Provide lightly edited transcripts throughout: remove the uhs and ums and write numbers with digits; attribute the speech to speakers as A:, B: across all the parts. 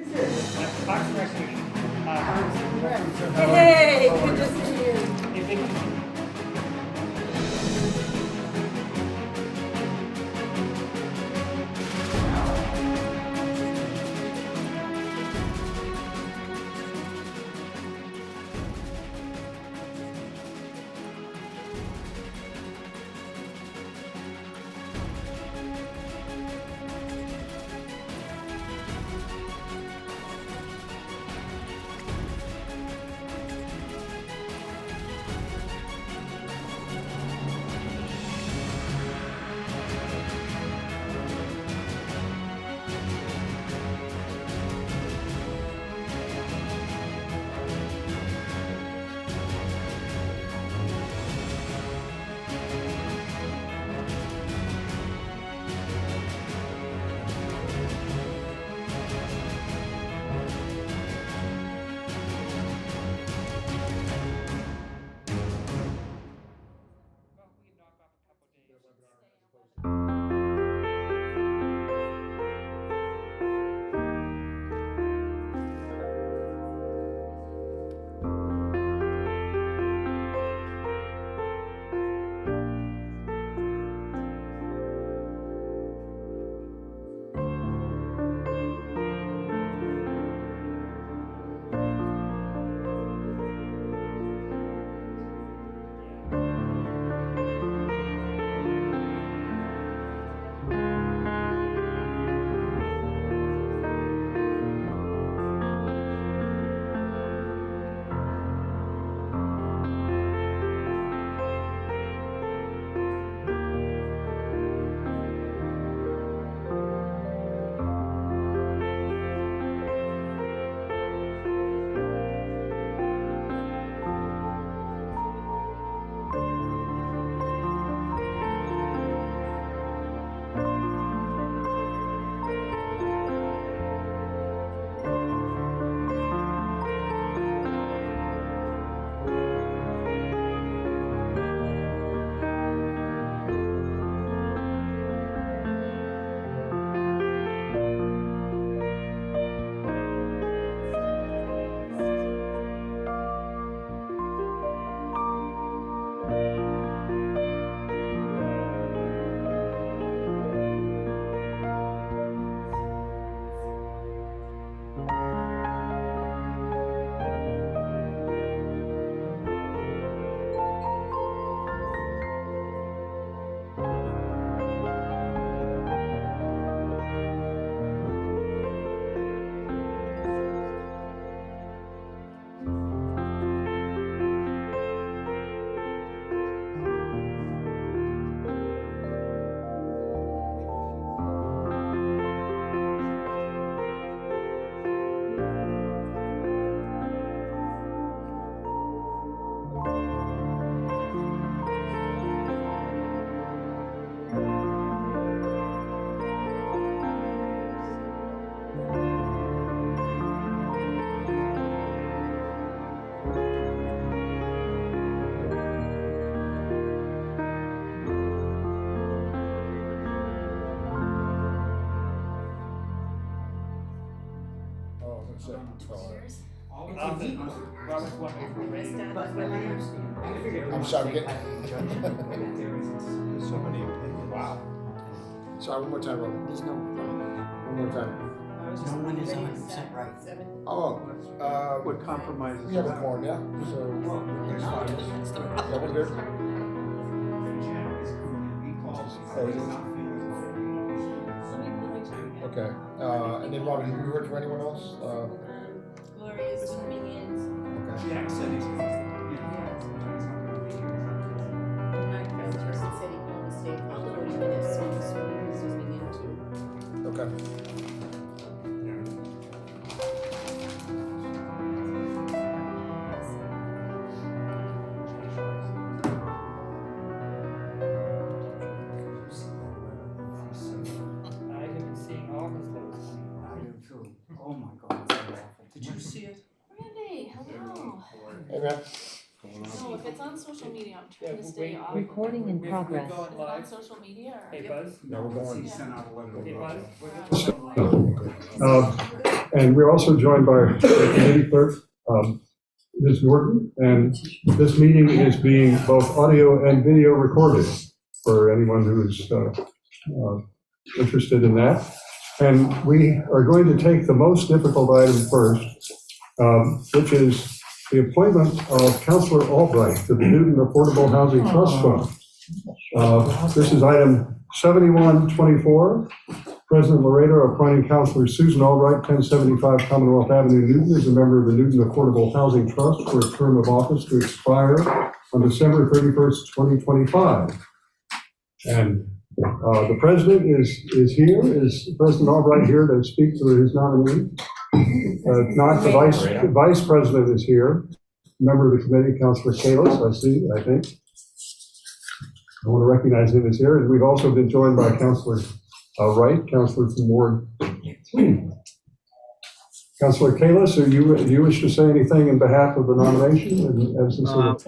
A: is it?
B: Parks and Recreation.
A: Hey, good to see you.
B: If it-
C: I'm sorry, get.
D: So many.
B: Wow.
C: Sorry, one more time, Robert.
E: There's no problem.
C: One more time.
E: No one is 100% right.
C: Oh,
D: What compromises?
C: we have a quorum, yeah, so,
D: There's five.
C: yeah, we're good. Okay, and then Robert, have you heard from anyone else?
A: Gloria's zooming in.
C: Okay.
D: Jack said he's.
A: Mike Felter said he can only stay for 40 minutes, so I'm assuming he's zooming in too.
C: Okay.
B: I have been seeing all his letters.
E: I do too. Oh my God, it's so awful. Did you see it?
A: Randy, hello.
C: Hey, man.
A: No, if it's on social media, I'm trying to
B: Yeah,
A: stay off.
F: Recording in
B: We've
F: progress.
B: gone
A: Is it on
B: live.
A: social media or?
B: Hey, Buzz.
C: No, we're going.
E: He sent out a letter.
B: Hey, Buzz.
C: Okay.
F: And we're also joined by our committee clerk, Ms. Norton, and this meeting is being both audio and video recorded for anyone who's interested in that. And we are going to take the most difficult item first, which is the appointment of Councilor Albright to the Newton Affordable Housing Trust Fund. This is item 7124. President Laredo appointing Councilor Susan Albright, 1075 Commonwealth Avenue, Newton, as a member of the Newton Affordable Housing Trust for a term of office to expire on December 31st, 2025. And the president is here. Is President Albright here to speak to his nominee? If not, the vice president is here. Member of the committee, Councilor Kalis, I think. I want to recognize him as here. And we've also been joined by Councilor Wright, Councilor from Ward 3. Councilor Kalis, do you wish to say anything in behalf of the nomination?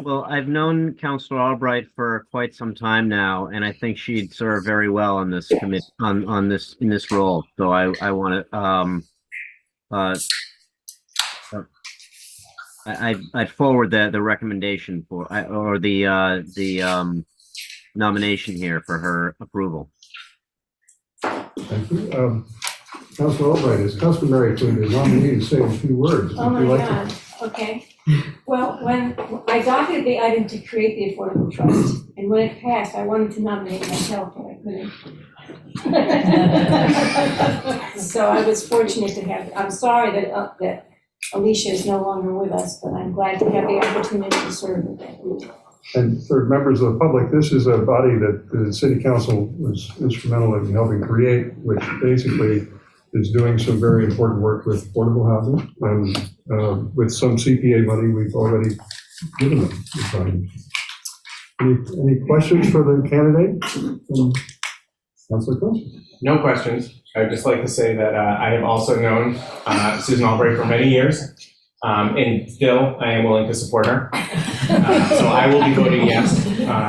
G: Well, I've known Councilor Albright for quite some time now, and I think she'd serve very well on this committee, in this role. So I want to, I'd forward the recommendation or the nomination here for her approval.
F: Thank you. Councilor Albright, it's customary for the nominee to say a few words.
H: Oh my God, okay. Well, when I docketed the item to create the Affordable Trust, and when it passed, I wanted to nominate myself, but I couldn't. So I was fortunate to have, I'm sorry that Alicia is no longer with us, but I'm glad to have the opportunity to serve with that group.
F: And for members of the public, this is a body that the City Council was instrumental in helping create, which basically is doing some very important work with affordable housing. And with some CPA money, we've already given them. Any questions for the candidate? Councilor Cook?
I: No questions. I would just like to say that I have also known Susan Albright for many years. And still, I am willing to support her. So I will be voting yes,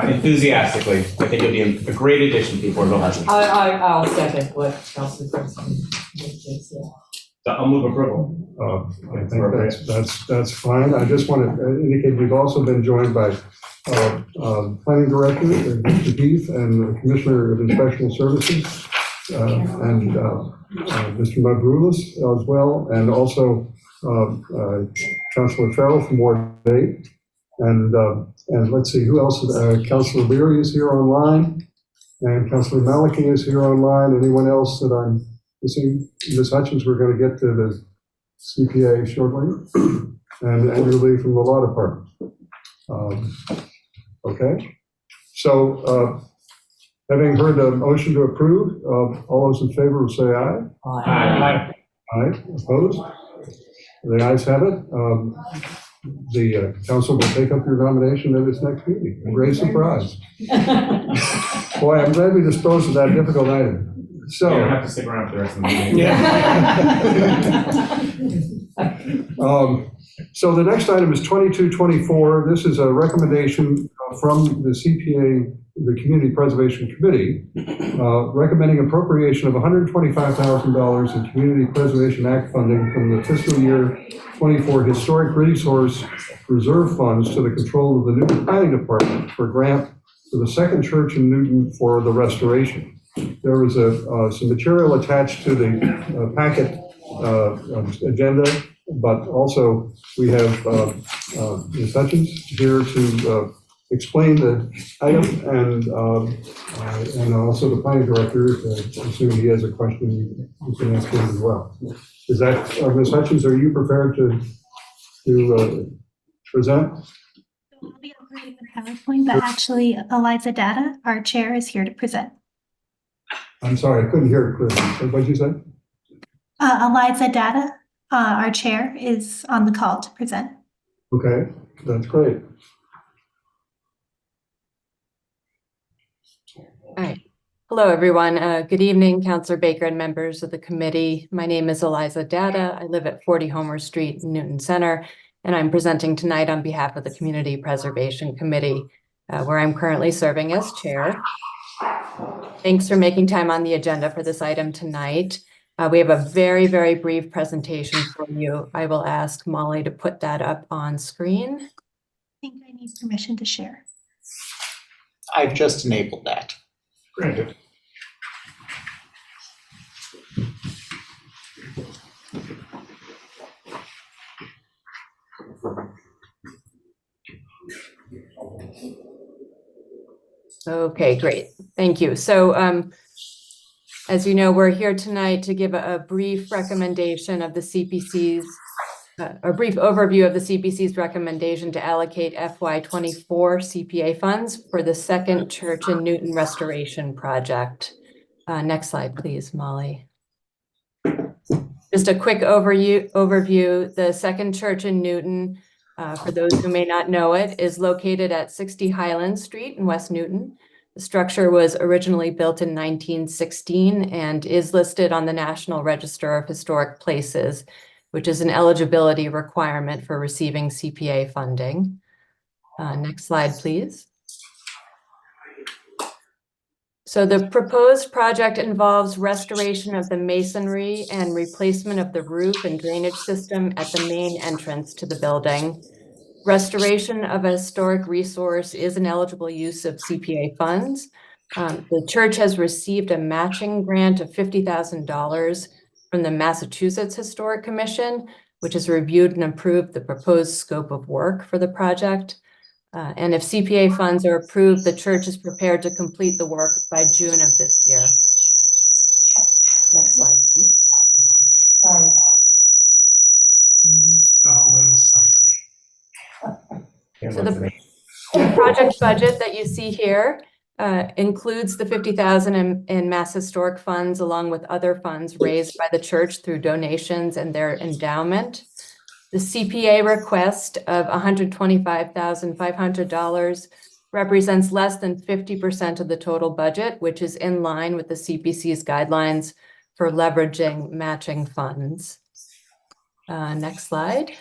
I: enthusiastically. I think it'll be a great addition to affordable housing.
A: I'll second what Councilor Simpson said.
I: So I'll move approval.
F: I think that's fine. I just want to indicate we've also been joined by Planning Director, Mr. Heath, and the Commissioner of Inspection Services, and Mr. Madrulis as well, and also Councilor Farrell from Ward 8, and let's see who else. Councilor Leary is here online, and Councilor Maliki is here online. Anyone else that I'm missing? Ms. Hutchins, we're going to get to the CPA shortly, and Andrew Lee from the Law Department. Okay, so having heard the motion to approve, all those in favor will say aye.
I: Aye.
F: Aye. Opposed? The ayes have it. The council will take up your nomination at its next meeting. A great surprise. Boy, I'm glad we disposed of that difficult item. So
I: You don't have to stick around for the rest of the meeting.
F: So the next item is 2224. This is a recommendation from the CPA, the Community Preservation Committee, recommending appropriation of $125,000 in Community Preservation Act funding from the fiscal year 24 Historic Resource Reserve funds to the control of the Newton Planning Department for grant for the Second Church in Newton for the restoration. There was some material attached to the packet agenda, but also we have Ms. Hutchins here to explain the item, and also the planning director, assuming he has a question, you can ask him as well. Is that, Ms. Hutchins, are you prepared to present?
J: I'll be operating the PowerPoint, but actually Eliza Data, our chair, is here to present.
F: I'm sorry, I couldn't hear it clearly. What did you say?
J: Eliza Data, our chair, is on the call to present.
F: Okay, that's great.
A: All right. Hello, everyone. Good evening, Councilor Baker and members of the committee. My name is Eliza Data. I live at 40 Homer Street in Newton Center, and I'm presenting tonight on behalf of the Community Preservation Committee, where I'm currently serving as chair. Thanks for making time on the agenda for this item tonight. We have a very, very brief presentation for you. I will ask Molly to put that up on screen.
J: I think I need permission to share.
E: I've just enabled that.
C: Granted.
A: Okay, great. Thank you. So, as you know, we're here tonight to give a brief recommendation of the CPC's, a brief overview of the CPC's recommendation to allocate FY24 CPA funds for the second Church in Newton restoration project. Next slide, please, Molly. Just a quick overview. The second church in Newton, for those who may not know it, is located at 60 Highland Street in West Newton. The structure was originally built in 1916 and is listed on the National Register of Historic Places, which is an eligibility requirement for receiving CPA funding. Next slide, please. So the proposed project involves restoration of the masonry and replacement of the roof and drainage system at the main entrance to the building. Restoration of a historic resource is an eligible use of CPA funds. The church has received a matching grant of $50,000 from the Massachusetts Historic Commission, which has reviewed and approved the proposed scope of work for the project. And if CPA funds are approved, the church is prepared to complete the work by June of this year. Next slide, please.
H: Sorry.
D: Always something.
A: So the project budget that you see here includes the $50,000 in Mass Historic funds, along with other funds raised by the church through donations and their endowment. The CPA request of $125,500 represents less than 50% of the total budget, which is in line with the CPC's guidelines for leveraging matching funds. Next slide.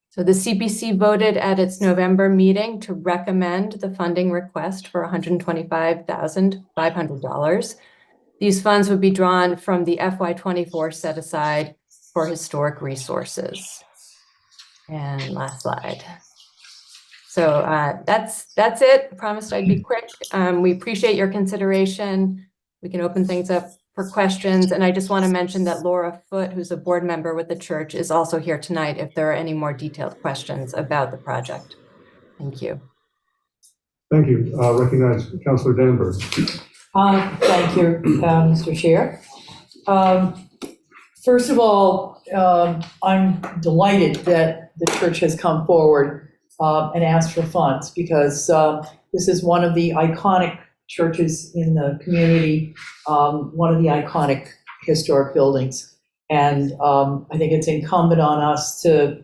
A: So the CPC voted at its November meeting to recommend the funding request for $125,500. These funds would be drawn from the FY24 set aside for historic resources. And last slide. So that's it. I promised I'd be quick. We appreciate your consideration. We can open things up for questions. And I just want to mention that Laura Foote, who's a board member with the church, is also here tonight if there are any more detailed questions about the project. Thank you.
F: Thank you. Recognize Councilor Danvers.
K: Thank you, Mr. Chair. First of all, I'm delighted that the church has come forward and asked for funds, because this is one of the iconic churches in the community, one of the iconic historic buildings. And I think it's incumbent on us to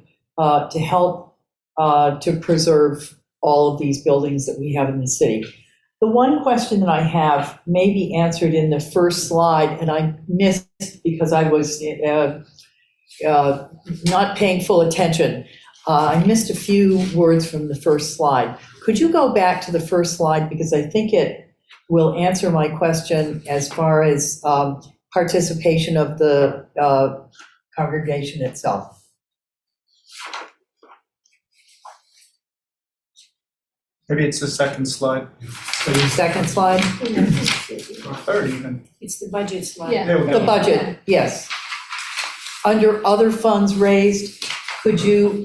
K: help to preserve all of these buildings that we have in the city. The one question that I have may be answered in the first slide, and I missed because I was not paying full attention. I missed a few words from the first slide. Could you go back to the first slide, because I think it will answer my question as far as participation of the congregation itself.
D: Maybe it's the second slide,
K: Second slide?
D: or third even.
H: It's the budget slide.
K: Yeah.
D: There we go.
K: The budget, yes. Under other funds raised, could you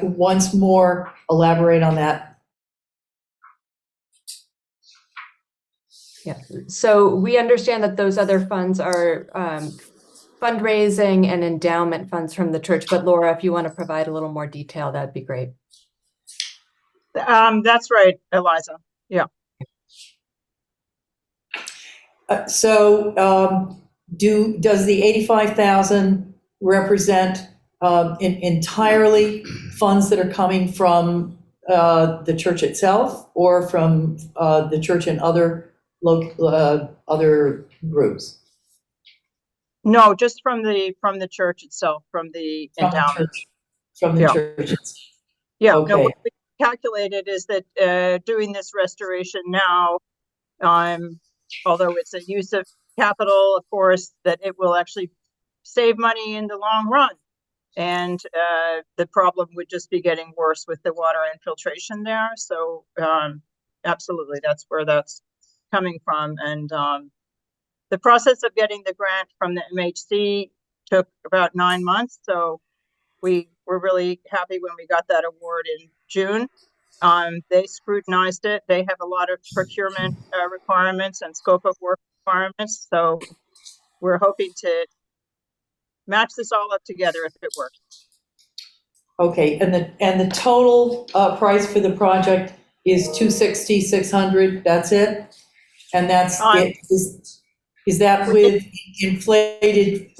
K: once more elaborate on that?
A: Yeah, so we understand that those other funds are fundraising and endowment funds from the church, but Laura, if you want to provide a little more detail, that'd be great.
L: That's right, Eliza. Yeah.
K: So does the 85,000 represent entirely funds that are coming from the church itself, or from the church and other groups?
L: No, just from the church itself, from the endowment.
K: From the
L: Yeah.
K: church.
L: Yeah.
K: Okay.
L: No, what we calculated is that doing this restoration now, although it's a use of capital, of course, that it will actually save money in the long run. And the problem would just be getting worse with the water infiltration there. So absolutely, that's where that's coming from. And the process of getting the grant from the MHC took about 9 months. So we were really happy when we got that award in June. They scrutinized it. They have a lot of procurement requirements and scope of work requirements. So we're hoping to match this all up together if it works.
K: Okay, and the total price for the project is 260, 600, that's it? And that's it, is that with inflated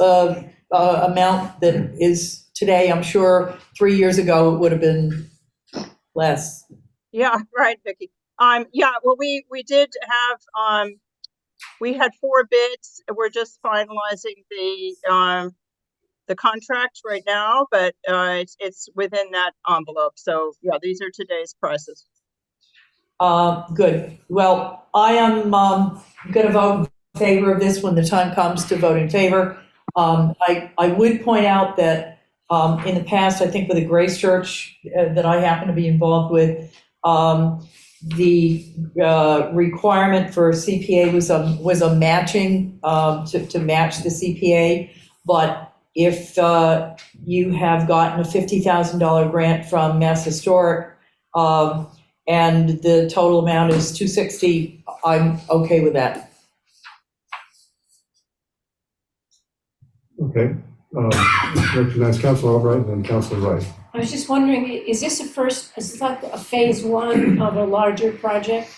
K: amount that is today? I'm sure 3 years ago it would have been less.
L: Yeah, right, Vicki. Yeah, well, we did have, we had 4 bids. We're just finalizing the contract right now, but it's within that envelope. So yeah, these are today's prices.
K: Good. Well, I am going to vote in favor of this when the time comes to vote in favor. I would point out that in the past, I think with the Grace Church that I happen to be involved with, the requirement for CPA was a matching to match the CPA. But if you have gotten a $50,000 grant from Mass Historic and the total amount is 260, I'm okay with that.
F: Okay. Recognize Councilor Albright and then Councilor Wright.
H: I was just wondering, is this like a phase 1 of a larger project?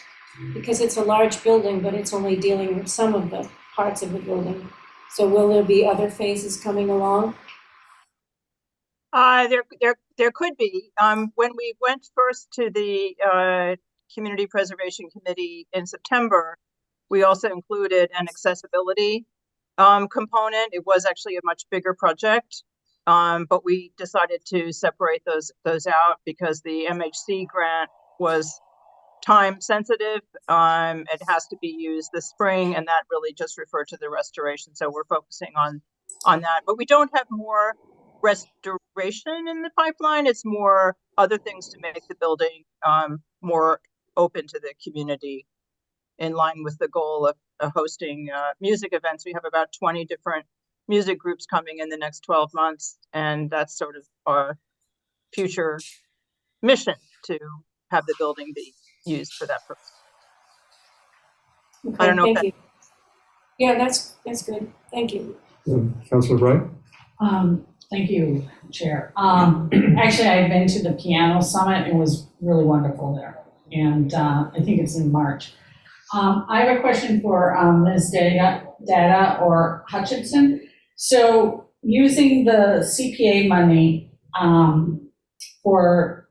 H: Because it's a large building, but it's only dealing with some of the parts of the building. So will there be other phases coming along?
L: There could be. When we went first to the Community Preservation Committee in September, we also included an accessibility component. It was actually a much bigger project, but we decided to separate those out because the MHC grant was time sensitive. It has to be used this spring, and that really just referred to the restoration. So we're focusing on that. But we don't have more restoration in the pipeline. It's more other things to make the building more open to the community, in line with the goal of hosting music events. We have about 20 different music groups coming in the next 12 months, and that's sort of our future mission, to have the building be used for that purpose.
H: Okay,
L: I don't know if
H: thank you. Yeah, that's good. Thank you.
F: Councilor Wright?
M: Thank you, Chair. Actually, I've been to the Piano Summit. It was really wonderful there. And I think it's in March. I have a question for Ms. Data or Hutchinson. So using the CPA money for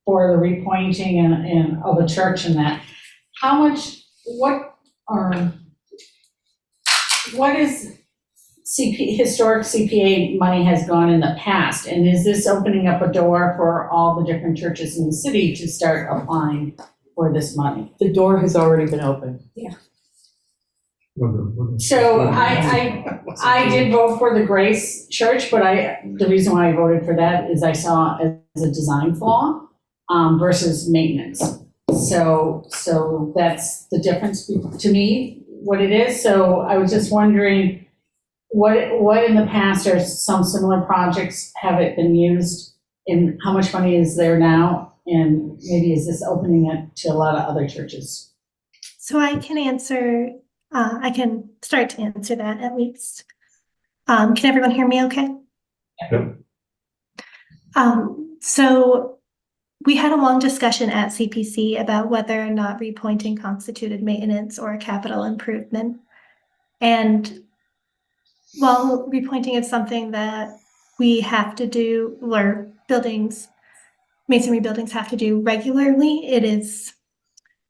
M: the repointing and of a church and that, what is historic CPA money has gone in the past, and is this opening up a door for all the different churches in the city to start applying for this money?
K: The door has already been opened.
H: Yeah.
M: So I did vote for the Grace Church, but the reason why I voted for that is I saw it as a design flaw versus maintenance. So that's the difference to me, what it is. So I was just wondering, what in the past are some similar projects, have it been used, and how much money is there now? And maybe is this opening it to a lot of other churches?
J: So I can start to answer that at least. Can everyone hear me okay?
F: Yep.
J: So we had a long discussion at CPC about whether or not repointing constituted maintenance or a capital improvement. And while repointing is something that we have to do, or masonry buildings have to do regularly, it is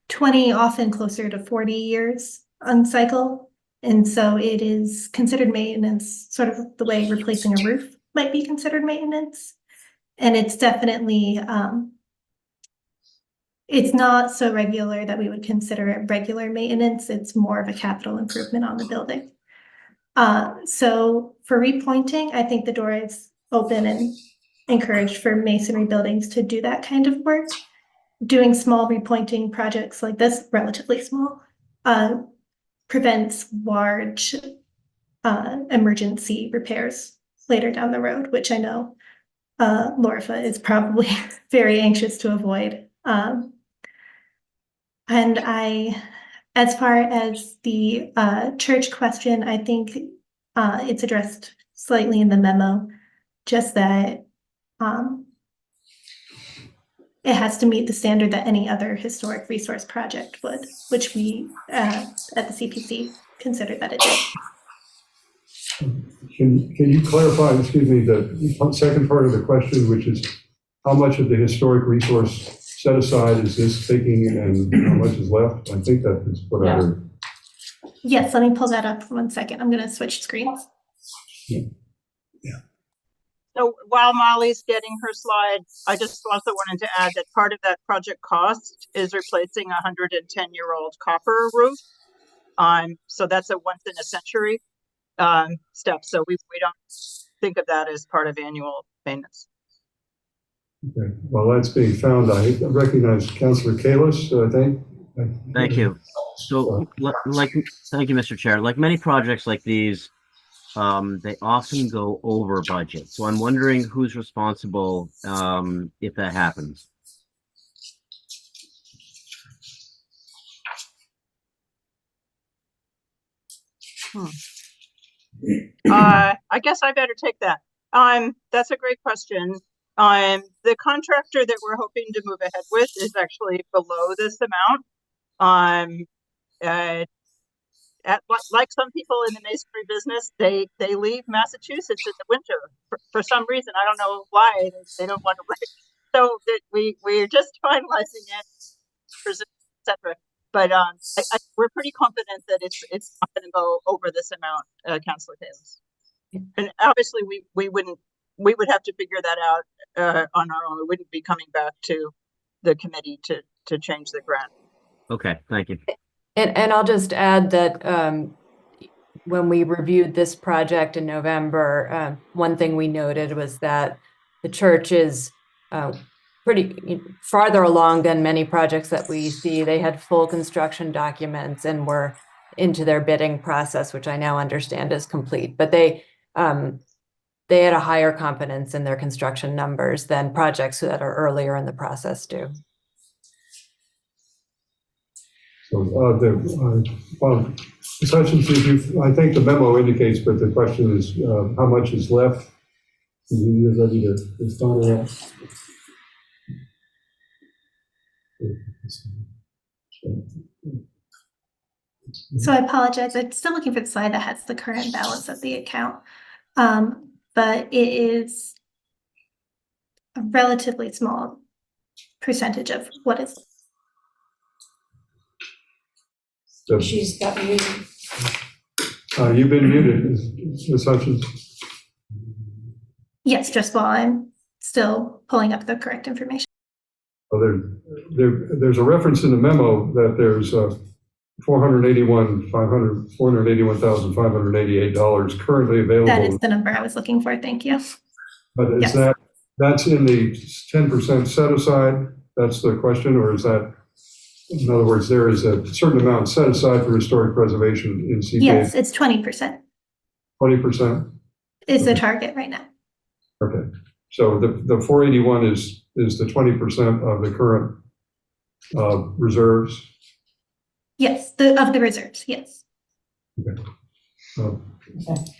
J: 20, often closer to 40 years on cycle. And so it is considered maintenance, sort of the way replacing a roof might be considered maintenance. And it's definitely it's not so regular that we would consider it regular maintenance. It's more of a capital improvement on the building. So for repointing, I think the door is open and encouraged for masonry buildings to do that kind of work. Doing small repointing projects like this, relatively small, prevents large emergency repairs later down the road, which I know Lorifa is probably very anxious to avoid. And as far as the church question, I think it's addressed slightly in the memo, just that it has to meet the standard that any other historic resource project would, which we at the CPC consider that it did.
F: Can you clarify, excuse me, the second part of the question, which is how much of the historic resource set aside is this taking and how much is left? I think that is what I heard.
J: Yes, let me pull that up for 1 second. I'm going to switch screens.
L: So while Molly's getting her slide, I just also wanted to add that part of that project cost is replacing a 110-year-old copper roof. So that's a once in a century step. So we don't think of that as part of annual maintenance.
F: Okay. While that's being found, I recognize Councilor Kalis, I think.
G: Thank you. So, thank you, Mr. Chair. Like many projects like these, they often go over budget. So I'm wondering who's responsible if that happens.
L: I guess I better take that. That's a great question. The contractor that we're hoping to move ahead with is actually below this amount. Like some people in the masonry business, they leave Massachusetts in the winter for some reason. I don't know why they don't want to work. So that we're just finalizing it, etc. But we're pretty confident that it's not going to go over this amount, Councilor Kalis. And obviously, we would have to figure that out on our own. We wouldn't be coming back to the committee to change the grant.
G: Okay, thank you.
A: And I'll just add that when we reviewed this project in November, one thing we noted was that the church is pretty farther along than many projects that we see. They had full construction documents and were into their bidding process, which I now understand is complete. But they had a higher confidence in their construction numbers than projects that are earlier in the process do.
F: So I think the memo indicates, but the question is how much is left? You're ready to respond to that?
J: So I apologize. I'm still looking for the slide that has the current balance of the account. But it is a relatively small percentage of what is.
H: She's got muted.
F: You've been muted, Ms. Hutchins.
J: Yes, just while I'm still pulling up the correct information.
F: Well, there's a reference in the memo that there's $481,588 currently available.
J: That is the number I was looking for. Thank you.
F: But is that's in the 10% set aside? That's the question, or is that, in other words, there is a certain amount set aside for historic preservation in CPA?
J: Yes, it's 20%.
F: 20%?
J: Is the target right now.
F: Okay, so the 481 is the 20% of the current reserves?
J: Yes, of the reserves, yes.
F: Okay.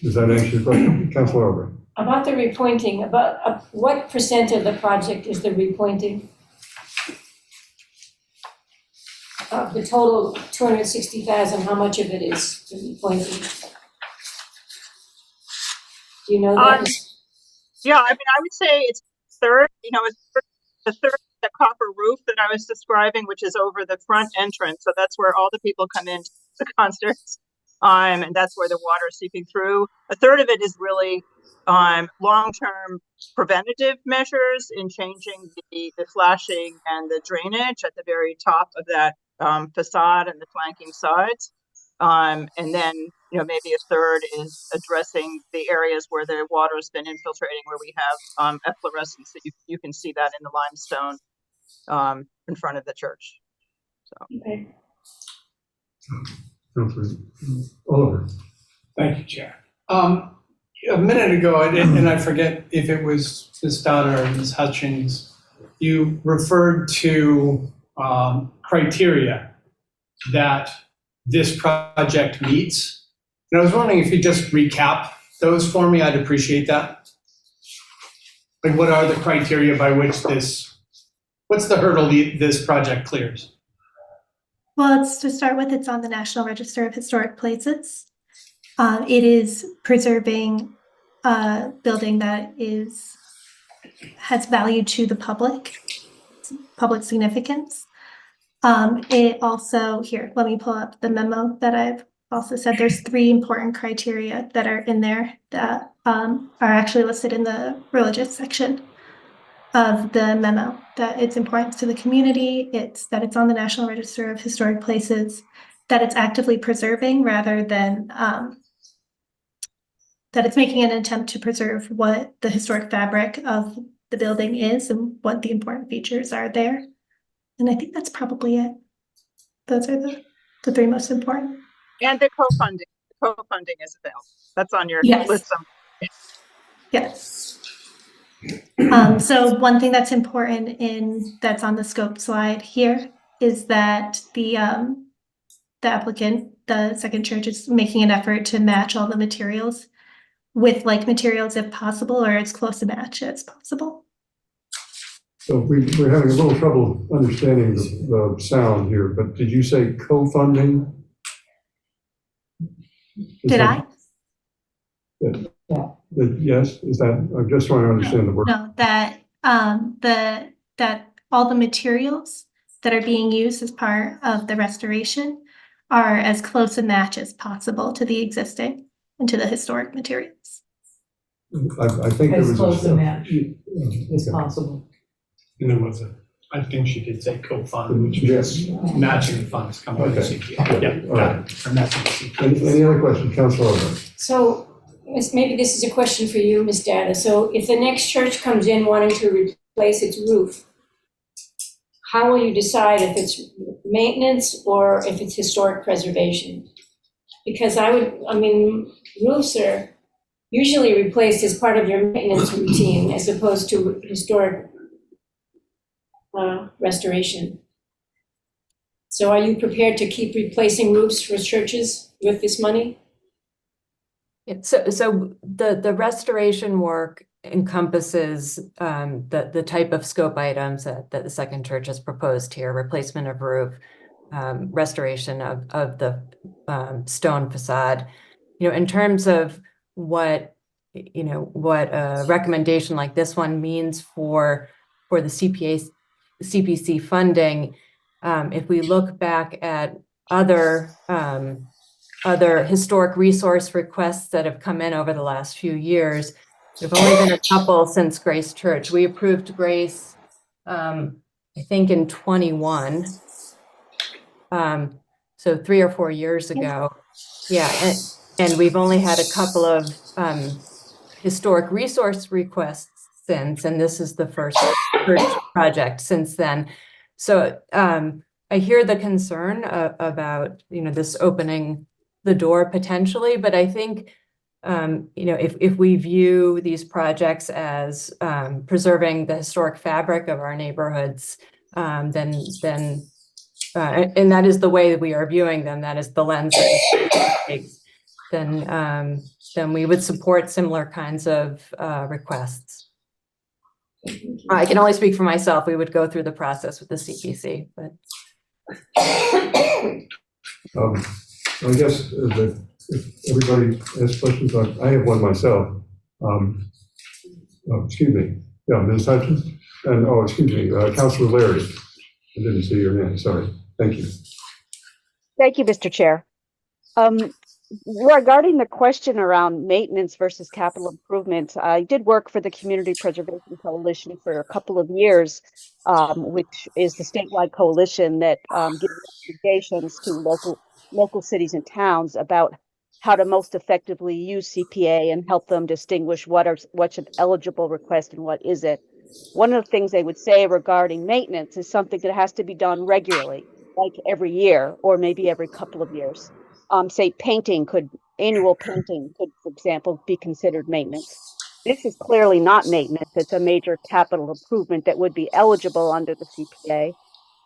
F: Does that answer your question, Councilor Albright?
H: About the repointing, about what percent of the project is the repointing? Of the total 260,000, how much of it is the repointing? Do you know that?
L: Yeah, I mean, I would say it's third. You know, it's the third of the copper roof that I was describing, which is over the front entrance. So that's where all the people come into the concerts. And that's where the water is seeping through. A third of it is really long-term preventative measures in changing the flashing and the drainage at the very top of that facade and the flanking sides. And then, maybe a third is addressing the areas where the water has been infiltrating, where we have efflorescence. So you can see that in the limestone in front of the church. So.
H: Okay.
F: Councilor Oliver.
D: Thank you, Chair. A minute ago, and I forget if it was Ms. Dowd or Ms. Hutchins, you referred to criteria that this project meets. And I was wondering if you just recap those for me, I'd appreciate that. Like, what are the criteria by which what's the hurdle this project clears?
J: Well, it's to start with, it's on the National Register of Historic Places. It is preserving a building that has value to the public significance. It also, here, let me pull up the memo that I've also said. There's 3 important criteria that are in there that are actually listed in the religious section of the memo, that it's important to the community, that it's on the National Register of Historic Places, that it's actively preserving rather than that it's making an attempt to preserve what the historic fabric of the building is and what the important features are there. And I think that's probably it. Those are the 3 most important.
L: And the co-funding. The co-funding is available. That's on your
J: Yes.
L: list.
J: Yes. So one thing that's important that's on the scope slide here is that the applicant, the second church, is making an effort to match all the materials with like materials if possible, or as close a match as possible.
F: So we're having a little trouble understanding the sound here, but did you say co-funding?
J: Did I?
F: Yes, is that, I'm just trying to understand the word.
J: No, that that all the materials that are being used as part of the restoration are as close a match as possible to the existing and to the historic materials.
F: I think there was.
K: As close a match as
F: Okay.
K: possible.
D: And there was I think she did say co-fund, which
F: Yes.
D: is matching the funds coming from the
F: Okay.
D: CPA. Yeah,
F: All
D: got
F: right.
D: it. From that to the CPA.
F: Any other questions, Councilor Oliver?
H: So, maybe this is a question for you, Ms. Data. So if the next church comes in wanting to replace its roof, how will you decide if it's maintenance or if it's historic preservation? Because roofs are usually replaced as part of your maintenance routine as opposed to historic restoration. So are you prepared to keep replacing roofs for churches with this money?
A: So the restoration work encompasses the type of scope items that the second church has proposed here: replacement of roof, restoration of the stone facade. In terms of what a recommendation like this one means for the CPC funding, if we look back at other historic resource requests that have come in over the last few years, there've only been a couple since Grace Church. We approved Grace, I think in 21. So 3 or 4 years ago. Yeah, and we've only had a couple of historic resource requests since, and this is the first church project since then. So I hear the concern about this opening the door potentially, but I think if we view these projects as preserving the historic fabric of our neighborhoods, then and that is the way that we are viewing them, that is the lens that it takes, then we would support similar kinds of requests. I can only speak for myself. We would go through the process with the CPC, but.
F: I guess if everybody has questions, I have one myself. Excuse me. Yeah, Ms. Hutchins? And, excuse me, Councilor Larry. I didn't see your hand, sorry. Thank you.
N: Thank you, Mr. Chair. regarding the question around maintenance versus capital improvement, I did work for the Community Preservation Coalition for a couple of years, which is the statewide coalition that gives recommendations to local cities and towns about how to most effectively use CPA and help them distinguish what's an eligible request and what isn't. One of the things they would say regarding maintenance is something that has to be done regularly, like every year or maybe every couple of years. Say annual painting could, for example, be considered maintenance. This is clearly not maintenance. It's a major capital improvement that would be eligible under the CPA.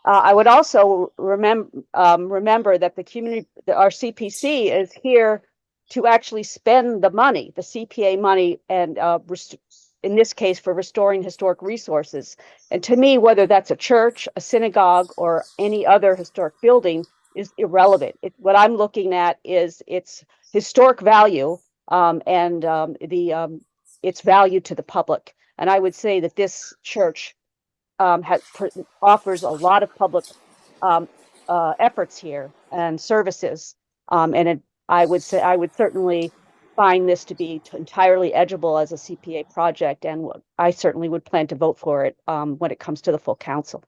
N: I would also remember that our CPC is here to actually spend the money, the CPA money, and in this case for restoring historic resources. And to me, whether that's a church, a synagogue, or any other historic building is irrelevant. What I'm looking at is its historic value and its value to the public. And I would say that this church offers a lot of public efforts here and services. I would certainly find this to be entirely eligible as a CPA project, and I certainly would plan to vote for it when it comes to the full council.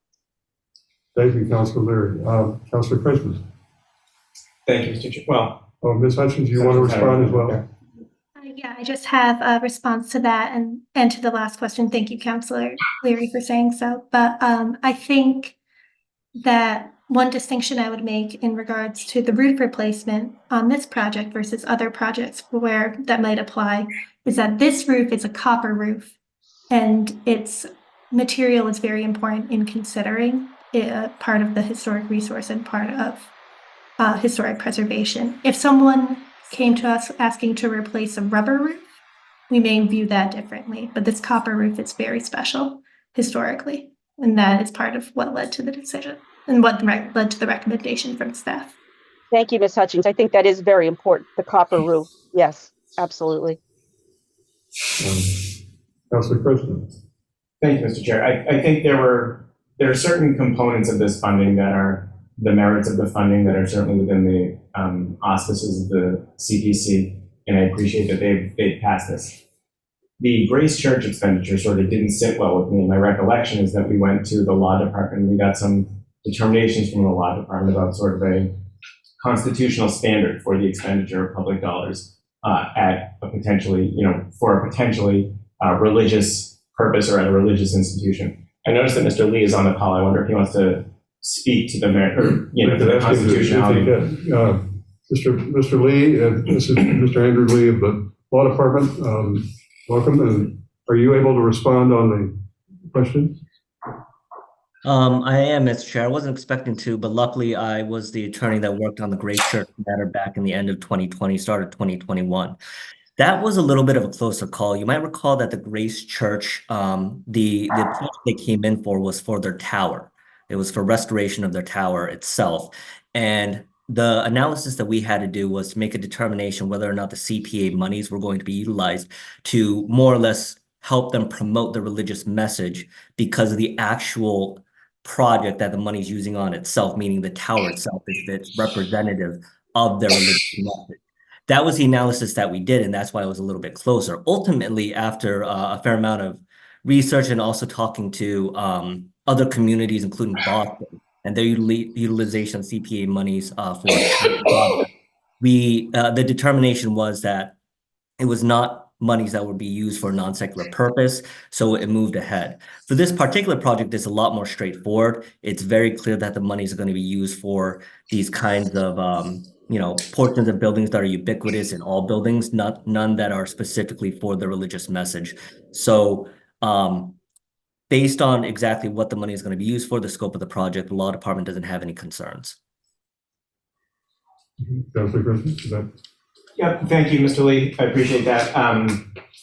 F: Thank you, Councilor Leary. Councilor Christmas.
I: Thank you, Mr. Chair. Well,
F: Ms. Hutchins, you want to respond as well?
J: Yeah, I just have a response to that and to the last question. Thank you, Councilor Leary, for saying so. But I think that one distinction I would make in regards to the roof replacement on this project versus other projects where that might apply is that this roof is a copper roof, and its material is very important in considering it part of the historic resource and part of historic preservation. If someone came to us asking to replace a rubber roof, we may view that differently. But this copper roof is very special historically, and that is part of what led to the decision and what led to the recommendation from staff.
N: Thank you, Ms. Hutchins. I think that is very important, the copper roof. Yes, absolutely.
F: Councilor Christmas.
I: thank you, Mr. Chair. I think there are certain components of this funding that are the merits of the funding that are certainly within the auspices of the CPC, and I appreciate that they've passed this. The Grace Church expenditure sort of didn't sit well with me. My recollection is that we went to the law department and we got some determinations from the law department about sort of a constitutional standard for the expenditure of public dollars at a potentially, for a potentially religious purpose or at a religious institution. I noticed that Mr. Lee is on the call. I wonder if he wants to speak to the to the constitutionality.
F: Mr. Lee, this is Mr. Andrew Lee of the Law Department. Welcome, and are you able to respond on the question?
O: I am, Mr. Chair. I wasn't expecting to, but luckily I was the attorney that worked on the Grace Church matter back in the end of 2020, start of 2021. That was a little bit of a closer call. You might recall that the Grace Church, the approach they came in for was for their tower. It was for restoration of their tower itself. And the analysis that we had to do was to make a determination whether or not the CPA monies were going to be utilized to more or less help them promote the religious message because of the actual project that the money's using on itself, meaning the tower itself is representative of their religious message. That was the analysis that we did, and that's why it was a little bit closer. Ultimately, after a fair amount of research and also talking to other communities, including Boston, and their utilization of CPA monies for the determination was that it was not monies that would be used for a non-secular purpose, so it moved ahead. For this particular project, it's a lot more straightforward. It's very clear that the monies are going to be used for these kinds of portions of buildings that are ubiquitous in all buildings, none that are specifically for the religious message. So based on exactly what the money is going to be used for, the scope of the project, the law department doesn't have any concerns.
F: Councilor Griffin,
I: Yeah, thank you, Mr. Lee. I appreciate that.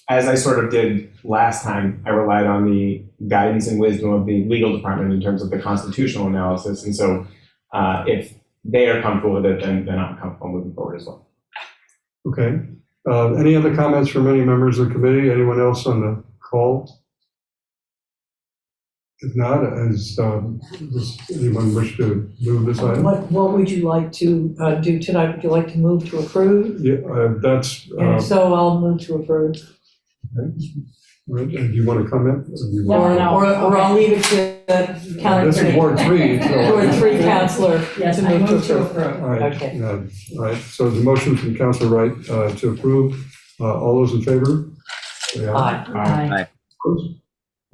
I: As I sort of did last time, I relied on the guidance and wisdom of the legal department in terms of the constitutional analysis. And so if they are comfortable with it, then I'm comfortable moving forward as well.
F: Okay. Any other comments from any members of the committee? Anyone else on the call? If not, does anyone wish to move this item?
K: What would you like to do tonight? Would you like to move to approve?
F: Yeah, that's,
K: And if so, I'll move to approve.
F: right, and do you want to comment? Or do you
M: No,
F: want-
M: no.
K: Or I'll leave it to counter
F: This is
K: three.
F: Ward 3, so.
K: Ward 3 counselor
M: Yes,
K: to
M: I
K: move to
M: move to
K: approve.
M: approve.
F: All right,
K: Okay.
F: all right, so the motion from Councilor Wright to approve. All those in favor? Say aye.
K: Aye.
F: Opposed?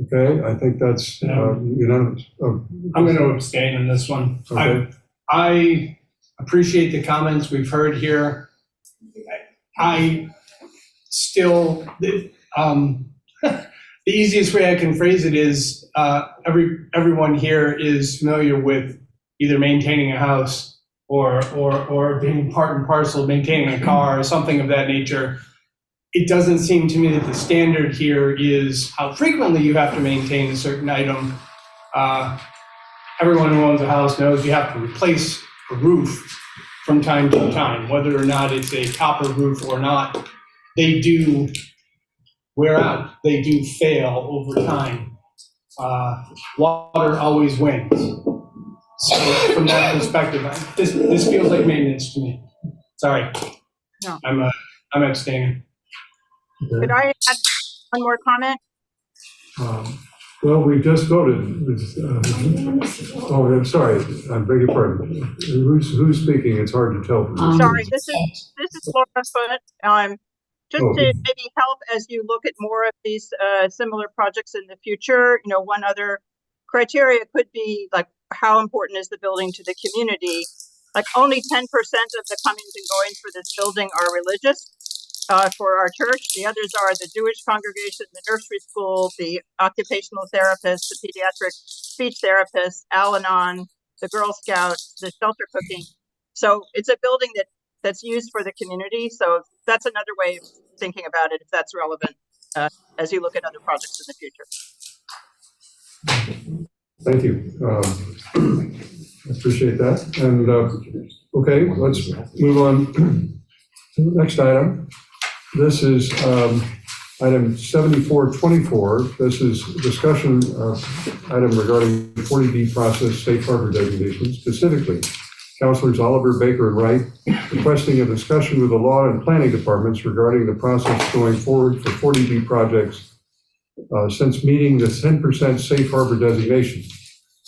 F: Okay, I think that's unanimous. Oh,
D: I'm going to abstain on this one.
F: Okay.
D: I appreciate the comments we've heard here. I still, the easiest way I can phrase it is everyone here is familiar with either maintaining a house or being part and parcel of maintaining a car or something of that nature. It doesn't seem to me that the standard here is how frequently you have to maintain a certain item. Everyone who owns a house knows you have to replace a roof from time to time, whether or not it's a copper roof or not. They do wear out. They do fail over time. Water always wins. So from that perspective, this feels like maintenance to me. Sorry.
L: No.
D: I'm abstaining.
L: Could I add one more comment?
F: Well, we just voted. Oh, I'm sorry, I beg your pardon. Who's speaking? It's hard to tell. from this.
L: Sorry, this is Laura Foote. Just
F: Oh.
L: to maybe help as you look at more of these similar projects in the future, one other criteria could be like how important is the building to the community? Like only 10% of the comings and goings for this building are religious. For our church, the others are the Jewish congregation, the nursery school, the occupational therapist, the pediatric speech therapist, Al-Anon, the Girl Scouts, the shelter cooking. So it's a building that's used for the community. So that's another way of thinking about it, if that's relevant, as you look at other projects in the future.
F: Thank you. I appreciate that. And, okay, let's move on to the next item. This is item 7424. This is discussion item regarding 40B process safe harbor designation. Specifically, Councilors Oliver, Baker, and Wright requesting a discussion with the law and planning departments regarding the process going forward for 40B projects since meeting the 10% safe harbor designation.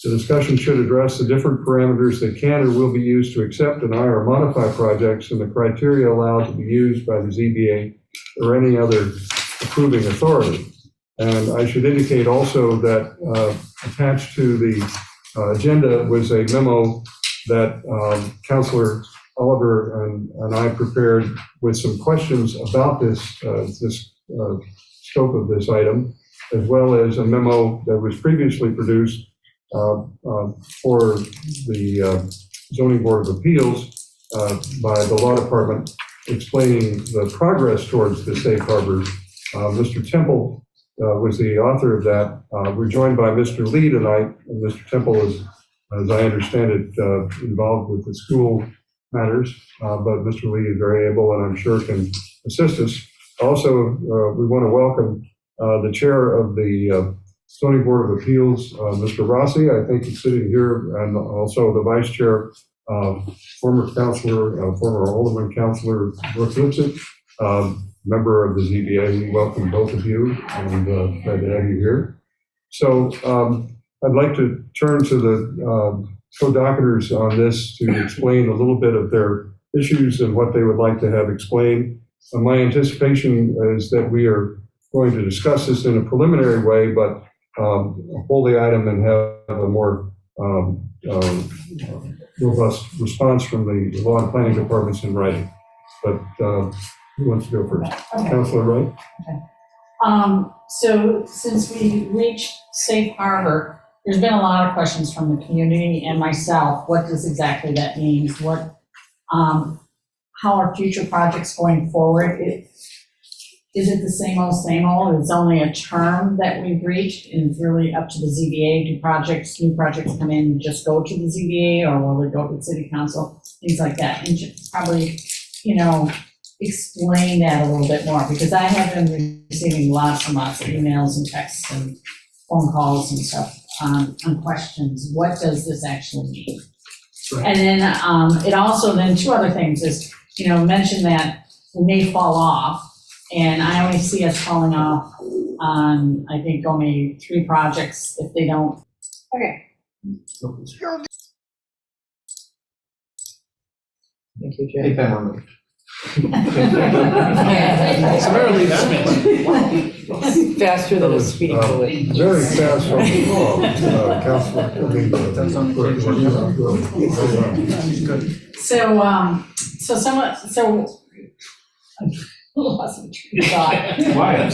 F: The discussion should address the different parameters that can or will be used to accept, deny, or modify projects and the criteria allowed to be used by the ZBA or any other approving authority. And I should indicate also that attached to the agenda was a memo that Councilor Oliver and I prepared with some questions about this scope of this item, as well as a memo that was previously produced for the Zoning Board of Appeals by the Law Department explaining the progress towards the safe harbor. Mr. Temple was the author of that. We're joined by Mr. Lee tonight, and Mr. Temple is, as I understand it, involved with the school matters, but Mr. Lee is very able and I'm sure can assist us. Also, we want to welcome the chair of the Zoning Board of Appeals, Mr. Rossi, I think he's sitting here, and also the vice chair, former counselor, former Alderman Councilor Brooke Lipset, member of the ZBA. We welcome both of you and glad to have you here. So I'd like to turn to the co-docketers on this to explain a little bit of their issues and what they would like to have explained. My anticipation is that we are going to discuss this in a preliminary way, but hold the item and have a more robust response from the law and planning departments in writing. But who wants to go first?
M: Okay.
F: Councilor Wright?
M: So since we reached safe harbor, there's been a lot of questions from the community and myself. What does exactly that mean? How are future projects going forward? Is it the same old? It's only a term that we've reached and it's really up to the ZBA. Do new projects come in and just go to the ZBA, or will they go to the city council? Things like that. And just probably, explain that a little bit more, because I have been receiving lots and lots of emails and texts and phone calls and stuff on questions, what does this actually mean? And then, it also, then two other things is, mention that we may fall off, and I only see us falling off on, I think, only 3 projects if they don't. Okay.
K: Thank you, Jay.
C: Take that one.
D: Summarily dismissed.
K: Faster than a speeding bullet.
F: Very fast on the call, Councilor.
M: So I lost my train of thought.
I: Why?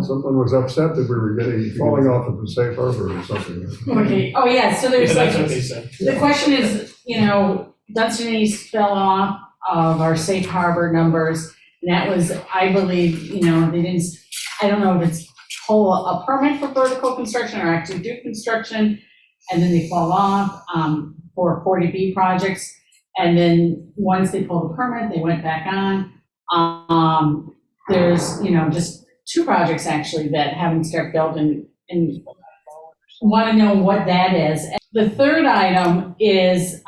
F: Someone was upset that we were falling off of the safe harbor or something.
M: Okay, oh yeah, so there's
D: That's what they said.
M: the question is, Dunstan East fell off of our safe harbor numbers. And that was, I believe, they didn't, I don't know if it's pull a permit for vertical construction or actually do construction, and then they fall off for 40B projects. And then once they pulled the permit, they went back on. There's, just 2 projects actually that haven't started building, and want to know what that is. And the third item is,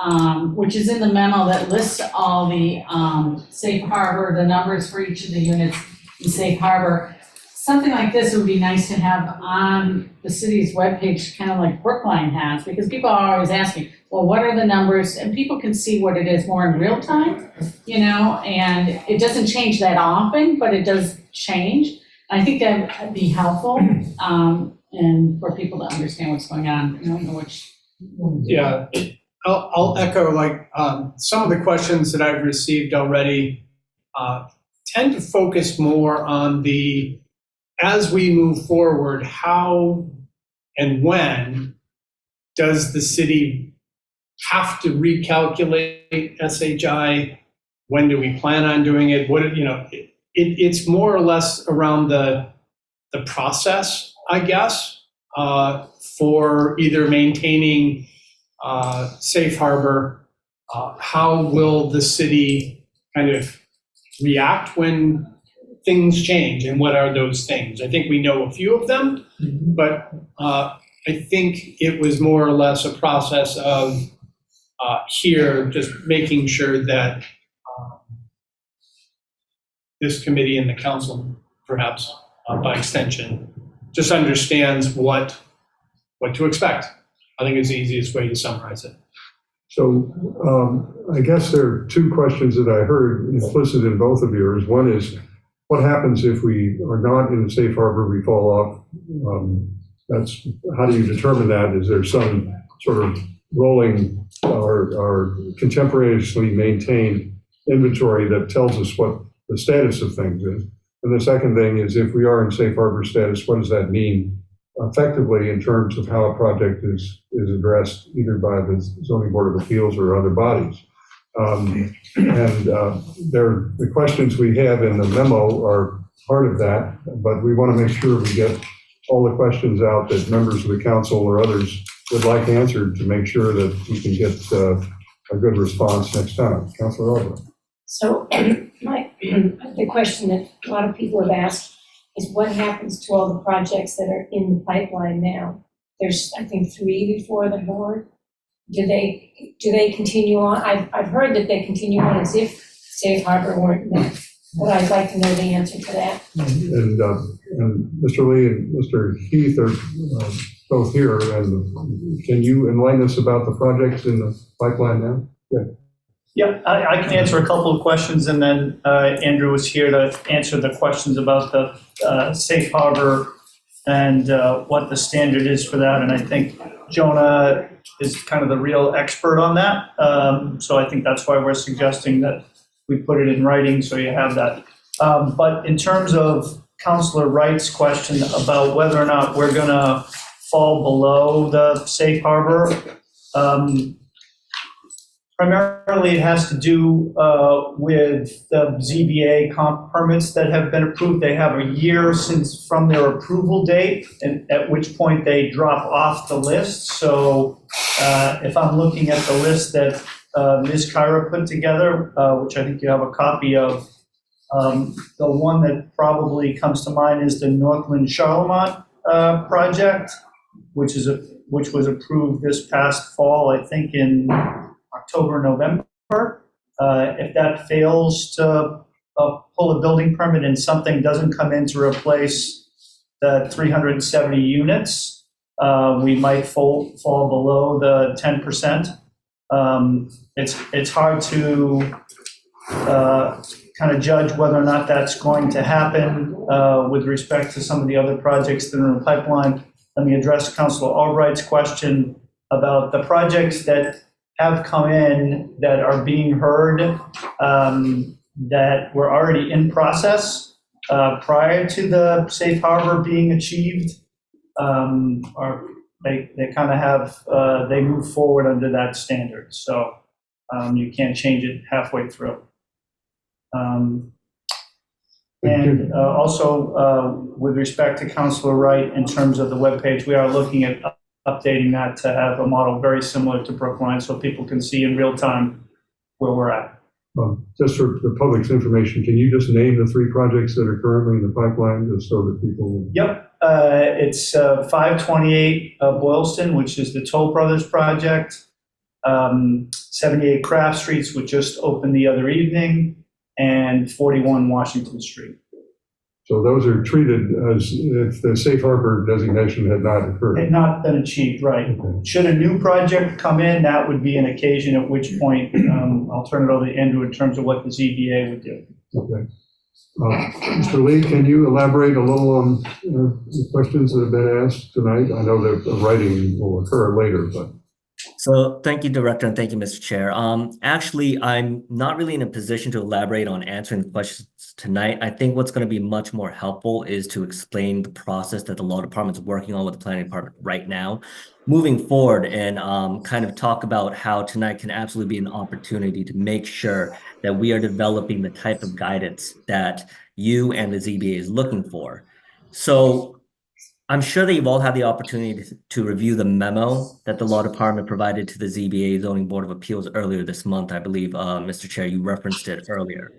M: which is in the memo that lists all the safe harbor, the numbers for each of the units in safe harbor. Something like this would be nice to have on the city's webpage, kind of like Brookline has, because people are always asking, well, what are the numbers? And people can see what it is more in real time, and it doesn't change that often, but it does change. I think that would be helpful, and for people to understand what's going on. I don't know which.
D: Yeah, I'll echo some of the questions that I've received already tend to focus more on as we move forward, how and when does the city have to recalculate SHI? When do we plan on doing it? It's more or less around the process, I guess, for either maintaining safe harbor. How will the city kind of react when things change, and what are those things? I think we know a few of them, but I think it was more or less a process of here just making sure that this committee and the council, perhaps by extension, just understands what to expect. I think it's the easiest way to summarize it.
F: So I guess there are 2 questions that I heard implicit in both of yours. One is, what happens if we are not in the safe harbor, we fall off? How do you determine that? Is there some sort of rolling or contemporaneously maintained inventory that tells us what the status of things is? And the second thing is, if we are in safe harbor status, what does that mean effectively in terms of how a project is addressed either by the Zoning Board of Appeals or other bodies? The questions we have in the memo are part of that, but we want to make sure we get all the questions out that members of the council or others would like answered to make sure that we can get a good response next time. Councilor Albright.
H: So the question that a lot of people have asked is what happens to all the projects that are in the pipeline now? There's, I think, 3 before the board. Do they continue on? I've heard that they continue on as if safe harbor weren't met, but I'd like to know the answer to that.
F: And Mr. Lee and Mr. Heath are both here, and can you enlighten us about the projects in the pipeline now? Yeah.
P: Yep, I can answer a couple of questions, and then Andrew is here to answer the questions about the safe harbor and what the standard is for that. And I think Jonah is kind of the real expert on that. So I think that's why we're suggesting that we put it in writing so you have that. But in terms of Councilor Wright's question about whether or not we're going to fall below the safe harbor, primarily it has to do with the ZBA comp permits that have been approved. They have a year since from their approval date, and at which point they drop off the list. So if I'm looking at the list that Ms. Kyra put together, which I think you have a copy of, The one that probably comes to mind is the Northland Charlemont project, which was approved this past fall, I think in October, November. If that fails to pull a building permit and something doesn't come in to replace the 370 units, we might fall below the 10%. It's hard to kind of judge whether or not that's going to happen with respect to some of the other projects that are in the pipeline. Let me address Councilor Albright's question about the projects that have come in that are being heard, that were already in process prior to the safe harbor being achieved, or they kind of have, they move forward under that standard. So you can't change it halfway through. And also, with respect to Councilor Wright, in terms of the webpage, we are looking at updating that to have a model very similar to Brookline so people can see in real time where we're at.
F: Just for the public's information, can you just name the 3 projects that are currently in the pipeline, just so that people?
P: Yep, it's 528 Boylston, which is the Toll Brothers project, 78 Craft Streets, which just opened the other evening, and 41 Washington Street.
F: So those are treated as if the safe harbor designation had not occurred.
P: Had not been achieved, right.
F: Okay.
P: Should a new project come in, that would be an occasion, at which point I'll turn it over to Andrew in terms of what the ZBA would do.
F: Okay. Mr. Lee, can you elaborate a little on the questions that have been asked tonight? I know that the writing will occur later, but.
O: So thank you, Director, and thank you, Mr. Chair. Actually, I'm not really in a position to elaborate on answering the questions tonight. I think what's going to be much more helpful is to explain the process that the law department's working on with the planning department right now, moving forward, and kind of talk about how tonight can absolutely be an opportunity to make sure that we are developing the type of guidance that you and the ZBA is looking for. So I'm sure that you've all had the opportunity to review the memo that the law department provided to the ZBA Zoning Board of Appeals earlier this month. I believe, Mr. Chair, you referenced it earlier.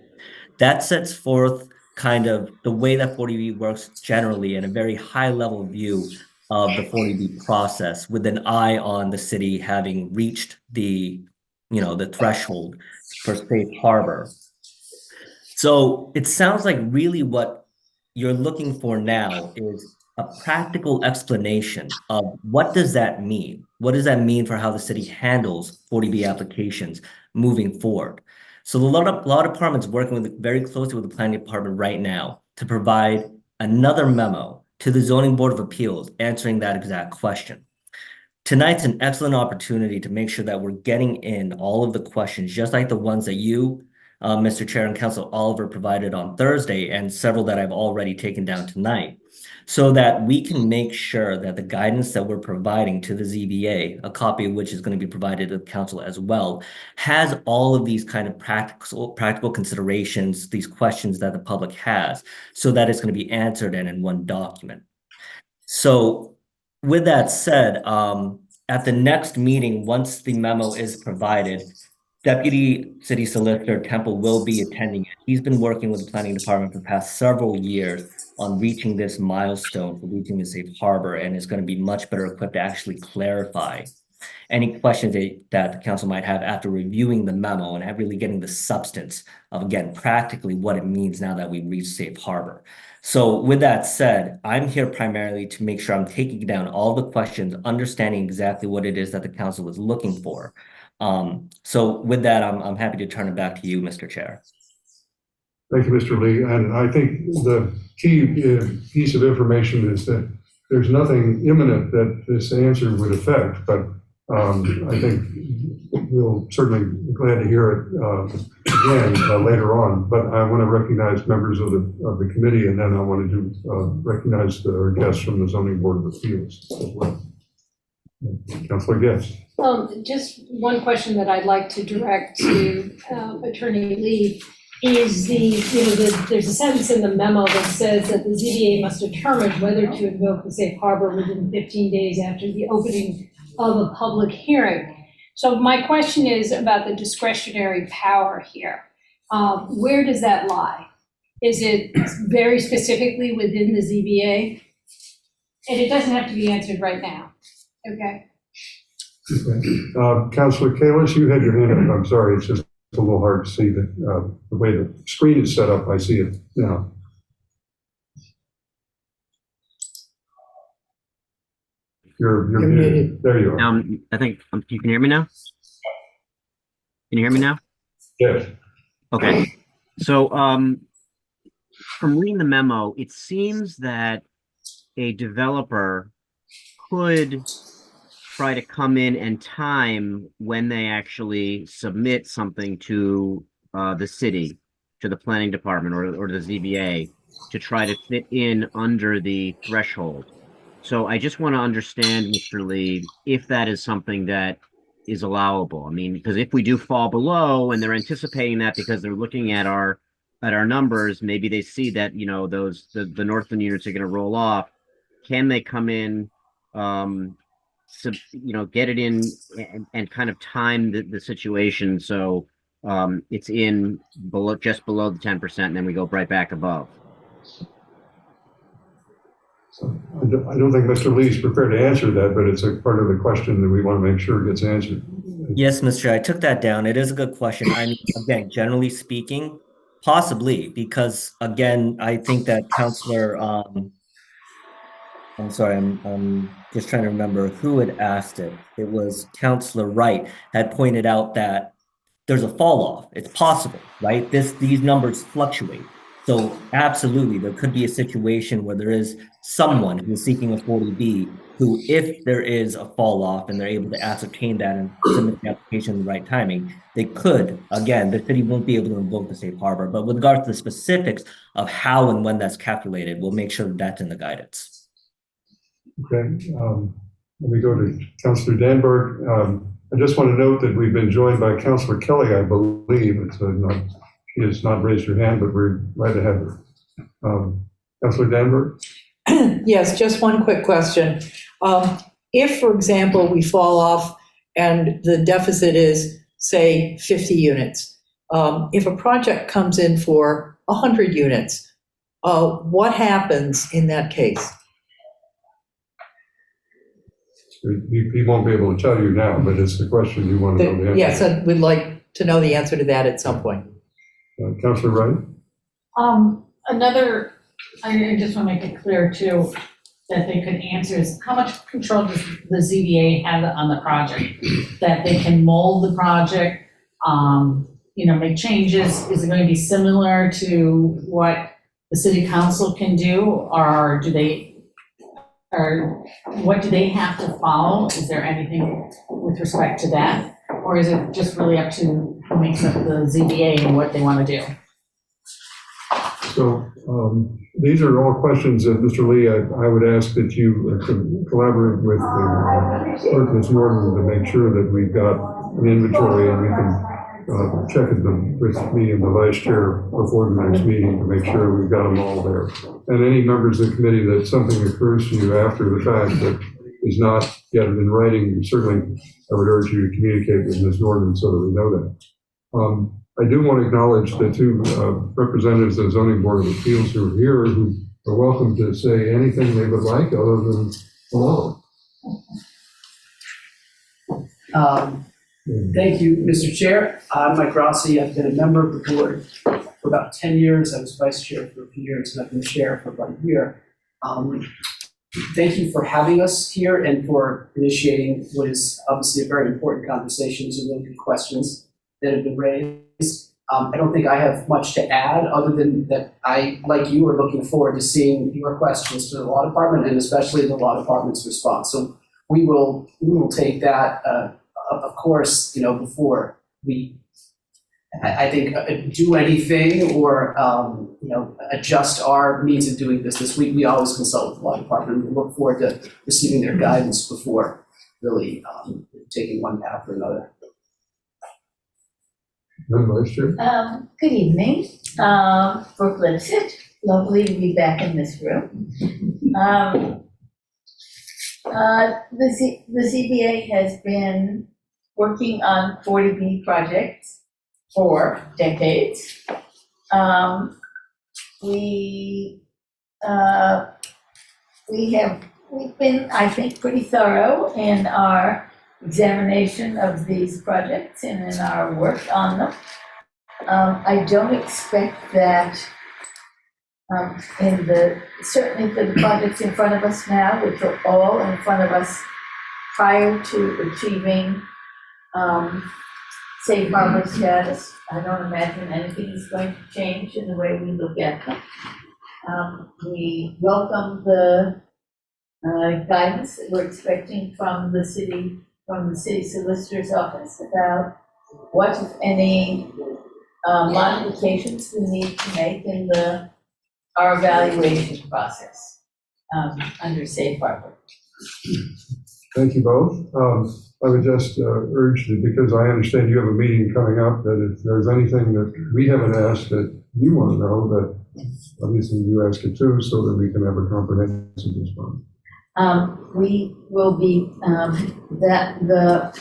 O: That sets forth kind of the way that 40B works generally and a very high level view of the 40B process, with an eye on the city having reached the threshold for safe harbor. So it sounds like really what you're looking for now is a practical explanation of what does that mean? What does that mean for how the city handles 40B applications moving forward? So the law department's working very closely with the planning department right now to provide another memo to the Zoning Board of Appeals answering that exact question. Tonight's an excellent opportunity to make sure that we're getting in all of the questions, just like the ones that you, Mr. Chair, and Councilor Oliver provided on Thursday, and several that I've already taken down tonight, so that we can make sure that the guidance that we're providing to the ZBA, a copy of which is going to be provided to the council as well, has all of these kind of practical considerations, these questions that the public has, so that it's going to be answered in one document. So with that said, at the next meeting, once the memo is provided, Deputy City Solicitor Temple will be attending it. He's been working with the planning department for the past several years on reaching this milestone for reaching the safe harbor, and is going to be much better equipped to actually clarify any questions that the council might have after reviewing the memo and really getting the substance of, again, practically what it means now that we've reached safe harbor. So with that said, I'm here primarily to make sure I'm taking down all the questions, understanding exactly what it is that the council is looking for. So with that, I'm happy to turn it back to you, Mr. Chair.
F: Thank you, Mr. Lee. And I think the key piece of information is that there's nothing imminent that this answer would affect, but I think we'll certainly be glad to hear it again later on. But I want to recognize members of the committee, and then I want to recognize our guests from the Zoning Board of Appeals as well. Councilor Guest.
H: Just one question that I'd like to direct to Attorney Lee is there's a sentence in the memo that says that the ZBA must determine whether to invoke the safe harbor within 15 days after the opening of a public hearing. So my question is about the discretionary power here. Where does that lie?
M: Is it very specifically within the ZBA? And it doesn't have to be answered right now, okay?
F: Councilor Kalis, you had your hand up. I'm sorry, it's just a little hard to see the way the screen is set up. I see it now. You're muted. There you are.
G: I think you can hear me now. Can you hear me now?
F: Yes.
G: Okay. So, from reading the memo, it seems that a developer could try to come in and time when they actually submit something to the city, to the planning department or the ZBA, to try to fit in under the threshold. So I just want to understand, Mr. Lee, if that is something that is allowable. I mean, because if we do fall below and they're anticipating that because they're looking at our numbers, maybe they see that, you know, the Northland units are going to roll off. Can they come in, get it in and kind of time the situation so it's in just below the 10%, and then we go right back above?
F: I don't think Mr. Lee is prepared to answer that, but it's a part of the question that we want to make sure gets answered.
O: Yes, Mr. Chair, I took that down. It is a good question. I mean, again, generally speaking, possibly, because again, I think that Councilor, I'm sorry, I'm just trying to remember who had asked it. It was Councilor Wright had pointed out that there's a fall off. It's possible, right? These numbers fluctuate. So absolutely, there could be a situation where there is someone who's seeking a 40B who, if there is a fall off and they're able to ascertain that and submit the application in the right timing, they could, again, the city won't be able to invoke the safe harbor. But with regards to the specifics of how and when that's calculated, we'll make sure that that's in the guidance.
F: Okay, let me go to Councilor Danberg. I just want to note that we've been joined by Councilor Kelly, I believe. She has not raised her hand, but we're glad to have her. Councilor Danberg?
K: Yes, just one quick question. If, for example, we fall off and the deficit is, say, 50 units, if a project comes in for 100 units, what happens in that case?
F: He won't be able to tell you now, but it's the question you want to know the answer.
K: Yes, I would like to know the answer to that at some point.
F: Councilor Wright?
M: I just want to make it clear too, that they could answer is how much control does the ZBA have on the project? That they can mold the project, make changes. Is it going to be similar to what the city council can do? Or what do they have to follow? Is there anything with respect to that? Or is it just really up to who makes up the ZBA and what they want to do?
F: So these are all questions that, Mr. Lee, I would ask that you collaborate with Ms. Norton to make sure that we've got an inventory and we can check them with me and the vice chair before the next meeting to make sure we've got them all there. And any members of the committee that something occurs to you after the fact that is not yet in writing, certainly I would urge you to communicate with Ms. Norton so that we know that. I do want to acknowledge the two representatives of the Zoning Board of Appeals who are here, who are welcome to say anything they would like other than hello.
Q: Thank you, Mr. Chair. I'm Mike Rossi. I've been a member of the board for about 10 years. I was vice chair for a few years, and I've been chair for about a year. Thank you for having us here and for initiating what is obviously a very important conversation. These are really good questions that have been raised. I don't think I have much to add other than that I, like you, are looking forward to seeing your questions to the law department and especially the law department's response. So we will take that, of course, before we, I think, do anything or, adjust our means of doing business. We always consult with the law department. We look forward to receiving their guidance before really taking one path or another.
R: Good evening, Brooke Lipsett. Lovely to be back in this room. The ZBA has been working on 40B projects for decades. we've been, I think, pretty thorough in our examination of these projects and in our work on them. I don't expect that certainly for the projects in front of us now, which are all in front of us prior to achieving safe harbor status, I don't imagine anything is going to change in the way we look at them. We welcome the guidance that we're expecting from the city solicitor's office about what, if any, modifications we need to make in our evaluation process under safe harbor.
F: Thank you both. I would just urge that, because I understand you have a meeting coming up, that if there's anything that we haven't asked that you want to know, that obviously you ask it too, so that we can have a comprehensive response.
R: We will be, the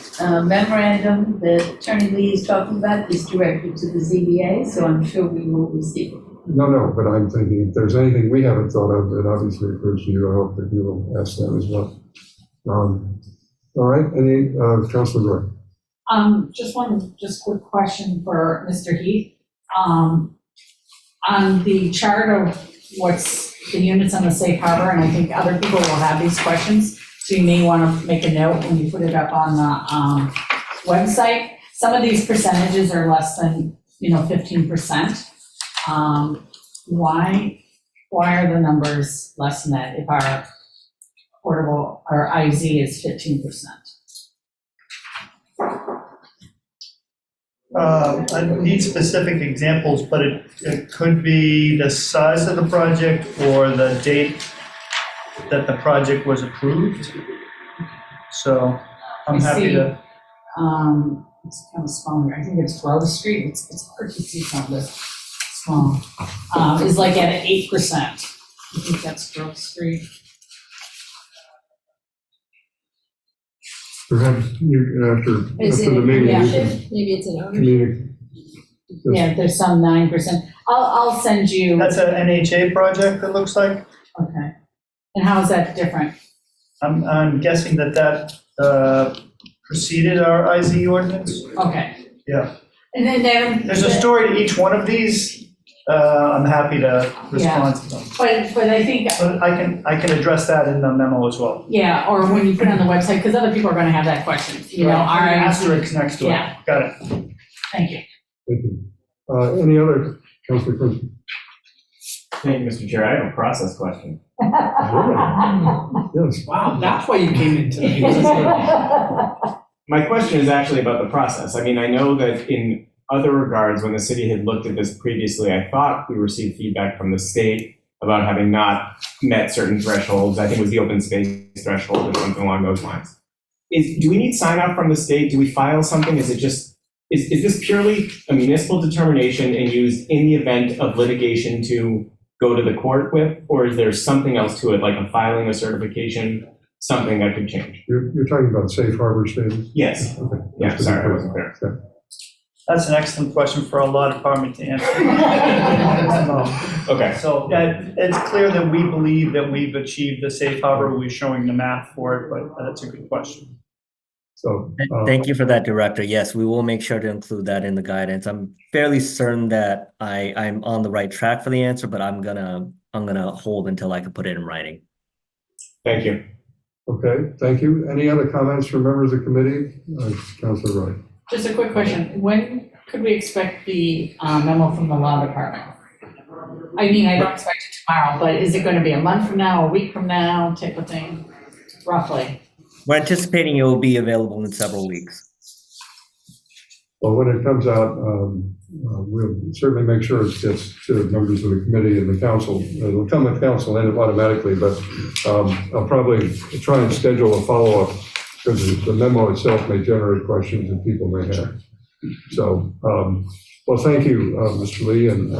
R: memorandum that Attorney Lee is talking about is directed to the ZBA, so I'm sure we will receive it.
F: No, but I'm thinking if there's anything we haven't thought of that obviously occurs to you, I hope that you will ask that as well. All right, Councilor Roy.
M: Just quick question for Mr. Heath. On the chart of what's the units on the safe harbor, and I think other people will have these questions, so you may want to make a note when you put it up on the website. Some of these percentages are less than 15%. Why are the numbers less than that if our portable, our IZ is 15%?
P: I need specific examples, but it could be the size of the project or the date that the project was approved. So I'm happy to.
M: It's kind of small here. I think it's Grove Street. It's hard to see from this small. Is like at 8%. I think that's Grove Street.
F: Perhaps you, after the meeting.
M: Yeah.
R: Maybe it's an
F: Community.
M: Yeah, there's some 9%. I'll send you.
P: That's an NHA project, it looks like.
M: Okay. And how is that different?
P: I'm guessing that preceded our IZ ordinance.
M: Okay.
P: Yeah.
M: And then
P: There's a story to each one of these. I'm happy to respond to them.
M: But I think.
P: But I can address that in the memo as well.
M: Yeah, or when you put it on the website, because other people are going to have that question. Our
P: asterisk next to it.
M: Yeah.
P: Got it.
M: Thank you.
F: Thank you. Any other, Councilor Quincy?
I: Thank you, Mr. Chair. I have a process question.
F: Yes.
Q: Wow, that's why you came in tonight.
I: My question is actually about the process. I mean, I know that in other regards, when the city had looked at this previously, I thought we received feedback from the state about having not met certain thresholds. I think it was the open space threshold or something along those lines. Do we need sign off from the state? Do we file something? Is it just, is this purely a municipal determination and used in the event of litigation to go to the court with? Or is there something else to it, like a filing, a certification, something that could change?
F: You're talking about safe harbor status?
I: Yes.
F: Okay.
I: Yeah, sorry, I wasn't clear.
F: Okay.
P: That's an excellent question for our law department to answer.
I: Okay.
P: So it's clear that we believe that we've achieved the safe harbor. We're showing the map for it, but that's a good question.
F: So
O: Thank you for that, Director. Yes, we will make sure to include that in the guidance. I'm fairly certain that I'm on the right track for the answer, but I'm gonna hold until I can put it in writing.
I: Thank you.
F: Okay, thank you. Any other comments from members of the committee? Councilor Roy.
M: Just a quick question. When could we expect the memo from the law department? I mean, I don't expect it tomorrow, but is it going to be a month from now, a week from now, type of thing, roughly?
O: We're anticipating it will be available in several weeks.
F: Well, when it comes out, we'll certainly make sure it gets to members of the committee and the council. It'll come with council and automatically, but I'll probably try and schedule a follow-up because the memo itself may generate questions that people may have. So, well, thank you, Mr. Lee, and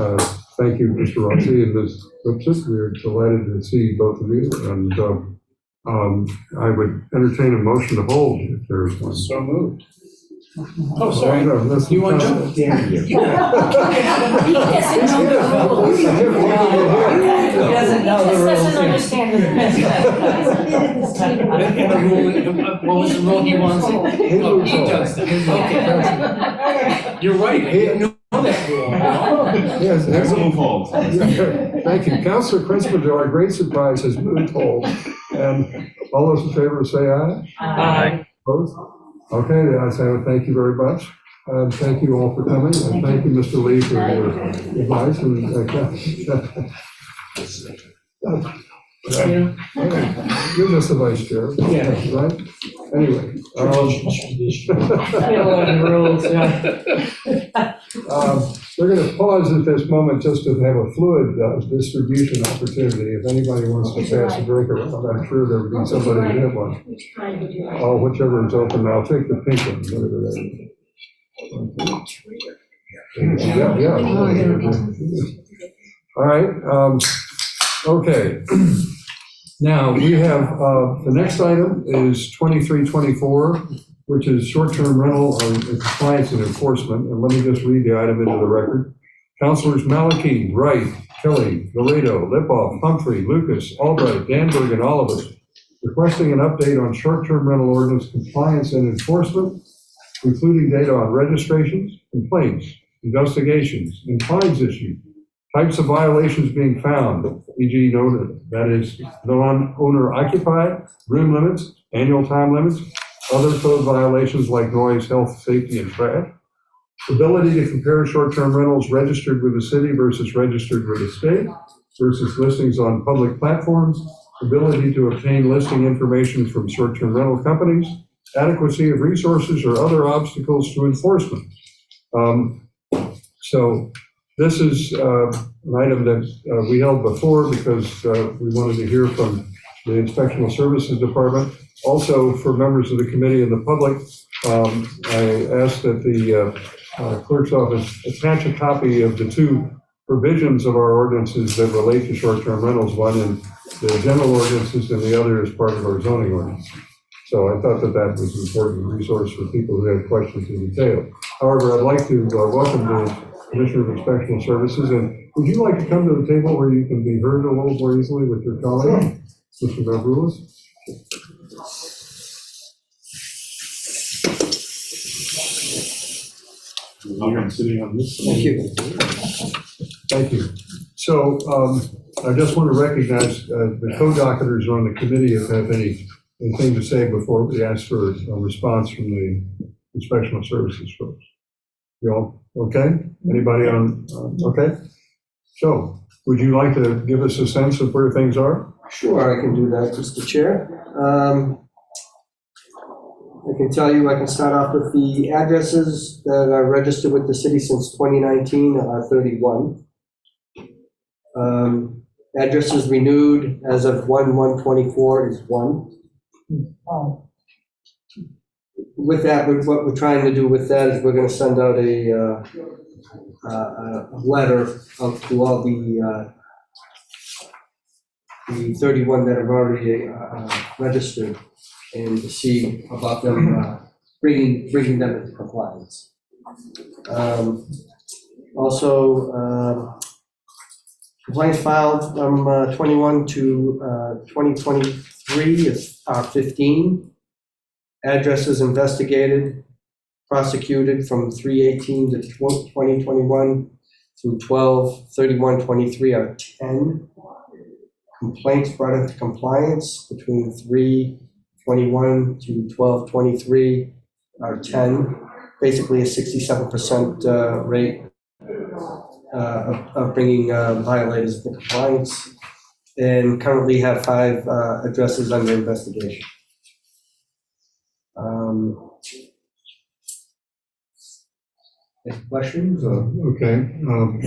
F: thank you, Mr. Rossi and Ms. Lipsitt. We're delighted to see both of you, and I would entertain a motion to hold if there is one.
Q: So moved.
D: Oh, sorry.
F: No, listen,
D: You want to
F: Council-
D: jump?
F: Damn you.
R: He doesn't know the rules.
F: He
R: doesn't know the rules. He doesn't understand the
D: What was the rule he wants? Oh, he does. Okay. You're right. I didn't know that rule.
F: Yes,
I: Excellent hold.
F: Thank you. Councilor Crispin, to our great surprise, has moved hold. And all those in favor say aye.
B: Aye.
F: Opposed? Okay, the ayes have it. Thank you very much. And thank you all for coming. And thank you, Mr. Lee, for your advice. And you're just the vice chair.
D: Yeah.
F: Right? Anyway. We're going to pause at this moment just to have a fluid distribution opportunity. If anybody wants to pass a drink around, I'm sure there'll be somebody who have one. Oh, whichever is open, I'll take the pink one, whatever that is. Yeah. All right, okay. Now, we have, the next item is 2324, which is short-term rental compliance and enforcement. And let me just read the item into the record. Councilors Maliki, Wright, Kelly, Laredo, Lipoff, Humphrey, Lucas, Albright, Danberg, and Oliver requesting an update on short-term rental ordinance compliance and enforcement, including data on registrations, complaints, investigations, and fines issued, types of violations being found, e.g. noted, that is non-owner occupied, room limits, annual time limits, other code violations like noise, health, safety, and trash, ability to compare short-term rentals registered with the city versus registered with the state versus listings on public platforms, ability to obtain listing information from short-term rental companies, adequacy of resources or other obstacles to enforcement. So this is an item that we held before because we wanted to hear from the Inspectional Services Department. Also, for members of the committee and the public, I asked that the clerk's office attach a copy of the two provisions of our ordinances that relate to short-term rentals, one in the general ordinances and the other as part of our zoning ordinance. So I thought that that was an important resource for people who had questions in detail. However, I'd like to welcome the Commissioner of Inspectional Services. And would you like to come to the table where you can be heard a little more easily with your colleague, Mr. Mavroulis? I'm sitting on this. Thank you. Thank you. So I just want to recognize the co-docketers on the committee if they have anything to say before we ask for a response from the Inspectional Services folks. You all okay? Anybody on? Okay. So would you like to give us a sense of where things are?
S: Sure, I can do that, Mr. Chair. I can tell you, I can start off with the addresses that are registered with the city since 2019 are 31. Addresses renewed as of 1/1/24 is 1. With that, what we're trying to do with that is we're going to send out a letter to all the 31 that have already registered, and to see about them bringing them into compliance. Also, complaints filed from 21 to 2023 are 15. Addresses investigated, prosecuted from 3/18 to 2021 through 12/31/23 are 10. Complaints brought into compliance between 3/21 to 12/23 are 10. Basically a 67% rate of bringing violators into compliance, and currently have 5 addresses under investigation. Any questions?
F: Okay,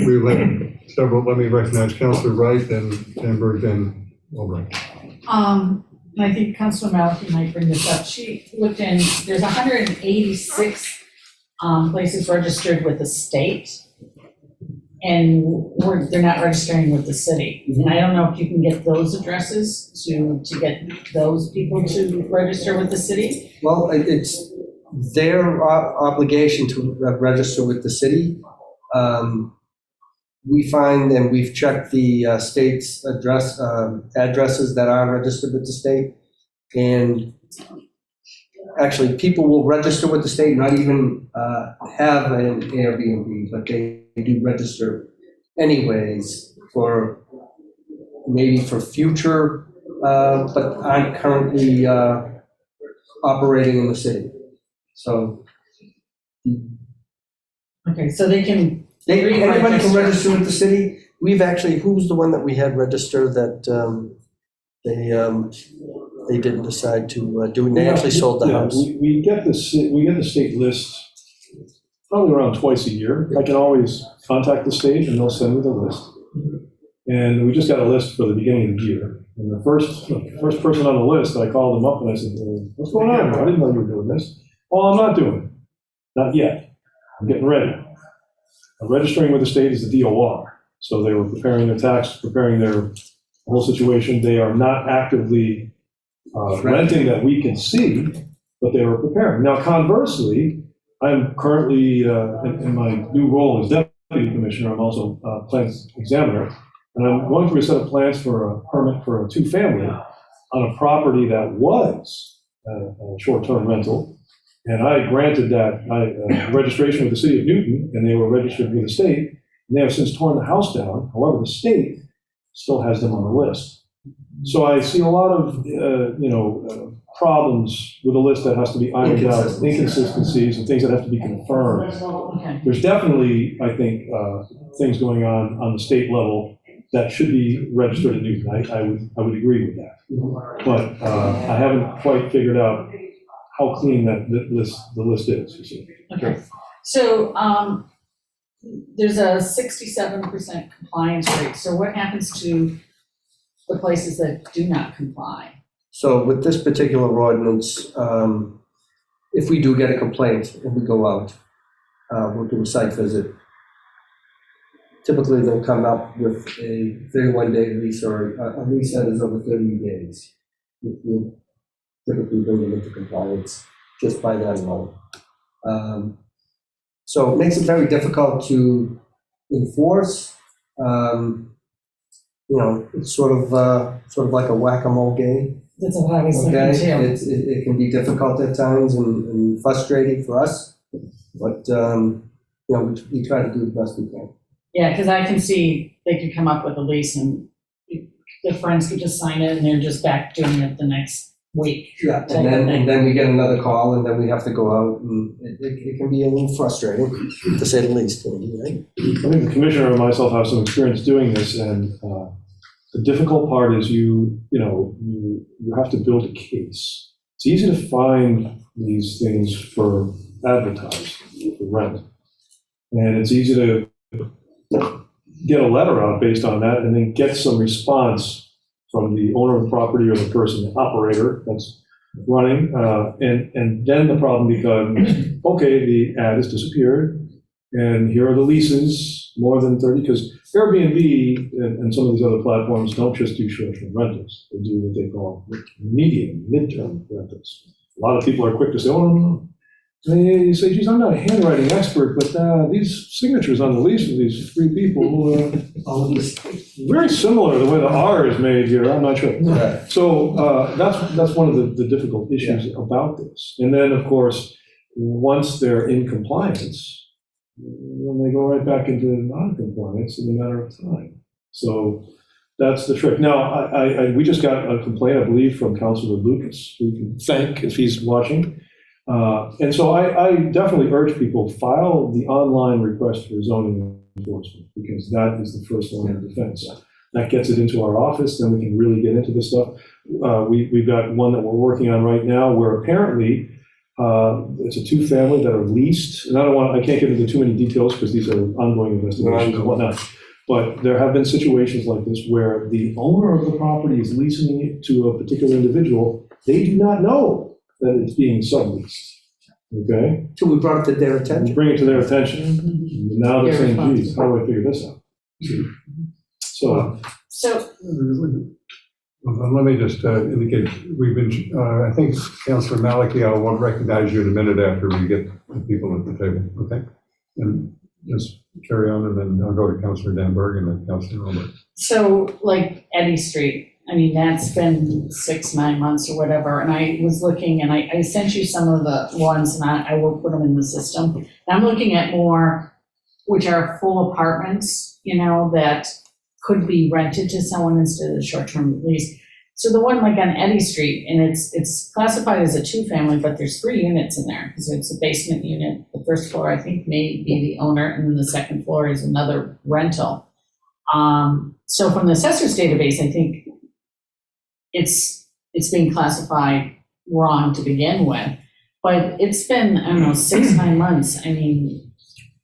F: we let several. Let me recognize Councilor Wright, then Danberg, then Albright.
M: I think Councilor Maliki might bring this up. She looked in, there's 186 places registered with the state, and they're not registering with the city. And I don't know if you can get those addresses to get those people to register with the city.
S: Well, it's their obligation to register with the city, we find, and we've checked the state's addresses that are registered with the state, and actually, people will register with the state, not even have an Airbnb, but they do register anyways for, maybe for future, but aren't currently operating in the city. So
M: Okay, so they can.
S: anybody can register with the city. We've actually, who was the one that we had register that they didn't decide to do, and they actually sold the house?
F: We get the state list probably around twice a year. I can always contact the state and they'll send me the list. And we just got a list for the beginning of the year. And the first person on the list, I called them up and I said, well, what's going on? I didn't know you were doing this. Well, I'm not doing it. Not yet. I'm getting ready. Registering with the state is the DOR. So they were preparing their tax, preparing their whole situation. They are not actively renting that we can see, but they were preparing. Now, conversely, I'm currently, in my new role as deputy commissioner, I'm also plans examiner, and I'm going through a set of plans for a permit for a two-family on a property that was a short-term rental. And I granted that registration with the city of Newton, and they were registered with the state, and they have since torn the house down. However, the state still has them on the list. So I see a lot of, problems with a list that has to be ironed out, inconsistencies and things that have to be confirmed.
M: Okay.
F: There's definitely, I think, things going on the state level that should be registered at Newton. I would agree with that. But I haven't quite figured out how clean the list is, you see.
M: Okay, so there's a 67% compliance rate. So what happens to the places that do not comply?
S: So with this particular ordinance, if we do get a complaint and we go out, we'll do a site visit. Typically, they'll come up with a 31-day lease or a lease that is over 30 days. We'll typically bring them into compliance just by that alone. So it makes it very difficult to enforce. It's sort of like a whack-a-mole game.
M: That's what I was thinking
S: Okay,
M: too.
S: it can be difficult at times and frustrating for us, but, we try to do the best we can.
M: Yeah, because I can see they could come up with a lease and the friends could just sign it and they're just back doing it the next week.
S: Yeah, and then we get another call, and then we have to go out, and it can be a little frustrating, to say the least, right?
F: I think the commissioner and myself have some experience doing this, and the difficult part is you have to build a case. It's easy to find these things for advertising, for rent, and it's easy to get a letter out based on that, and then get some response from the owner of the property or the person, the operator that's running, and then the problem becomes, okay, the ad has disappeared, and here are the leases, more than 30, because Airbnb and some of these other platforms don't just do short-term rentals. They do what they call mid-term rentals. A lot of people are quick to say, oh, no. And you say, geez, I'm not a handwriting expert, but these signatures on the lease of these three people, very similar to the way the R is made here, I'm not sure.
S: Right.
F: So that's one of the difficult issues about this. And then, of course, once they're in compliance, then they go right back into non-compliance in a matter of time. So that's the trick. Now, we just got a complaint, I believe, from Councilor Lucas, who we can thank if he's watching. And so I definitely urge people, file the online request for zoning enforcement, because that is the first line of defense. That gets it into our office, then we can really get into this stuff. We've got one that we're working on right now where apparently it's a two-family that are leased, and I can't get into too many details because these are ongoing investigations and whatnot. But there have been situations like this where the owner of the property is leasing it to a particular individual. They do not know that it's being subleased, okay?
S: Till we brought it to their attention.
F: Bring it to their attention. Now they're saying, geez, how do I figure this out? So, Well, let me just indicate, we've been, I think Councilor Maliki, I'll recognize you in a minute after we get the people at the table, okay? And just carry on, and then I'll go to Councilor Danberg and then Councilor Albrecht.
M: So like Eddy Street, I mean, that's been 6-9 months or whatever, and I was looking, and I sent you some of the ones, and I will put them in the system. And I'm looking at more, which are full apartments, you know, that could be rented to someone instead of a short-term lease. So the one like on Eddy Street, and it's classified as a 2-family, but there's 3 units in there, because it's a basement unit. The first floor, I think, may be the owner, and then the second floor is another rental. So from the assessor's database, I think it's being classified wrong to begin with. But it's been, I don't know, 6-9 months. I mean,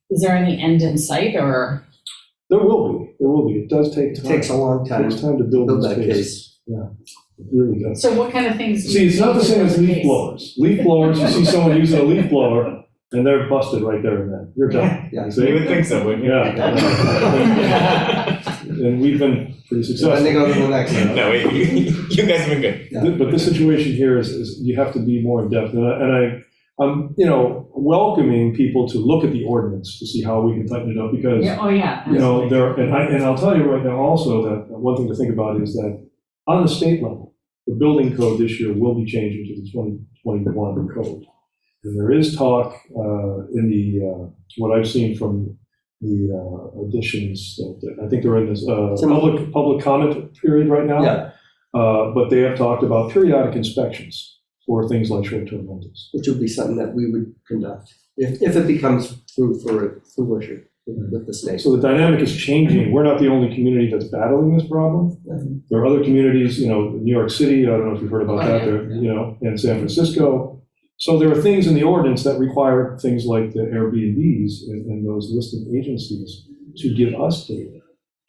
M: is there any end in sight, or?
T: There will be. It does take time.
S: It takes a long time.
T: It takes time to build
S: that
T: these
S: case.
T: cases. Yeah, it really does.
M: So what kind of things?
T: See, it's not the same as leaf blowers. Leaf blowers, you see someone using a leaf blower, and they're busted right there and then. You're done.
S: Yeah.
T: See?
I: You would think so, wouldn't you?
T: Yeah. And we've been pretty successful.
S: Then they go to the next one.
I: No, you guys have been good.
T: But this situation here is you have to be more in depth, and I'm, welcoming people to look at the ordinance to see how we can tighten it up, because,
M: Yeah, oh, yeah.
T: and I'll tell you right now also that one thing to think about is that on the state level, the building code this year will be changing to the 2021 code. And there is talk in the, what I've seen from the additions, that I think they're in this public comment period right now.
S: Yeah.
T: But they have talked about periodic inspections for things like short-term rentals.
S: Which would be something that we would conduct if it becomes fruition with the state.
T: So the dynamic is changing. We're not the only community that's battling this problem. There are other communities, New York City, I don't know if you've heard about that, and San Francisco. So there are things in the ordinance that require things like the Airbnbs and those listed agencies to give us data,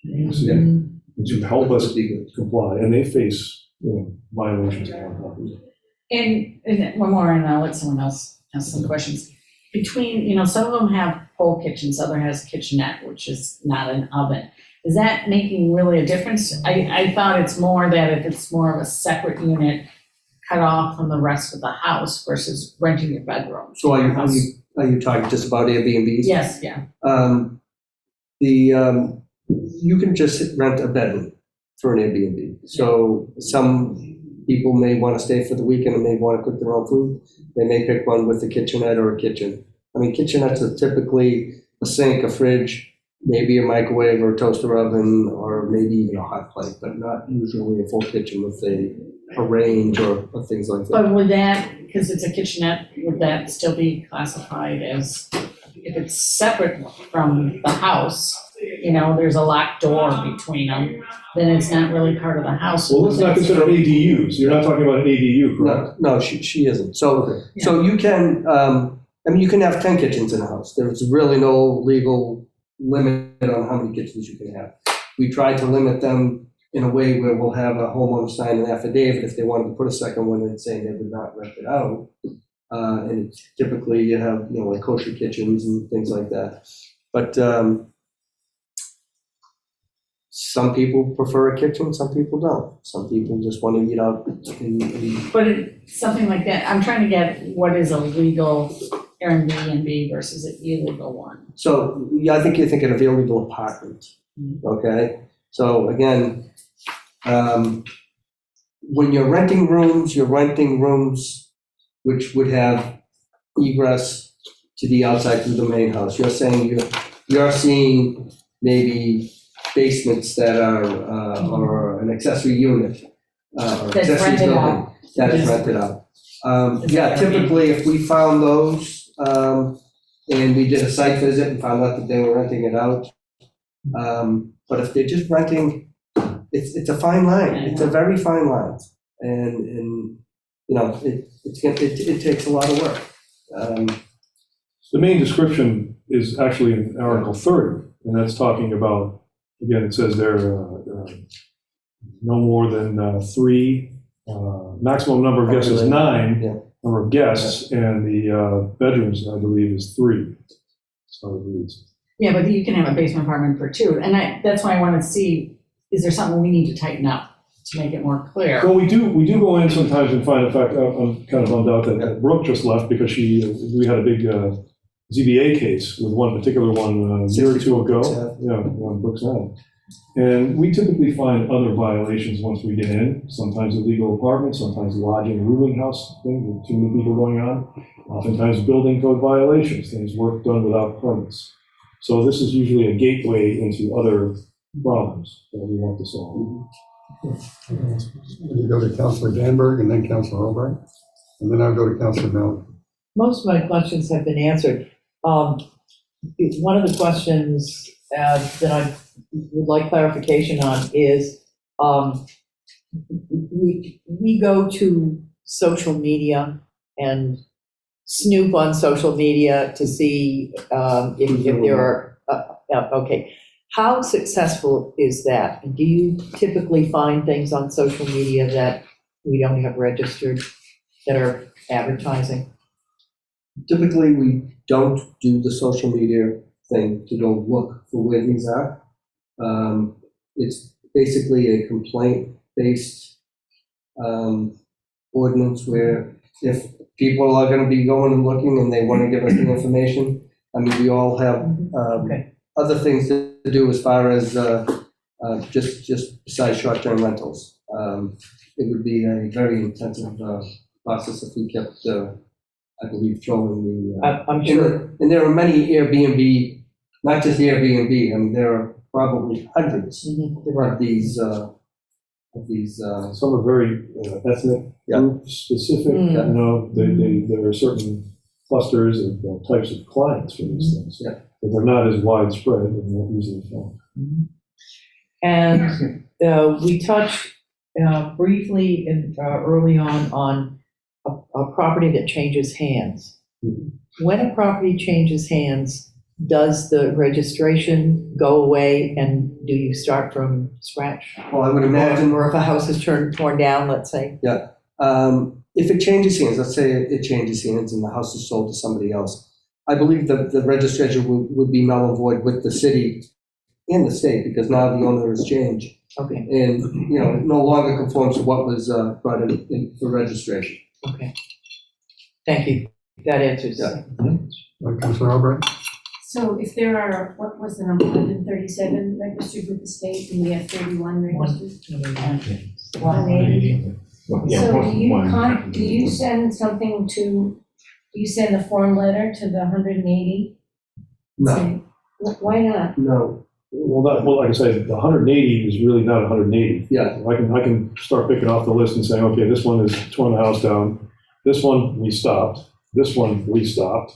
T: to help us comply, and they face violations of our property.
M: And one more, and I'll let someone else ask some questions. Between, some of them have pole kitchens, other has kitchenette, which is not an oven. Is that making really a difference? I thought it's more that if it's more of a separate unit cut off from the rest of the house versus renting your bedroom.
S: So are you talking just about Airbnbs?
M: Yes, yeah.
S: You can just rent a bedroom for an Airbnb. So some people may want to stay for the weekend and may want to cook their own food. They may pick one with a kitchenette or a kitchen. I mean, kitchenettes are typically a sink, a fridge, maybe a microwave or a toaster oven, or maybe even a hot plate, but not usually a full kitchen with a range or things like that.
M: But would that, because it's a kitchenette, would that still be classified as, if it's separate from the house, there's a locked door between them, then it's not really part of the house.
T: Well, let's not consider ADUs. You're not talking about an ADU, correct?
S: No, she isn't. So you can, you can have 10 kitchens in a house. There's really no legal limit on how many kitchens you can have. We try to limit them in a way where we'll have a homeowner sign an affidavit if they wanted to put a second one in saying they would not rent it out. And typically you have, like kosher kitchens and things like that. But some people prefer a kitchen, some people don't. Some people just want to eat out.
M: But something like that, I'm trying to get what is a legal Airbnb versus an illegal one.
S: So I think you're thinking of illegal apartment, okay? So again, when you're renting rooms which would have egress to the outside through the main house. You're saying you're seeing maybe basements that are or an accessory unit, or
M: That's
S: accessory
M: rented
S: building
M: out.
S: that is rented out. Typically if we found those and we did a site visit and found out that they were renting it out, but if they're just renting, it's a fine line. It's a very fine line, and it takes a lot of work.
T: The main description is actually in Article 30, and that's talking about, again, it says there, no more than 3, maximum number of guests is 9, number of guests, and the bedrooms, I believe, is 3. So it reads.
M: Yeah, but you can have a basement apartment for 2, and that's why I want to see, is there something we need to tighten up? to make it more clear.
T: Well, we do go in sometimes and find, in fact, I'm kind of bummed out that Brooke just left because we had a big ZBA case with one particular one a year or two ago. Yeah, on Brooks Ave. And we typically find other violations once we get in, sometimes illegal apartments, sometimes lodging, rooming house things with too many people going on, oftentimes building code violations, things work done without permits. So this is usually a gateway into other problems that we want to solve.
F: You go to Councilor Danberg and then Councilor Albright, and then I'll go to Councilor Mel.
K: Most of my questions have been answered. One of the questions that I would like clarification on is, we go to social media and snoop on social media to see if there are, okay. How successful is that? Do you typically find things on social media that we don't have registered that are advertising?
S: Typically, we don't do the social media thing to go look for where these are. It's basically a complaint-based ordinance where if people are going to be going and looking and they want to give us the information, I mean, we all have other things to do as far as just besides short-term rentals. It would be a very intensive process if we kept, I believe, trolling the.
K: I'm sure.
S: And there are many Airbnb, not just Airbnb, I mean, there are probably hundreds of these.
T: Some are very ethnic group specific, you know, there are certain clusters and types of clients for these things. But they're not as widespread and not easily found.
K: And we touched briefly early on a property that changes hands. When a property changes hands, does the registration go away and do you start from scratch?
S: Well, I would imagine.
K: Or if a house is torn down, let's say?
S: Yeah. If it changes hands, let's say it changes hands and the house is sold to somebody else, I believe that the registration would be null and void with the city and the state because now the owner has changed.
K: Okay.
S: And, you know, no longer conforms to what was brought in for registration.
K: Okay. Thank you. That answers that.
F: Councilor Albright?
H: So if there are, what was the number, 137 registered with the state and we have 31 registered? 180. So do you send something to, do you send a form letter to the 180?
S: No.
H: Say, why not?
S: No.
T: Well, like I said, the 180 is really not 180.
S: Yeah.
T: I can start picking off the list and saying, okay, this one is torn the house down. This one we stopped. This one we stopped.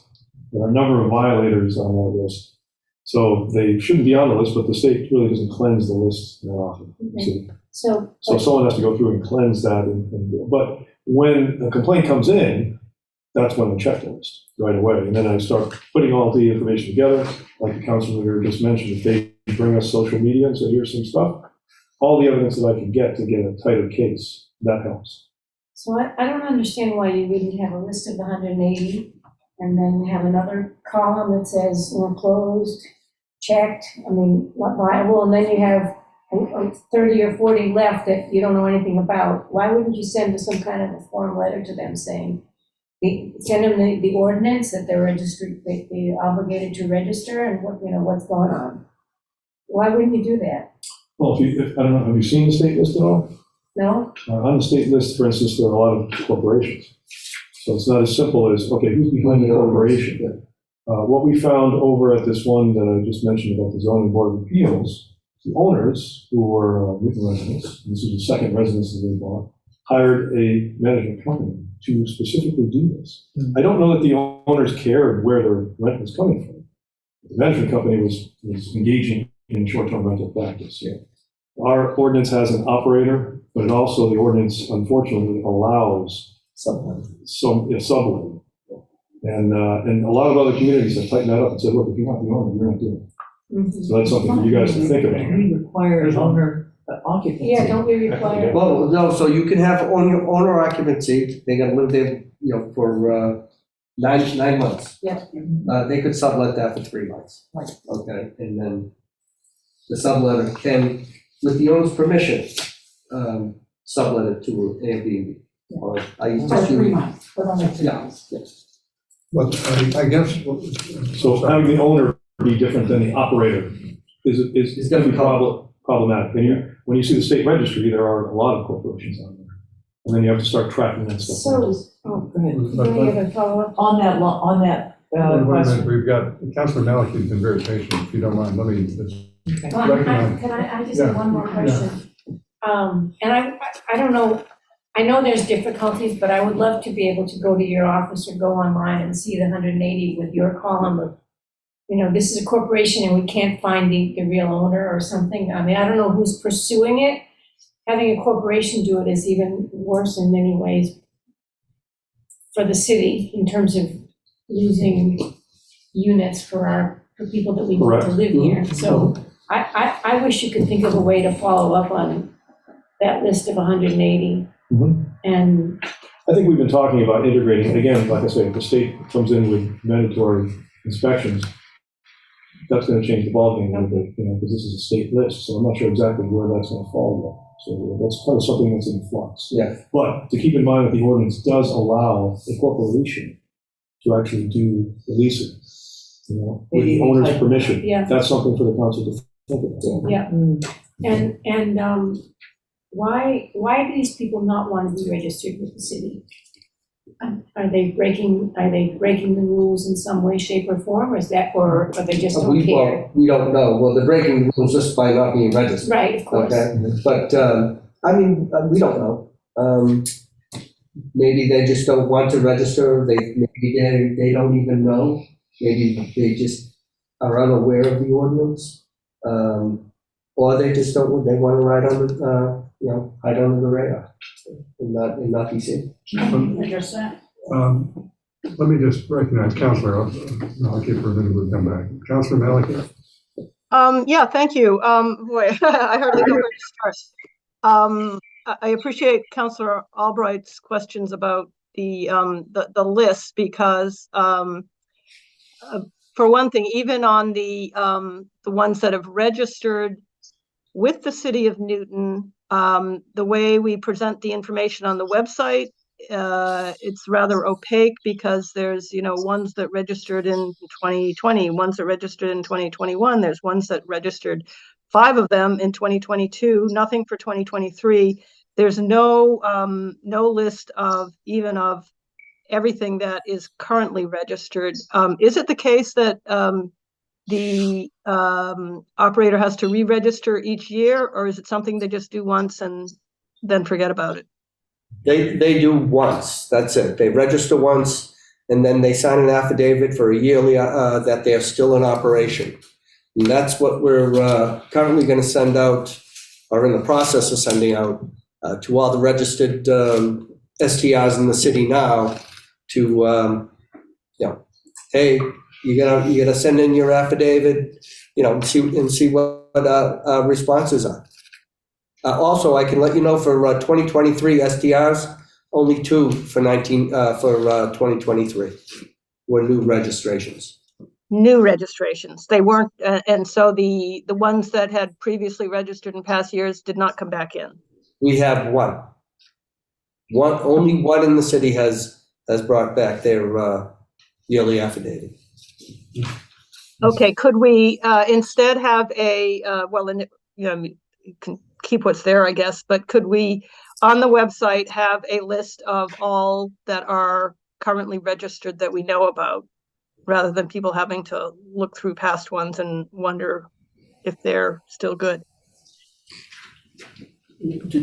T: There are a number of violators on that list. So they shouldn't be on the list, but the state really doesn't cleanse the list that often.
H: Okay.
T: So someone has to go through and cleanse that. But when a complaint comes in, that's when the checklist right away. And then I start putting all the information together, like the councilor just mentioned. If they bring us social media and say, here's some stuff, all the evidence that I can get to get a tighter case, that helps.
H: So I don't understand why you wouldn't have a list of the 180 and then have another column that says, you know, closed, checked, I mean, not viable, and then you have 30 or 40 left that you don't know anything about. Why wouldn't you send some kind of a form letter to them saying, send them the ordinance that they're registered, they're obligated to register and what, you know, what's going on? Why wouldn't you do that?
T: Well, I don't know, have you seen the state list at all?
H: No?
T: On the state list, for instance, there are a lot of corporations. So it's not as simple as, okay, who's behind the corporation? What we found over at this one that I just mentioned about the zoning board of appeals, the owners who were Newton residents, this is the second residence that they bought, hired a management company to specifically do this. I don't know that the owners cared where their rent was coming from. The management company was engaging in short-term rental practice. Yeah. Our ordinance has an operator, but it also, the ordinance unfortunately allows subletting. And a lot of other communities have tightened that up and said, look, if you're not the owner, you're not doing it. So that's something for you guys to think about.
K: We require owner occupancy.
H: Yeah, don't we require?
S: Well, no, so you can have owner occupancy, they gotta live there, you know, for 9 months.
H: Yeah.
S: They could sublet that for 3 months.
H: Right.
S: Okay, and then the subletter can, with the owner's permission, sublet it to Airbnb. Or I used
M: For
S: to
M: 3
S: use.
M: months, but only 3
S: Yeah,
M: months.
S: yes.
F: But I guess.
T: So having the owner be different than the operator is going to be problematic. And when you see the state registry, there are a lot of corporations on there. And then you have to start tracking that stuff.
H: So, oh, go ahead. Do you have a follow-up?
K: On that
F: Wait a minute,
K: question.
F: we've got, Councilor Malachi's been very patient. If you don't mind, let me just.
H: Well,
F: recognize-
H: Can I just
F: Yeah,
H: have one more question? And I don't know, I know there's difficulties, but I would love to be able to go to your office or go online and see the 180 with your column of, this is a corporation and we can't find the real owner or something. I mean, I don't know who's pursuing it. Having a corporation do it is even worse in many ways for the city in terms of losing units for people that we need to live here. So I wish you could think of a way to follow up on that list of 180. And
T: I think we've been talking about integrating, again, like I say, if the state comes in with mandatory inspections, that's going to change the ballgame a little bit, because this is a state list, so I'm not sure exactly where that's going to fall yet. So that's kind of something that's in flux.
S: Yeah.
T: But to keep in mind that the ordinance does allow a corporation to actually do the leasing, with the owner's permission.
H: Yeah.
T: That's something for the council to think about.
H: Yeah. And why do these people not want to be registered with the city? Are they breaking the rules in some way, shape, or form, or they just don't care?
S: We don't know. Well, they're breaking the rules just by not being registered.
H: Right, of course.
S: Okay, but, we don't know. Maybe they just don't want to register, maybe they don't even know. Maybe they just are unaware of the ordinance. Or they just don't, they want to ride on the, hide under the radar and not be seen.
M: Address that.
F: Let me just recognize Councilor, I'll keep for a minute, we'll come back. Councilor Malachi?
L: Yeah, thank you. Boy, I hardly know where to start. I appreciate Councillor Albright's questions about the list because, for one thing, even on the ones that have registered with the City of Newton, the way we present the information on the website, it's rather opaque because there's, ones that registered in 2020, ones that registered in 2021, there's ones that registered, 5 of them in 2022, nothing for 2023. There's no list of everything that is currently registered. Is it the case that the operator has to re-register each year, or is it something they just do once and then forget about it?
S: They do once, that's it. They register once, and then they sign an affidavit for a yearly, that they're still in operation. And that's what we're currently going to send out, or in the process of sending out, to all the registered STRs in the city now to, hey, you gotta send in your affidavit, and see what responses are. Also, I can let you know for 2023 STRs, only 2 for 2023 were new registrations.
L: New registrations. They weren't, and so the ones that had previously registered in past years did not come back in.
S: We have one. Only one in the city has brought back their yearly affidavit.
L: Okay, could we instead have a, you can keep what's there, I guess, but could we, on the website, have a list of all that are currently registered that we know about, rather than people having to look through past ones and wonder if they're still good?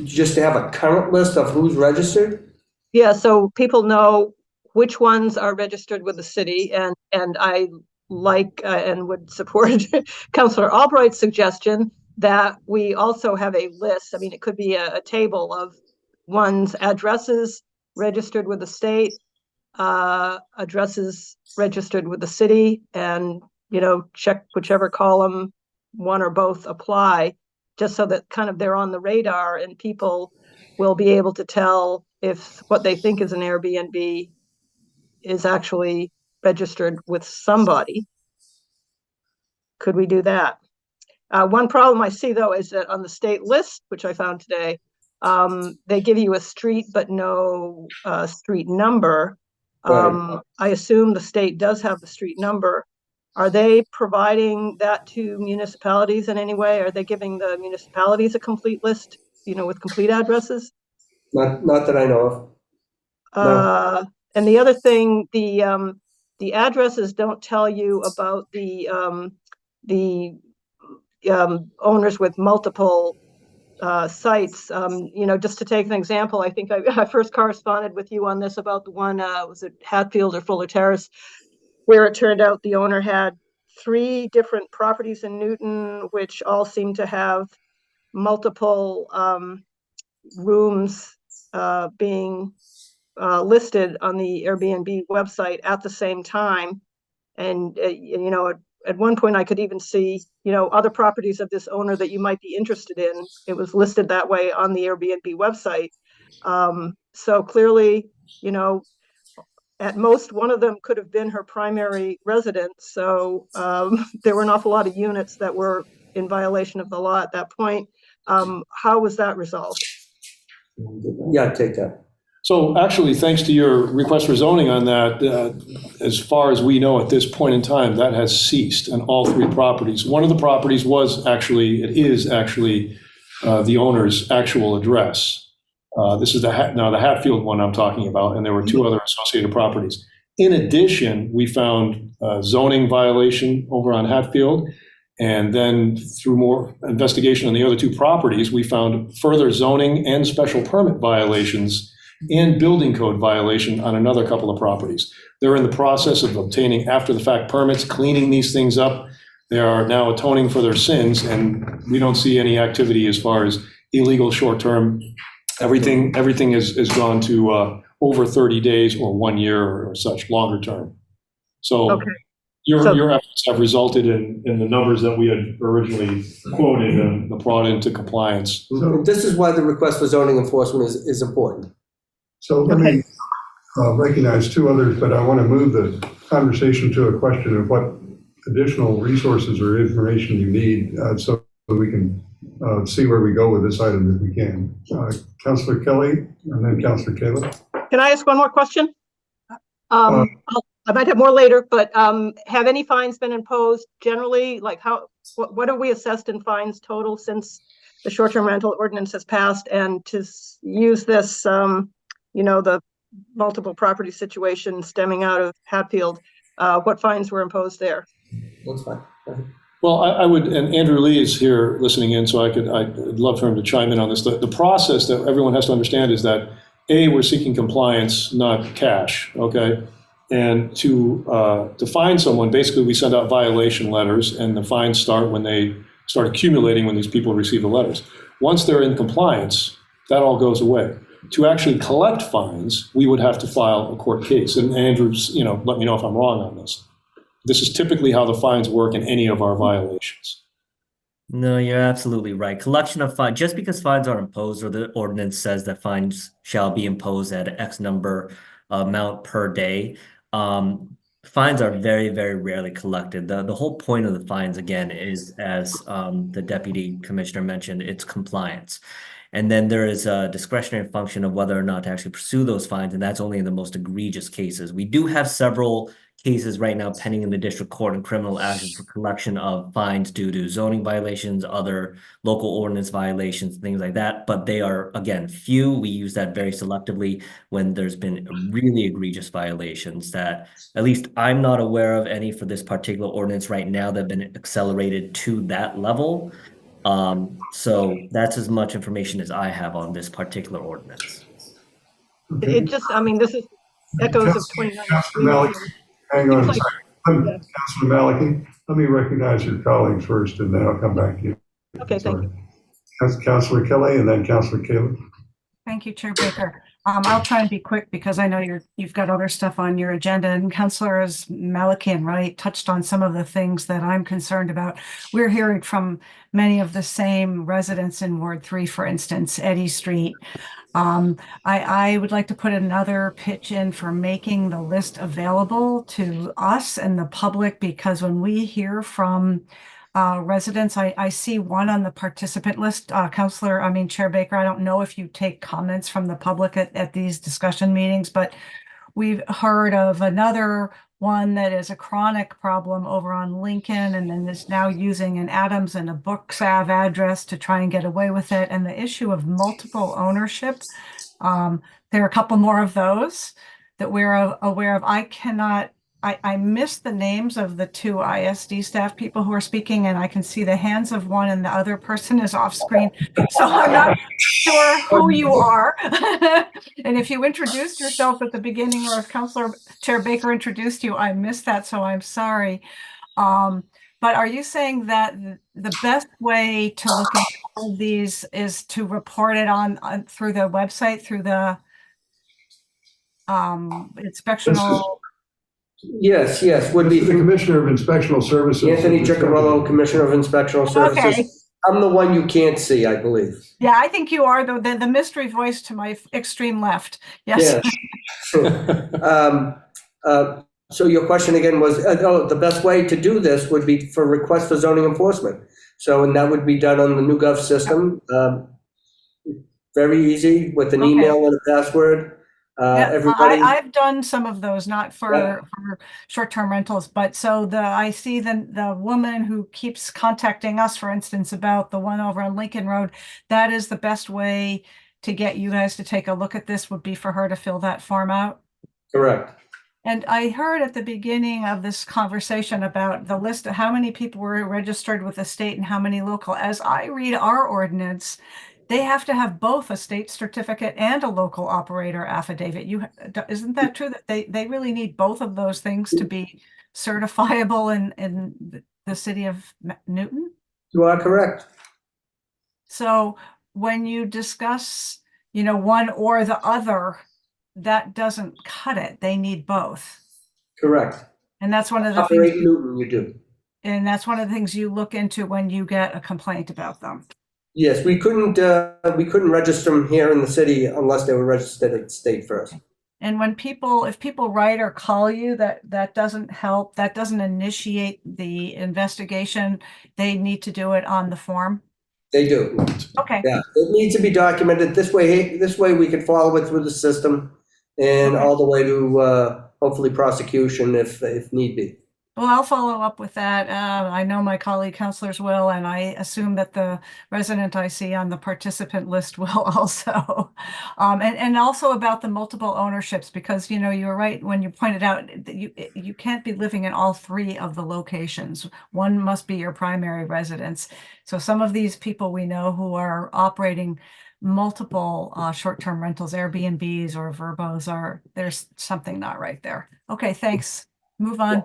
S: Just to have a current list of who's registered?
L: Yeah, so people know which ones are registered with the city, and I like and would support Councillor Albright's suggestion that we also have a list. I mean, it could be a table of ones, addresses registered with the state, addresses registered with the city, and, check whichever column, one or both apply, just so that kind of they're on the radar and people will be able to tell if what they think is an Airbnb is actually registered with somebody. Could we do that? One problem I see, though, is that on the state list, which I found today, they give you a street but no street number.
S: Right.
L: I assume the state does have the street number. Are they providing that to municipalities in any way? Are they giving the municipalities a complete list, with complete addresses?
S: Not that I know of. No.
L: And the other thing, the addresses don't tell you about the owners with multiple sites. Just to take an example, I think I first corresponded with you on this about the one, was it Hatfield or Fuller Terrace, where it turned out the owner had 3 different properties in Newton, which all seem to have multiple rooms being listed on the Airbnb website at the same time. And, at one point I could even see, other properties of this owner that you might be interested in. It was listed that way on the Airbnb website. So clearly, at most, one of them could have been her primary residence. So there were an awful lot of units that were in violation of the law at that point. How was that resolved?
S: Yeah, I'd take that.
T: So actually, thanks to your request for zoning on that, as far as we know at this point in time, that has ceased on all 3 properties. One of the properties is actually the owner's actual address. This is the Hatfield one I'm talking about, and there were 2 other associated properties. In addition, we found a zoning violation over on Hatfield, and then through more investigation on the other 2 properties, we found further zoning and special permit violations and building code violation on another couple of properties. They're in the process of obtaining after-the-fact permits, cleaning these things up. They are now atoning for their sins, and we don't see any activity as far as illegal short-term. Everything has gone to over 30 days or 1 year or such, longer term. So
L: Okay.
T: your efforts have resulted in the numbers that we had originally quoted and brought into compliance.
S: This is why the request for zoning enforcement is important.
F: So let me recognize 2 others, but I want to move the conversation to a question of what additional resources or information you need so we can see where we go with this item if we can. Councilor Kelly and then Councilor Kayla.
L: Can I ask one more question? I might have more later, but have any fines been imposed generally? Like what have we assessed in fines total since the short-term rental ordinance has passed? And to use this, the multiple property situation stemming out of Hatfield, what fines were imposed there?
S: That's fine.
T: Well, I would, and Andrew Lee is here listening in, so I'd love for him to chime in on this. The process that everyone has to understand is that, A, we're seeking compliance, not cash, okay? And to fine someone, basically we send out violation letters, and the fines start when they start accumulating when these people receive the letters. Once they're in compliance, that all goes away. To actually collect fines, we would have to file a court case. And Andrew's, let me know if I'm wrong on this. This is typically how the fines work in any of our violations.
O: No, you're absolutely right. Collection of fines, just because fines are imposed or the ordinance says that fines shall be imposed at X number amount per day, fines are very, very rarely collected. The whole point of the fines, again, is, as the deputy commissioner mentioned, it's compliance. And then there is a discretionary function of whether or not to actually pursue those fines, and that's only in the most egregious cases. We do have several cases right now pending in the district court and criminal actions for collection of fines due to zoning violations, other local ordinance violations, things like that. But they are, again, few. We use that very selectively when there's been really egregious violations that, at least I'm not aware of any for this particular ordinance right now that have been accelerated to that level. So that's as much information as I have on this particular ordinance.
L: It just, this is echoes of 2019.
F: Hang on a second. Councilor Maliki, let me recognize your colleagues first, and then I'll come back to you.
L: Okay, thank you.
F: Councilor Kelly and then Councilor Caleb.
U: Thank you, Chair Baker. I'll try and be quick because I know you've got other stuff on your agenda, and Councilors Maliki and Wright touched on some of the things that I'm concerned about. We're hearing from many of the same residents in Ward 3, for instance, Eddy Street. I would like to put another pitch in for making the list available to us and the public, because when we hear from residents. I see one on the participant list. Chair Baker, I don't know if you take comments from the public at these discussion meetings, but we've heard of another one that is a chronic problem over on Lincoln and then is now using an Adams and a BookSav address to try and get away with it. And the issue of multiple ownership, there are a couple more of those that we're aware of. I missed the names of the two ISD staff people who are speaking, and I can see the hands of one and the other person is off screen. So I'm not sure who you are. And if you introduced yourself at the beginning or if Chair Baker introduced you, I missed that, so I'm sorry. But are you saying that the best way to look at all of these is to report it on through the website, through the inspectional?
S: Yes, would be
F: The Commissioner of Inspectional Services.
S: Anthony Ciccarello, Commissioner of Inspectional Services.
U: Okay.
S: I'm the one you can't see, I believe.
U: Yeah, I think you are the mystery voice to my extreme left. Yes.
S: So your question again was, the best way to do this would be for request for zoning enforcement. So, and that would be done on the NewGov system. Very easy with an email and a password. Everybody.
U: I've done some of those, not for short-term rentals, but so I see the woman who keeps contacting us, for instance, about the one over on Lincoln Road. That is the best way to get you guys to take a look at this, would be for her to fill that form out.
S: Correct.
U: And I heard at the beginning of this conversation about the list of how many people were registered with the state and how many local. As I read our ordinance, they have to have both a state certificate and a local operator affidavit. Isn't that true that they really need both of those things to be certifiable in the city of Newton?
S: You are correct.
U: So when you discuss, one or the other, that doesn't cut it. They need both.
S: Correct.
U: And that's one of the
S: Operate
U: things.
S: Newton, you do.
U: And that's one of the things you look into when you get a complaint about them.
S: Yes, we couldn't register them here in the city unless they were registered at the state first.
U: And if people write or call you, that doesn't help. That doesn't initiate the investigation. They need to do it on the form.
S: They do.
U: Okay.
S: Yeah, it needs to be documented. This way we can follow it through the system and all the way to hopefully prosecution if need be.
U: Well, I'll follow up with that. I know my colleague counselors will, and I assume that the resident I see on the participant list will also. And also about the multiple ownerships, because, you were right when you pointed out that you can't be living in all three of the locations. One must be your primary residence. So some of these people we know who are operating multiple short-term rentals, Airbnbs or Verbos, there's something not right there. Okay, thanks. Move on.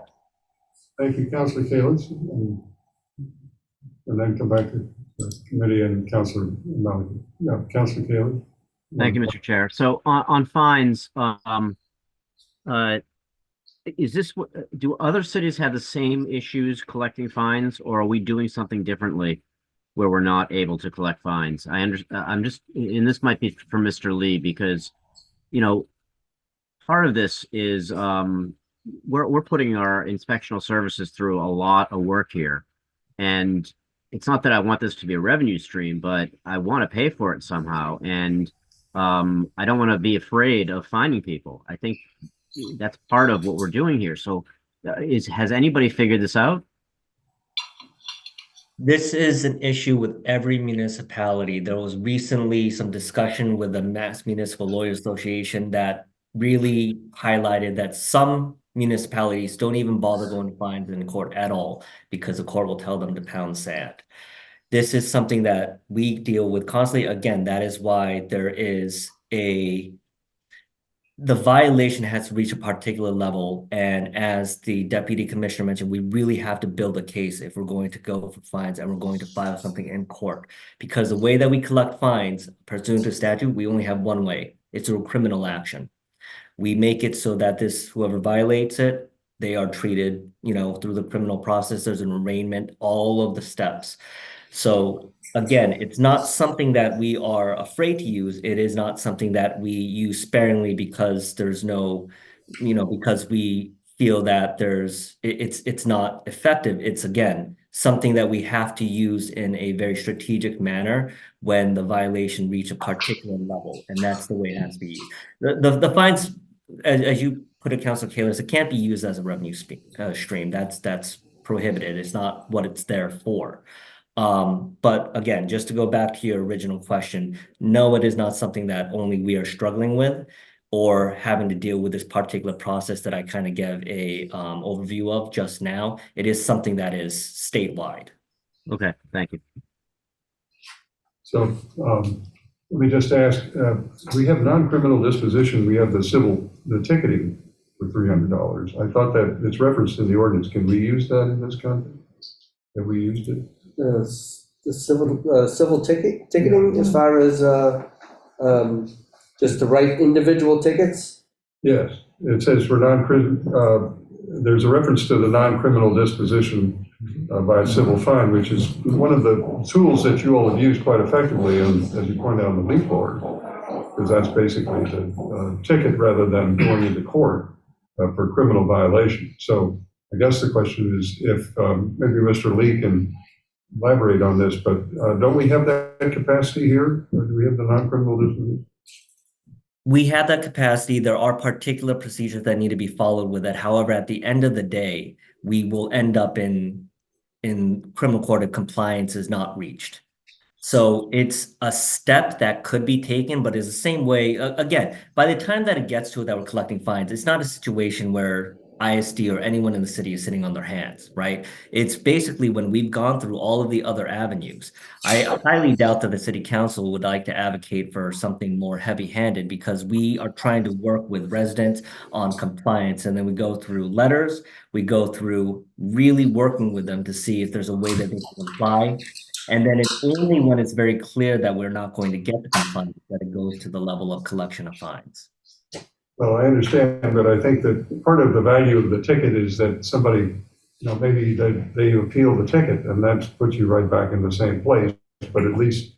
F: Thank you, Councilor Kalins. And then come back to the committee and Councilor Malikan. Yeah, Councilor Kalins.
G: Thank you, Mr. Chair. So on fines, do other cities have the same issues collecting fines, or are we doing something differently where we're not able to collect fines? And this might be for Mr. Lee, because, part of this is, we're putting our inspectional services through a lot of work here, and it's not that I want this to be a revenue stream, but I want to pay for it somehow, and I don't want to be afraid of finding people. I think that's part of what we're doing here. So has anybody figured this out?
O: This is an issue with every municipality. There was recently some discussion with the Mass Municipal Lawyers Association that really highlighted that some municipalities don't even bother going to fines in court at all because the court will tell them to pound sand. This is something that we deal with constantly. Again, that is why there is the violation has to reach a particular level. And as the Deputy Commissioner mentioned, we really have to build a case if we're going to go for fines and we're going to file something in court. Because the way that we collect fines, pursuant to statute, we only have one way. It's through criminal action. We make it so that whoever violates it, they are treated, through the criminal process. There's an arraignment, all of the steps. So again, it's not something that we are afraid to use. It is not something that we use sparingly because there's no, because we feel that it's not effective. It's, again, something that we have to use in a very strategic manner when the violation reach a particular level, and that's the way it has to be used. The fines, as you put it, Councilor Kalis, it can't be used as a revenue stream. That's prohibited. It's not what it's there for. But again, just to go back to your original question, no, it is not something that only we are struggling with or having to deal with this particular process that I kind of gave a overview of just now. It is something that is statewide.
G: Okay, thank you.
F: So let me just ask, we have non-criminal disposition, we have the ticketing for $300. I thought that it's referenced in the ordinance. Can we use that in this context? Have we used it?
S: The civil ticketing as far as just to write individual tickets?
F: Yes, it says for there's a reference to the non-criminal disposition by a civil fine, which is one of the tools that you all have used quite effectively, and as you point out on the leaf board, because that's basically the ticket rather than going into court for criminal violation. So I guess the question is if maybe Mr. Lee can elaborate on this, but don't we have that capacity here? Or do we have the non-criminal disposition?
O: We have that capacity. There are particular procedures that need to be followed with it. However, at the end of the day, we will end up in criminal court if compliance is not reached. So it's a step that could be taken, but it's the same way. Again, by the time that it gets to it that we're collecting fines, it's not a situation where ISD or anyone in the city is sitting on their hands, right? It's basically when we've gone through all of the other avenues. I highly doubt that the city council would like to advocate for something more heavy-handed because we are trying to work with residents on compliance, and then we go through letters, we go through really working with them to see if there's a way that they can comply. And then it's only when it's very clear that we're not going to get the compliance that it goes to the level of collection of fines.
F: Well, I understand, but I think that part of the value of the ticket is that somebody, maybe they appeal the ticket and that puts you right back in the same place. But at least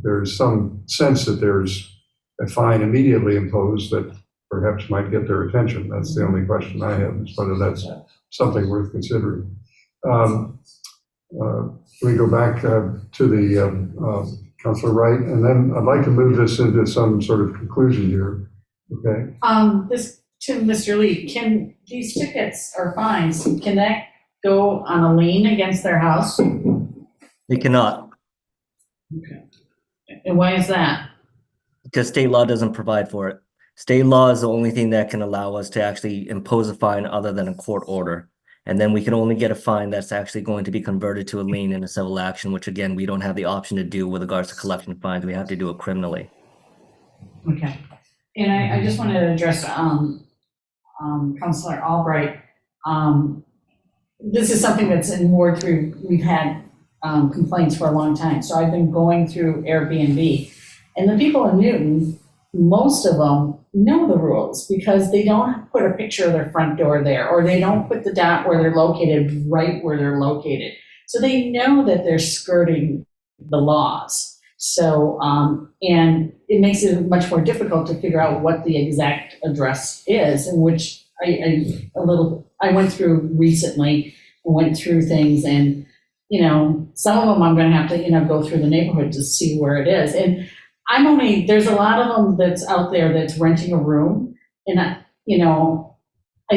F: there's some sense that there's a fine immediately imposed that perhaps might get their attention. That's the only question I have, is whether that's something worth considering. We go back to the Councilor Wright, and then I'd like to move this into some sort of conclusion here. Okay.
M: This to Mr. Lee, can these tickets or fines, can that go on a lien against their house?
O: They cannot.
M: Okay. And why is that?
O: Because state law doesn't provide for it. State law is the only thing that can allow us to actually impose a fine other than a court order. And then we can only get a fine that's actually going to be converted to a lien in a civil action, which again, we don't have the option to do with regards to collection of fines. We have to do it criminally.
M: Okay. And I just wanted to address Councilor Albright. This is something that's in Ward 3. We've had complaints for a long time. So I've been going through Airbnb. And the people in Newton, most of them know the rules because they don't put a picture of their front door there, or they don't put the dot where they're located right where they're located. So they know that they're skirting the laws. So, and it makes it much more difficult to figure out what the exact address is, in which I went through recently, went through things, and, some of them I'm going to have to, go through the neighborhood to see where it is. And there's a lot of them that's out there that's renting a room, and, I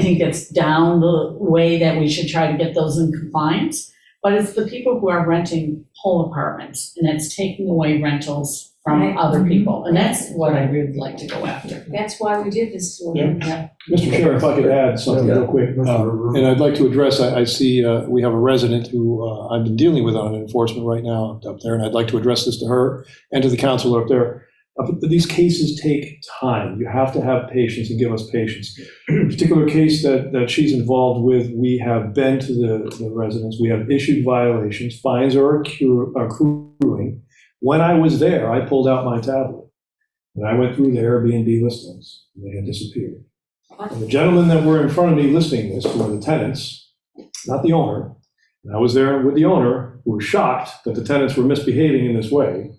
M: think that's down the way that we should try to get those in compliance. But it's the people who are renting whole apartments, and it's taking away rentals from other people. And that's what I really like to go after.
H: That's why we did this.
T: Yeah. Mr. Chair, if I could add something real quick, and I'd like to address, I see we have a resident who I've been dealing with on enforcement right now up there, and I'd like to address this to her and to the councilor up there. These cases take time. You have to have patience and give us patience. A particular case that she's involved with, we have been to the residents. We have issued violations. Fines are accruing. When I was there, I pulled out my tablet and I went through the Airbnb listings. And they had disappeared. And the gentlemen that were in front of me listing this were the tenants, not the owner. And I was there with the owner, who was shocked that the tenants were misbehaving in this way.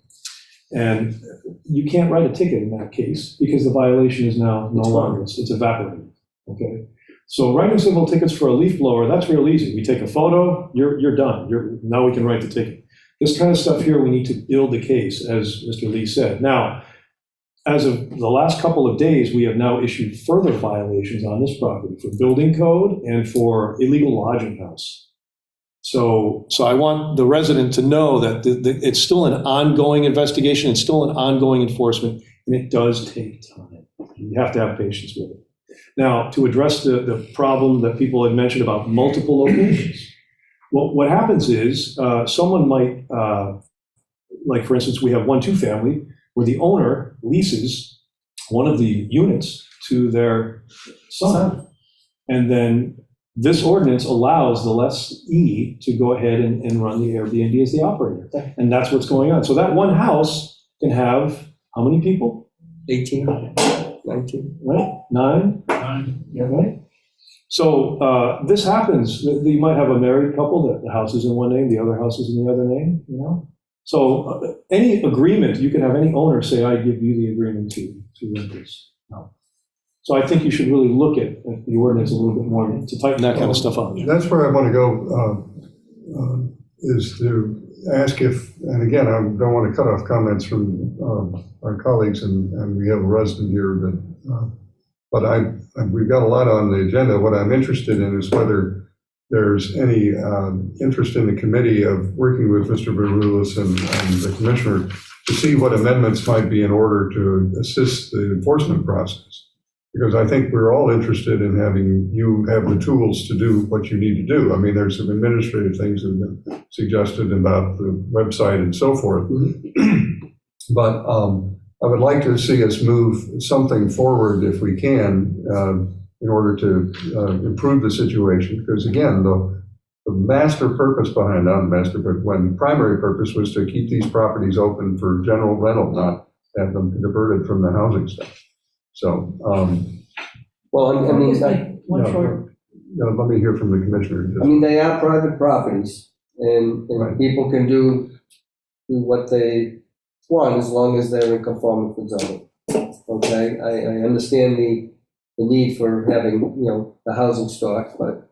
T: And you can't write a ticket in that case because the violation is now no longer, it's evaporated, okay? So writing civil tickets for a leaf blower, that's real easy. We take a photo, you're done. Now we can write the ticket. This kind of stuff here, we need to build the case, as Mr. Lee said. Now, as of the last couple of days, we have now issued further violations on this property for building code and for illegal lodging house. So I want the resident to know that it's still an ongoing investigation, it's still an ongoing enforcement, and it does take time. You have to have patience with it. Now, to address the problem that people had mentioned about multiple locations, well, what happens is someone might, like for instance, we have 1-2 family where the owner leases one of the units to their son. And then this ordinance allows the lessee to go ahead and run the Airbnb as the operator. And that's what's going on. So that one house can have how many people?
S: 18, 19.
T: Right? 9?
D: 9.
T: Yeah, right? So this happens. You might have a married couple that the house is in one name, the other house is in the other name, you know? So any agreement, you can have any owner say, I give you the agreement to rent this. No. So I think you should really look at the ordinance a little bit more to tighten that kind of stuff up.
F: That's where I want to go, is to ask if, and again, I don't want to cut off comments from our colleagues, and we have a resident here, but we've got a lot on the agenda. What I'm interested in is whether there's any interest in the committee of working with Mr. Barulis and the commissioner to see what amendments might be in order to assist the enforcement process. Because I think we're all interested in having you have the tools to do what you need to do. I mean, there's some administrative things that have been suggested about the website and so forth. But I would like to see us move something forward if we can in order to improve the situation. Because again, the master purpose behind, not master, but when primary purpose was to keep these properties open for general rental, not have them diverted from the housing stuff. So,
S: well, I mean,
F: let me hear from the commissioner.
S: I mean, they are private properties, and
F: Right.
S: people can do what they want as long as they're in conformity with zoning. Okay, I understand the need for having, the housing stock, but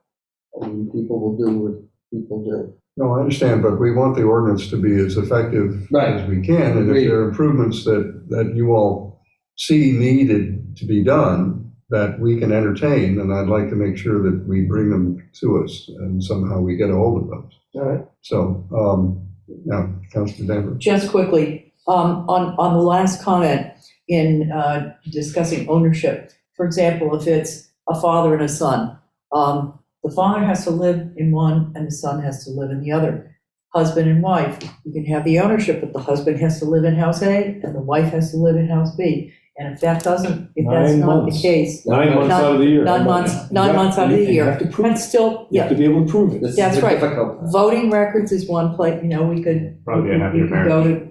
S: I mean, people will do what people do.
F: No, I understand, but we want the ordinance to be as effective as we can. And if there are improvements that you all see needed to be done, that we can entertain, and I'd like to make sure that we bring them to us and somehow we get a hold of those.
S: All right.
F: So, now, Councilor Danvers.
K: Just quickly, on the last comment in discussing ownership, for example, if it's a father and a son, the father has to live in one and the son has to live in the other. Husband and wife, you can have the ownership, but the husband has to live in house A and the wife has to live in house B. And if that's not the case.
T: 9 months out of the year.
K: 9 months out of the year. And still,
T: You have to be able to prove it.
K: that's right. Voting records is one place, we could.
I: Probably a happier
K: we could go to.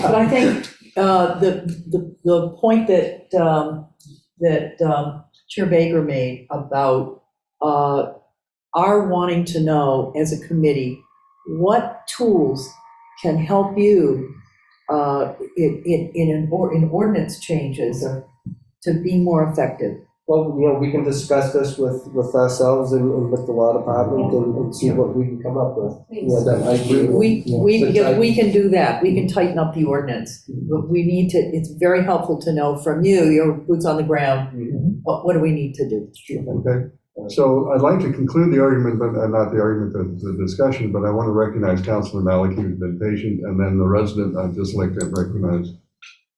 K: But I think the point that Chair Baker made about our wanting to know as a committee what tools can help you in ordinance changes to be more effective.
S: Well, we can discuss this with ourselves and with the law department and see what we can come up with. That I agree with.
K: Because we can do that, we can tighten up the ordinance. But we need to, it's very helpful to know from you, your boots on the ground, what do we need to do?
F: Okay. So I'd like to conclude the argument, but not the argument, the discussion, but I want to recognize Councilor Maliki, who's been patient, and then the resident, I'd just like to recognize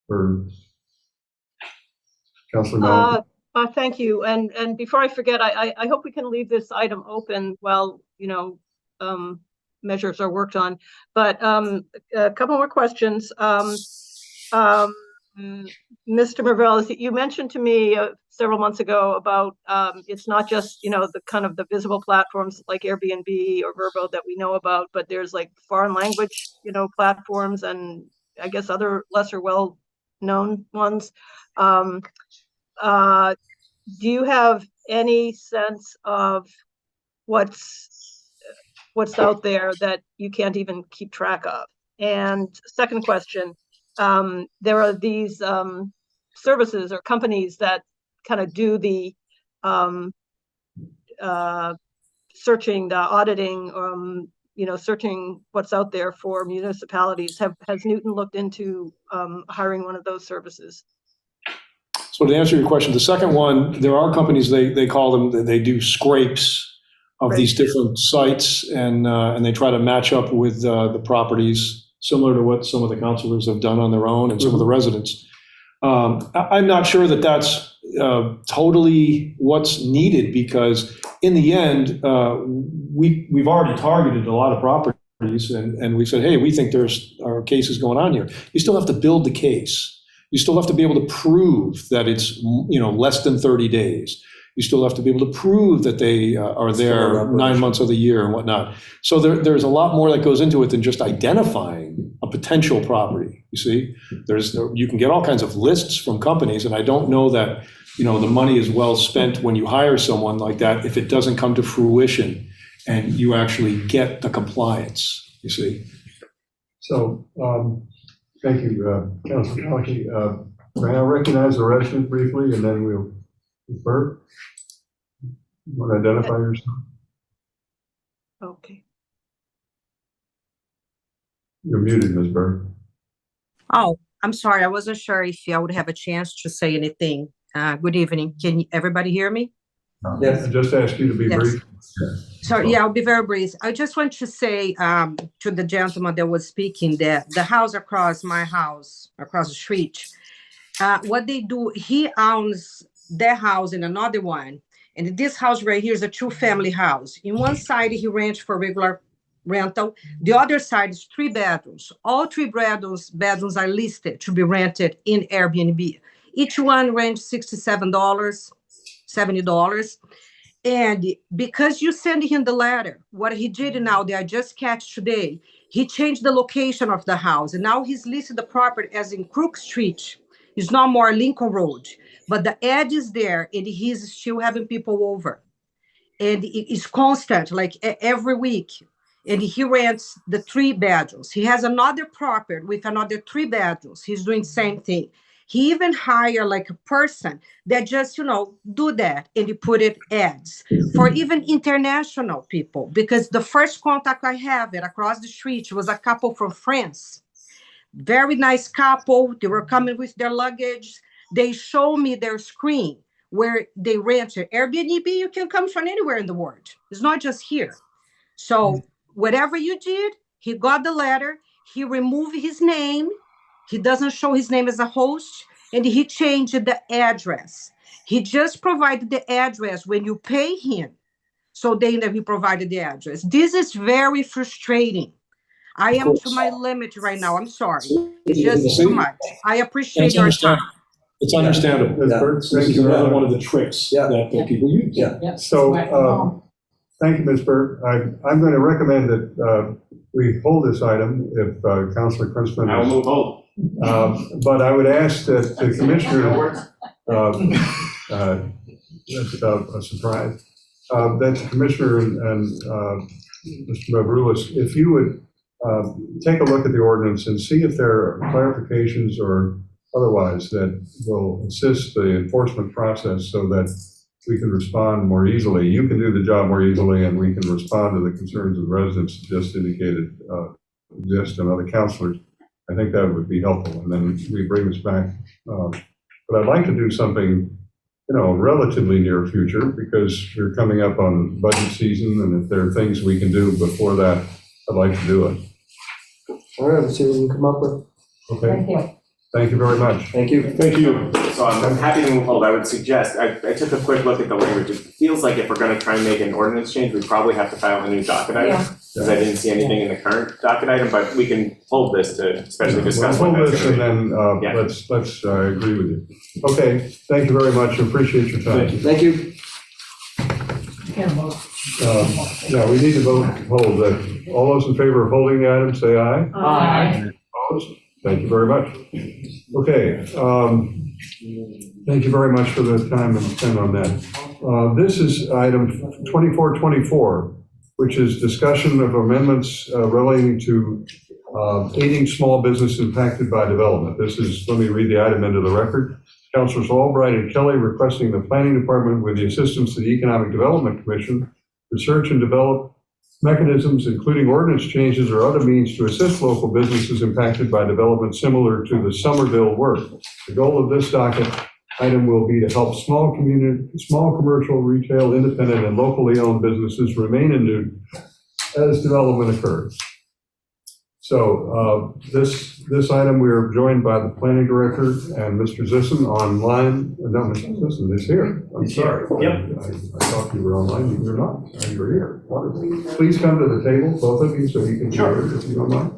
F: her. Councilor Maliki.
L: Thank you. And before I forget, I hope we can leave this item open while, measures are worked on. But a couple more questions. Mr. Marvell, you mentioned to me several months ago about it's not just, the kind of the visible platforms like Airbnb or Vrbo that we know about, but there's like foreign language, platforms and I guess other lesser well-known ones. Do you have any sense of what's out there that you can't even keep track of? And second question, there are these services or companies that kind of do the searching, the auditing, searching what's out there for municipalities. Has Newton looked into hiring one of those services?
T: So to answer your question, the second one, there are companies, they call them, they do scrapes of these different sites, and they try to match up with the properties, similar to what some of the counselors have done on their own and some of the residents. I'm not sure that that's totally what's needed, because in the end, we've already targeted a lot of properties, and we said, hey, we think are cases going on here. You still have to build the case. You still have to be able to prove that it's less than 30 days. You still have to be able to prove that they are there 9 months of the year and whatnot. So there's a lot more that goes into it than just identifying a potential property. You see, you can get all kinds of lists from companies, and I don't know that the money is well spent when you hire someone like that if it doesn't come to fruition and you actually get the compliance. You see.
F: So thank you, Councilor Malachy. May I recognize the resident briefly, and then we'll. Bert, you want to identify yourself?
L: Okay.
F: You're muted, Ms. Burt.
E: Oh, I'm sorry. I wasn't sure if I would have a chance to say anything. Good evening. Can everybody hear me?
F: Yes. I just asked you to be brief.
E: Sorry, yeah, I'll be very brief. I just want to say to the gentleman that was speaking that the house across my house, across the street, what they do, he owns their house and another one. And this house right here is a 2-family house. In one side, he rents for regular rental. The other side is 3 bedrooms. All 3 bedrooms are listed to be rented in Airbnb. Each one rents $67, $70. And because you send him the letter, what he did now, that I just catch today, he changed the location of the house. And now he's listed the property as in Crook Street. It's not more Lincoln Road. But the edge is there, and he's still having people over. And it's constant, like every week. And he rents the 3 bedrooms. He has another property with another 3 bedrooms. He's doing the same thing. He even hired like a person that just, do that, and he put it ads for even international people. Because the first contact I have across the street was a couple from France. Very nice couple. They were coming with their luggage. They show me their screen where they rent it. Airbnb, you can come from anywhere in the world. It's not just here. So whatever you did, he got the letter. He removed his name. He doesn't show his name as a host. And he changed the address. He just provided the address when you pay him. So then he provided the address. This is very frustrating. I am to my limit right now. I'm sorry. It's just too much. I appreciate your time.
T: It's understandable. This is another one of the tricks that people use.
F: So, thank you, Ms. Burt. I'm going to recommend that we hold this item if Councilor Krinsman.
I: I will move hold.
F: But I would ask that the commissioner, that's a surprise, that the commissioner and Mr. Mavroulis, if you would take a look at the ordinance and see if there are clarifications or otherwise that will assist the enforcement process so that we can respond more easily. You can do the job more easily, and we can respond to the concerns of the residents just indicated exist and other counselors. I think that would be helpful, and then we bring this back. But I'd like to do something, relatively near future, because we're coming up on budget season, and if there are things we can do before that, I'd like to do it.
S: All right, let's see what we can come up with.
F: Okay.
S: Thank you.
F: Thank you very much.
S: Thank you.
T: Thank you.
I: So I'm happy to move hold. I would suggest, I took a quick look at the language. It feels like if we're going to try and make an ordinance change, we probably have to file a new docket item. Because I didn't see anything in the current docket item, but we can hold this to especially discuss.
F: We'll hold this and then let's agree with you. Okay, thank you very much. Appreciate your time.
S: Thank you.
F: Yeah, we need to vote, hold that. All those in favor of holding the item, say aye.
S: Aye.
F: Opposed? Thank you very much. Okay, thank you very much for the time spent on that. This is item 2424, which is discussion of amendments relating to aiding small business impacted by development. This is, let me read the item into the record. Councilors Albright and Kelly requesting the Planning Department, with the assistance of the Economic Development Commission, research and develop mechanisms, including ordinance changes or other means to assist local businesses impacted by development similar to the Somerville work. The goal of this docket item will be to help small commercial, retail, independent, and locally owned businesses remain in Newton as development occurs. So this item, we are joined by the planning director and Mr. Zisson online. No, Mr. Zisson is here. I'm sorry.
P: Yep.
F: I thought you were online. You're not. You're here. Wonderful. Please come to the table, both of you, so you can share if you don't mind.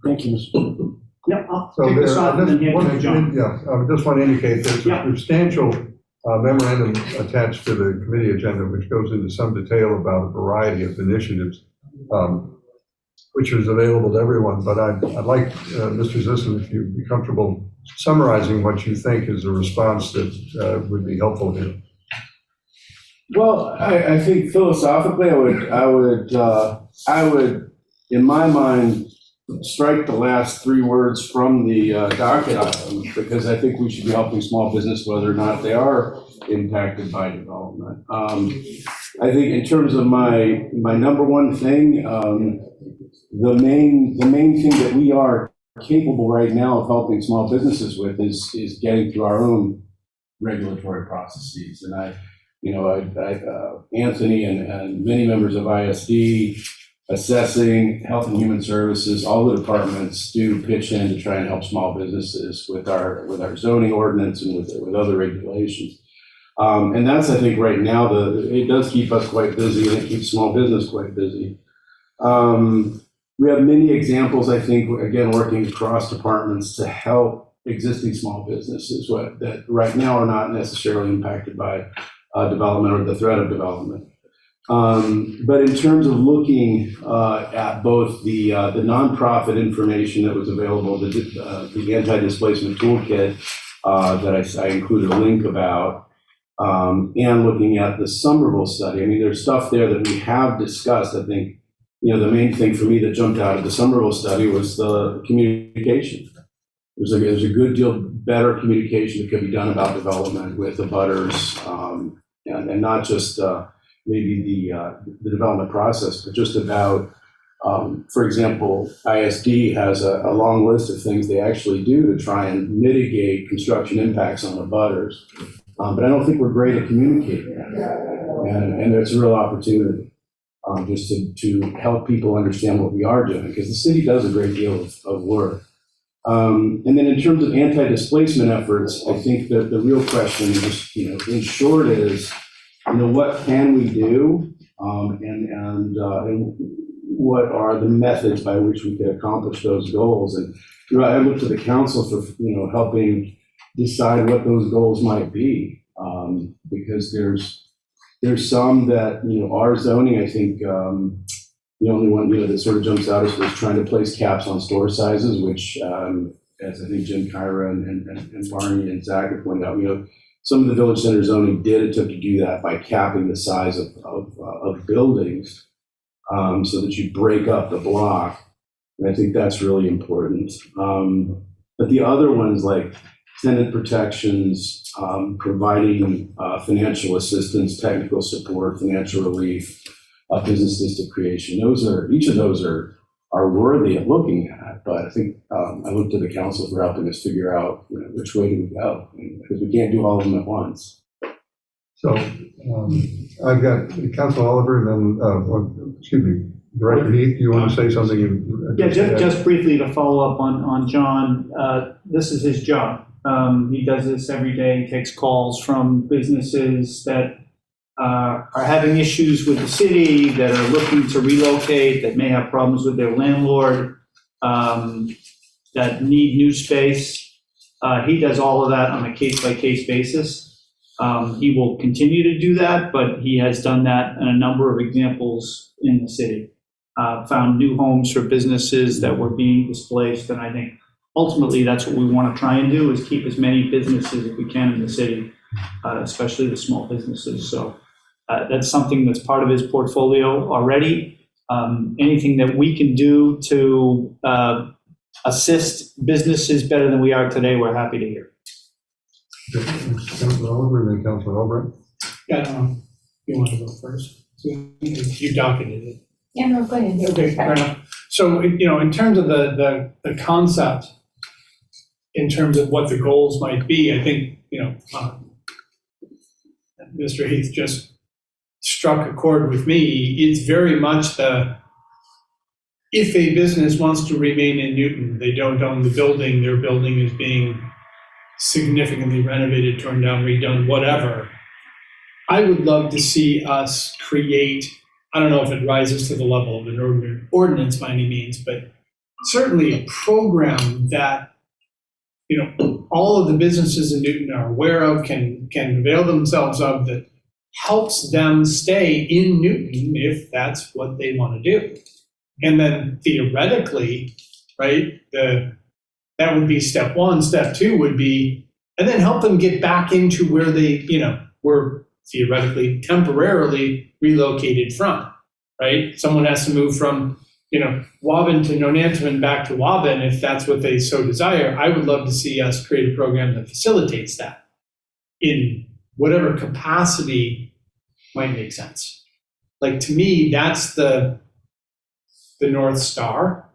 P: Thank you, Mr. Yep, I'll
F: So
P: take this off and then hand it to John.
F: I just want to indicate there's a substantial memorandum attached to the committee agenda, which goes into some detail about a variety of initiatives, which is available to everyone. But I'd like, Mr. Zisson, if you'd be comfortable summarizing what you think is a response that would be helpful here.
A: Well, I think philosophically, I would, in my mind, strike the last three words from the docket item, because I think we should be helping small business whether or not they are impacted by development. I think in terms of my number one thing, the main thing that we are capable right now of helping small businesses with is getting through our own regulatory processes. And Anthony and many members of ISD, assessing, Health and Human Services, all the departments do pitch in to try and help small businesses with our zoning ordinance and with other regulations. And that's, I think, right now, it does keep us quite busy, and it keeps small business quite busy. We have many examples, I think, again, working across departments to help existing small businesses that right now are not necessarily impacted by development or the threat of development. But in terms of looking at both the nonprofit information that was available, the anti-displacement toolkit that I included a link about, and looking at the Somerville study, I mean, there's stuff there that we have discussed. I think, the main thing for me that jumped out of the Somerville study was the communication. There's a good deal better communication that could be done about development with the butters, and not just maybe the development process, but just about, for example, ISD has a long list of things they actually do to try and mitigate construction impacts on the butters. But I don't think we're great at communicating that. And there's a real opportunity just to help people understand what we are doing, because the city does a great deal of work. And then in terms of anti-displacement efforts, I think that the real question is, in short is, what can we do, and what are the methods by which we can accomplish those goals? And I look to the council for helping decide what those goals might be, because there's some that our zoning, I think the only one that sort of jumps out is trying to place caps on store sizes, which as I think Jim Kyra and Barney and Zach have pointed out, some of the village center zoning did attempt to do that by capping the size of buildings, so that you break up the block. And I think that's really important. But the other ones, like tenant protections, providing financial assistance, technical support, financial relief, business district creation, each of those are worthy of looking at. But I think I look to the council for helping us figure out which way do we go, because we can't do all of them at once.
F: So I've got Council Oliver, and then, Director Heath, you want to say something?
P: Yeah, just briefly to follow up on John, this is his job. He does this every day, takes calls from businesses that are having issues with the city, that are looking to relocate, that may have problems with their landlord, that need new space. He does all of that on a case-by-case basis. He will continue to do that, but he has done that in a number of examples in the city. Found new homes for businesses that were being displaced, and I think ultimately that's what we want to try and do, is keep as many businesses as we can in the city. especially the small businesses. So that's something that's part of his portfolio already. Anything that we can do to assist businesses better than we are today, we're happy to hear.
F: Councilor Oliver, and then Councilor Albright.
D: Yeah, you want to go first? You docketed it.
H: Yeah, no, go ahead.
D: Okay, fair enough. So, in terms of the concept, in terms of what the goals might be, I think, Mr. Heath just struck a chord with me. It's very much if a business wants to remain in Newton, they don't own the building, their building is being significantly renovated, torn down, redone, whatever. I would love to see us create, I don't know if it rises to the level of an ordinance by any means, but certainly a program that, all of the businesses in Newton are aware of, can avail themselves of, that helps them stay in Newton if that's what they want to do. And then theoretically, right, that would be step one. Step two would be, and then help them get back into where they, were theoretically temporarily relocated from, right? Someone has to move from, Waban to Nonantuman back to Waban if that's what they so desire. I would love to see us create a program that facilitates that in whatever capacity might make sense. Like, to me, that's the North Star,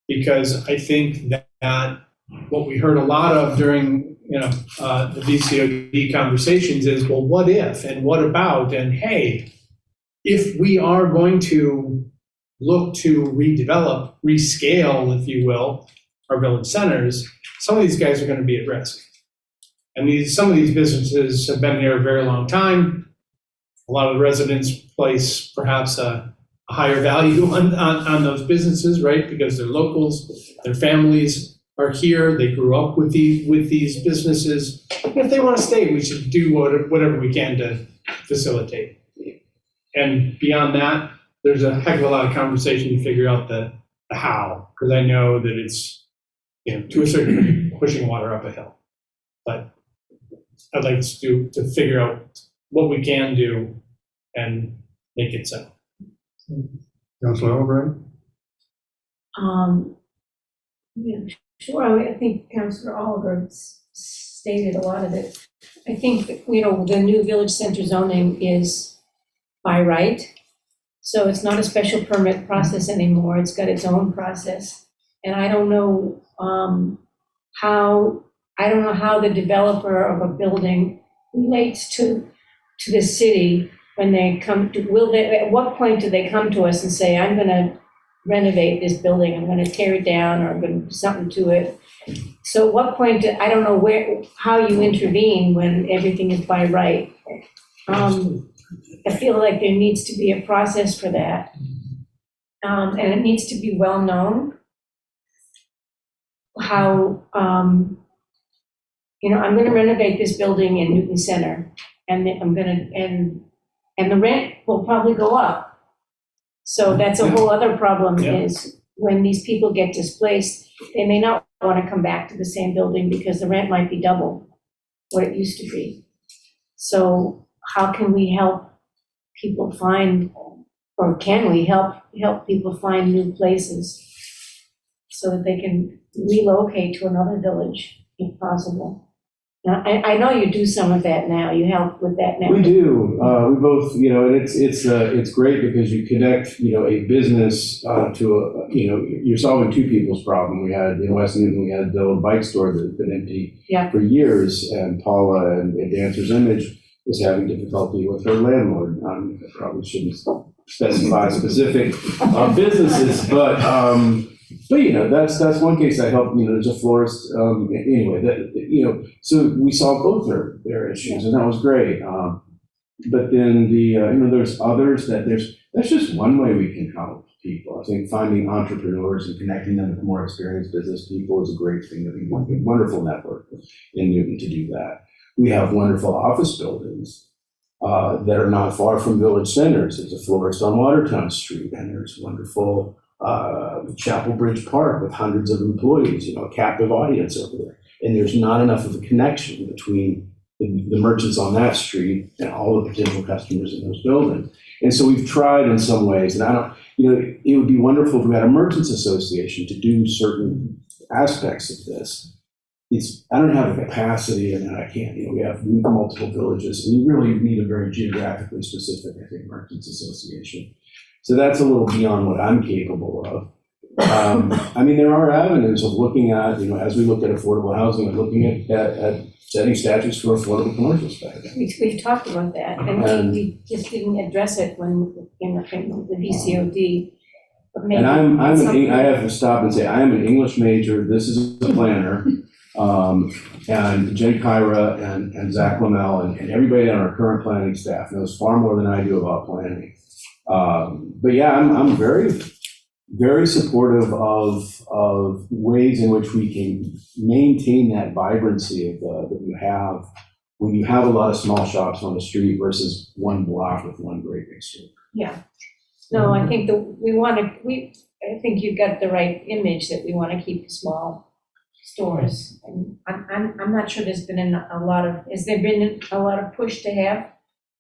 D: because I think that what we heard a lot of during the VCOD conversations is, well, what if and what about, and hey, if we are going to look to redevelop, rescale, if you will, our village centers, some of these guys are going to be at risk. And some of these businesses have been here a very long time. A lot of the residents place perhaps a higher value on those businesses, right? Because they're locals, their families are here, they grew up with these businesses. If they want to stay, we should do whatever we can to facilitate. And beyond that, there's a heck of a lot of conversation to figure out the how, because I know that it's, to a certain degree, pushing water up a hill. But I'd like to figure out what we can do and make it so.
F: Councilor Albright?
H: Yeah, sure. I think Councilor Oliver stated a lot of it. I think, the new village center zoning is by right. So it's not a special permit process anymore. It's got its own process. And I don't know how the developer of a building relates to the city when they come to, at what point do they come to us and say, I'm going to renovate this building, I'm going to tear it down, or I'm going to do something to it. So at what point, I don't know how you intervene when everything is by right. I feel like there needs to be a process for that. And it needs to be well known how, I'm going to renovate this building in Newton Center, and and the rent will probably go up. So that's a whole other problem, is when these people get displaced, they may not want to come back to the same building because the rent might be double what it used to be. So how can we help people find, or can we help people find new places so that they can relocate to another village if possible? Now, I know you do some of that now. You help with that now.
A: We do. We both, and it's great because you connect, a business to you're solving two people's problem. We had in West Newton, we had the old bike store that had been empty for years, and Paula and Dancer's Image was having difficulty with her landlord. I probably shouldn't specify specific businesses, but that's one case I helped. There's a florist anyway. So we solved both their issues, and that was great. But then there's others that's just one way we can help people. I think finding entrepreneurs and connecting them with more experienced business people is a great thing. I think one wonderful network in Newton to do that. We have wonderful office buildings that are not far from village centers. There's a florist on Watertown Street, and there's wonderful Chapel Bridge Park with hundreds of employees, a captive audience over there. And there's not enough of a connection between the merchants on that street and all the potential customers in those buildings. And so we've tried in some ways, and I don't, it would be wonderful if we had a merchants association to do certain aspects of this. I don't have the capacity, and I can't, we have multiple villages, and you really need a very geographically specific, I think, merchants association. So that's a little beyond what I'm capable of. I mean, there are avenues of looking at, as we look at affordable housing, and looking at setting statutes for affordable commercial space.
H: We've talked about that, and we just didn't address it when in the VCOD. But maybe
A: I have to stop and say, I am an English major. This is a planner. And Jen Kyra and Zach Lamel and everybody on our current planning staff knows far more than I do about planning. But yeah, I'm very, very supportive of ways in which we can maintain that vibrancy that you have when you have a lot of small shops on the street versus one block with one great big street.
H: Yeah. No, I think I think you've got the right image that we want to keep small stores. And I'm not sure has there been a lot of push to have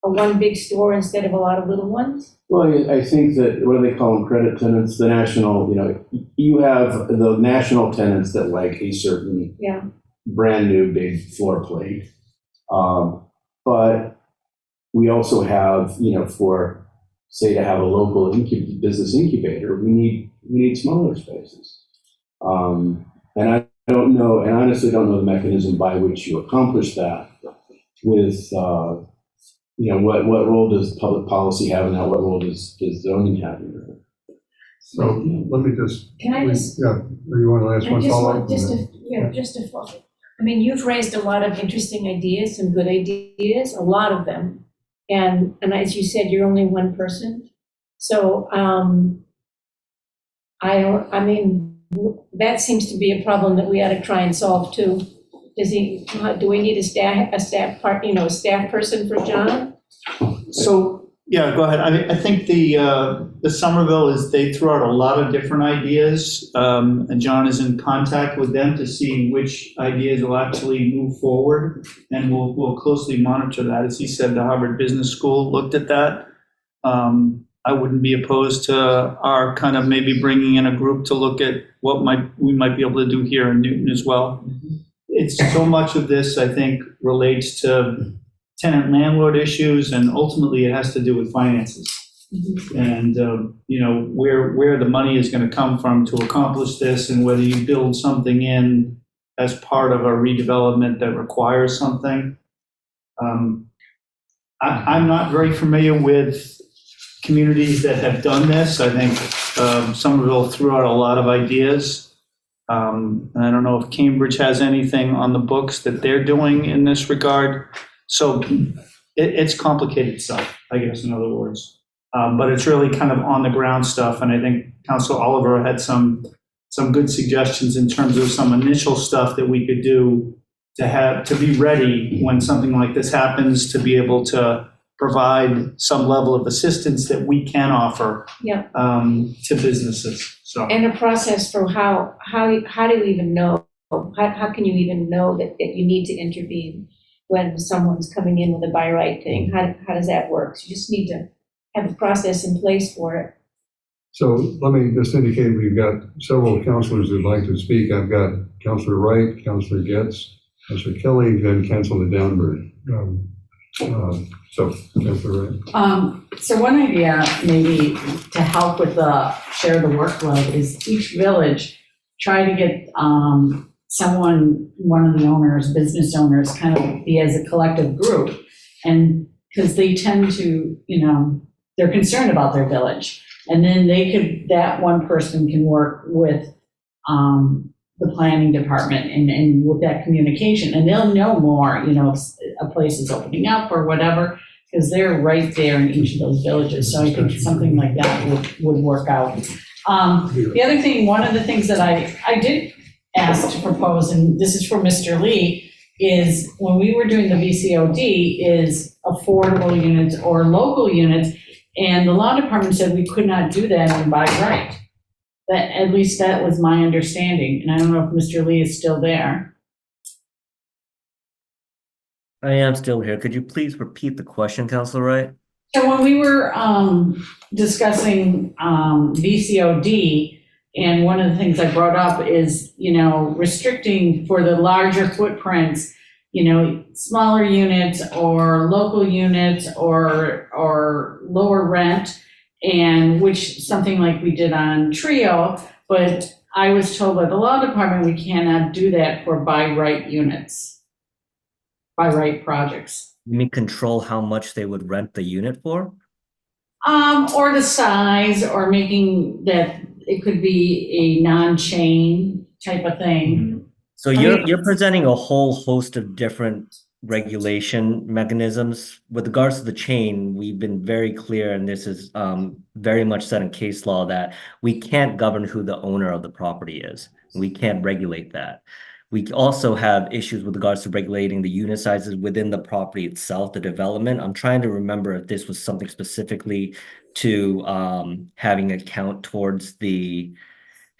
H: a one big store instead of a lot of little ones?
A: Well, I think that, what do they call them, credit tenants, the national, you have the national tenants that like a certain brand new big floor plate. But we also have, for, say, to have a local business incubator, we need smaller spaces. And I don't know, and honestly don't know the mechanism by which you accomplish that with, what role does public policy have in that? What role does zoning have in that?
F: So let me just.
H: Can I just?
F: Yeah, you want to ask one follow-up?
H: Just a follow-up. I mean, you've raised a lot of interesting ideas, some good ideas, a lot of them. And as you said, you're only one person. So, I mean, that seems to be a problem that we ought to try and solve too. Do we need a staff person for John?
P: So, yeah, go ahead. I think the Somerville they throw out a lot of different ideas, and John is in contact with them to see which ideas will actually move forward, and we'll closely monitor that. As he said, the Harvard Business School looked at that. I wouldn't be opposed to our kind of maybe bringing in a group to look at what we might be able to do here in Newton as well. It's so much of this, I think, relates to tenant landlord issues, and ultimately it has to do with finances. And, where the money is going to come from to accomplish this, and whether you build something in as part of a redevelopment that requires something. I'm not very familiar with communities that have done this. I think Somerville threw out a lot of ideas. And I don't know if Cambridge has anything on the books that they're doing in this regard. So it's complicated stuff, I guess, in other words. But it's really kind of on the ground stuff. And I think Councilor Oliver had some good suggestions in terms of some initial stuff that we could do to be ready when something like this happens, to be able to provide some level of assistance that we can offer to businesses. So.
H: And a process for how do you even know? How can you even know that you need to intervene when someone's coming in with a by right thing? How does that work? So you just need to have a process in place for it.
F: So let me just indicate we've got several councilors who'd like to speak. I've got Councilor Wright, Councilor Getz, Councilor Kelly, then Councilor Downberg. So Councilor Wright.
M: So one idea maybe to help with share the workload is each village try to get one of the owners, business owners, kind of be as a collective group. And because they tend to, they're concerned about their village. And then that one person can work with the planning department and with that communication. And they'll know more, if a place is opening up or whatever, because they're right there in each of those villages. So I think something like that would work out. The other thing, one of the things that I did ask to propose, and this is for Mr. Lee, is when we were doing the VCOD is affordable units or local units, and the law department said we could not do that in by right. At least that was my understanding, and I don't know if Mr. Lee is still there.
O: I am still here. Could you please repeat the question, Counselor Wright?
M: So when we were discussing VCOD, and one of the things I brought up is, restricting for the larger footprints, smaller units or local units or lower rent, and which something like we did on Trio, but I was told by the law department we cannot do that for by right units, by right projects.
O: You mean control how much they would rent the unit for?
M: Or the size, or making that it could be a non-chain type of thing.
O: So you're presenting a whole host of different regulation mechanisms. With regards to the chain, we've been very clear, and this is very much set in case law, that we can't govern who the owner of the property is. We can't regulate that. We also have issues with regards to regulating the unit sizes within the property itself, the development. I'm trying to remember if this was something specifically to having account towards the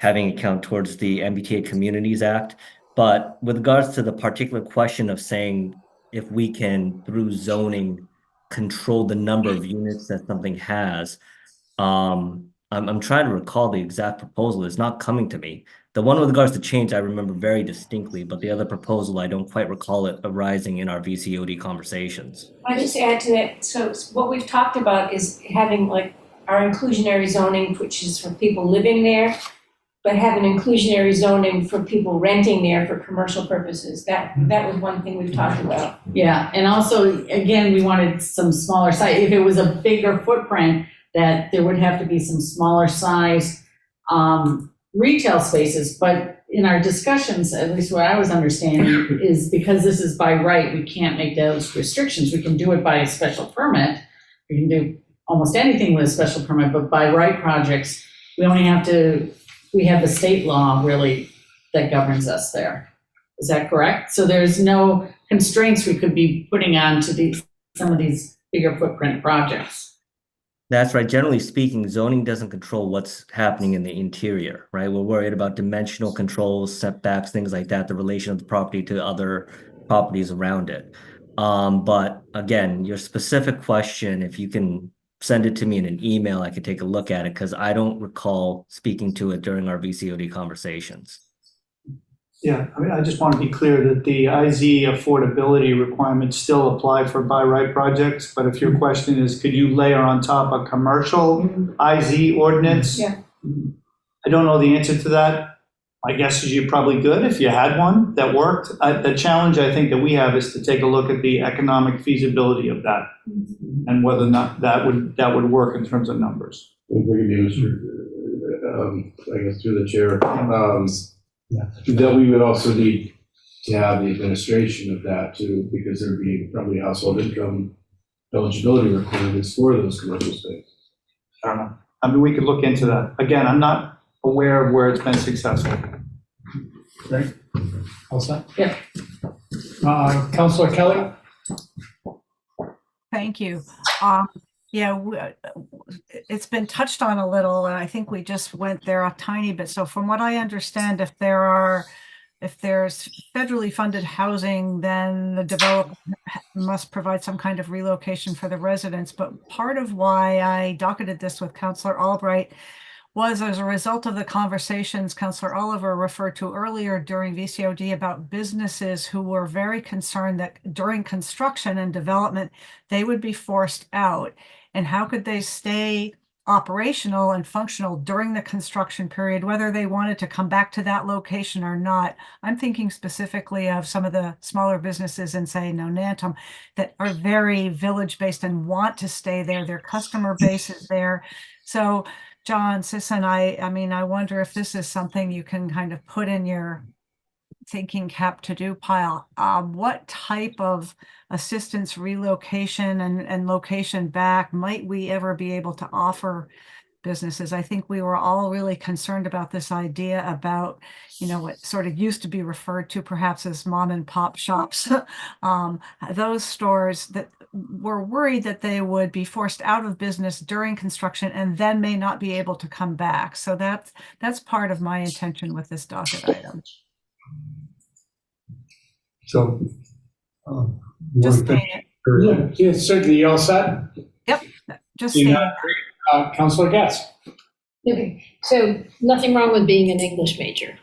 O: MBTA Communities Act. But with regards to the particular question of saying if we can, through zoning, control the number of units that something has, I'm trying to recall the exact proposal. It's not coming to me. The one with regards to change, I remember very distinctly, but the other proposal, I don't quite recall it arising in our VCOD conversations.
H: I just add to that, so what we've talked about is having like our inclusionary zoning, which is for people living there, but having inclusionary zoning for people renting there for commercial purposes. That was one thing we've talked about.
M: Yeah, and also, again, we wanted some smaller size. If it was a bigger footprint, that there would have to be some smaller size retail spaces. But in our discussions, at least what I was understanding, is because this is by right, we can't make those restrictions. We can do it by a special permit. We can do almost anything with a special permit, but by right projects, we have the state law really that governs us there. Is that correct? So there's no constraints we could be putting on to some of these bigger footprint projects.
O: That's right. Generally speaking, zoning doesn't control what's happening in the interior, right? We're worried about dimensional controls, setbacks, things like that, the relation of the property to other properties around it. But again, your specific question, if you can send it to me in an email, I could take a look at it, because I don't recall speaking to it during our VCOD conversations.
P: Yeah, I mean, I just want to be clear that the IZ affordability requirements still apply for by right projects, but if your question is, could you layer on top a commercial IZ ordinance?
H: Yeah.
P: I don't know the answer to that. My guess is you probably could if you had one that worked. The challenge I think that we have is to take a look at the economic feasibility of that and whether or not that would work in terms of numbers.
A: I guess through the chair, that we would also need to have the administration of that too, because there'd be probably household income eligibility requirements for those commercial spaces.
P: I don't know. I mean, we could look into that. Again, I'm not aware of where it's been successful.
D: Right? All set?
M: Yeah.
D: Councilor Kelly?
U: Thank you. It's been touched on a little, and I think we just went there a tiny bit. So from what I understand, if there's federally funded housing, then the developer must provide some kind of relocation for the residents. But part of why I docketed this with Councillor Albright was as a result of the conversations Councillor Oliver referred to earlier during VCOD about businesses who were very concerned that during construction and development, they would be forced out. And how could they stay operational and functional during the construction period, whether they wanted to come back to that location or not? I'm thinking specifically of some of the smaller businesses in, say, Nonantum that are very village-based and want to stay there. Their customer base is there. So John, Sisson, I wonder if this is something you can kind of put in your thinking cap to-do pile. What type of assistance, relocation, and location back might we ever be able to offer businesses? I think we were all really concerned about this idea about, what sort of used to be referred to perhaps as mom and pop shops. Those stores that were worried that they would be forced out of business during construction and then may not be able to come back. So that's part of my intention with this docket item.
F: So
U: Just staying it.
D: Yeah, certainly, you all set?
U: Yep, just
D: Do
U: staying.
D: not, Councilor Gass.
H: Okay, so nothing wrong with being an English major.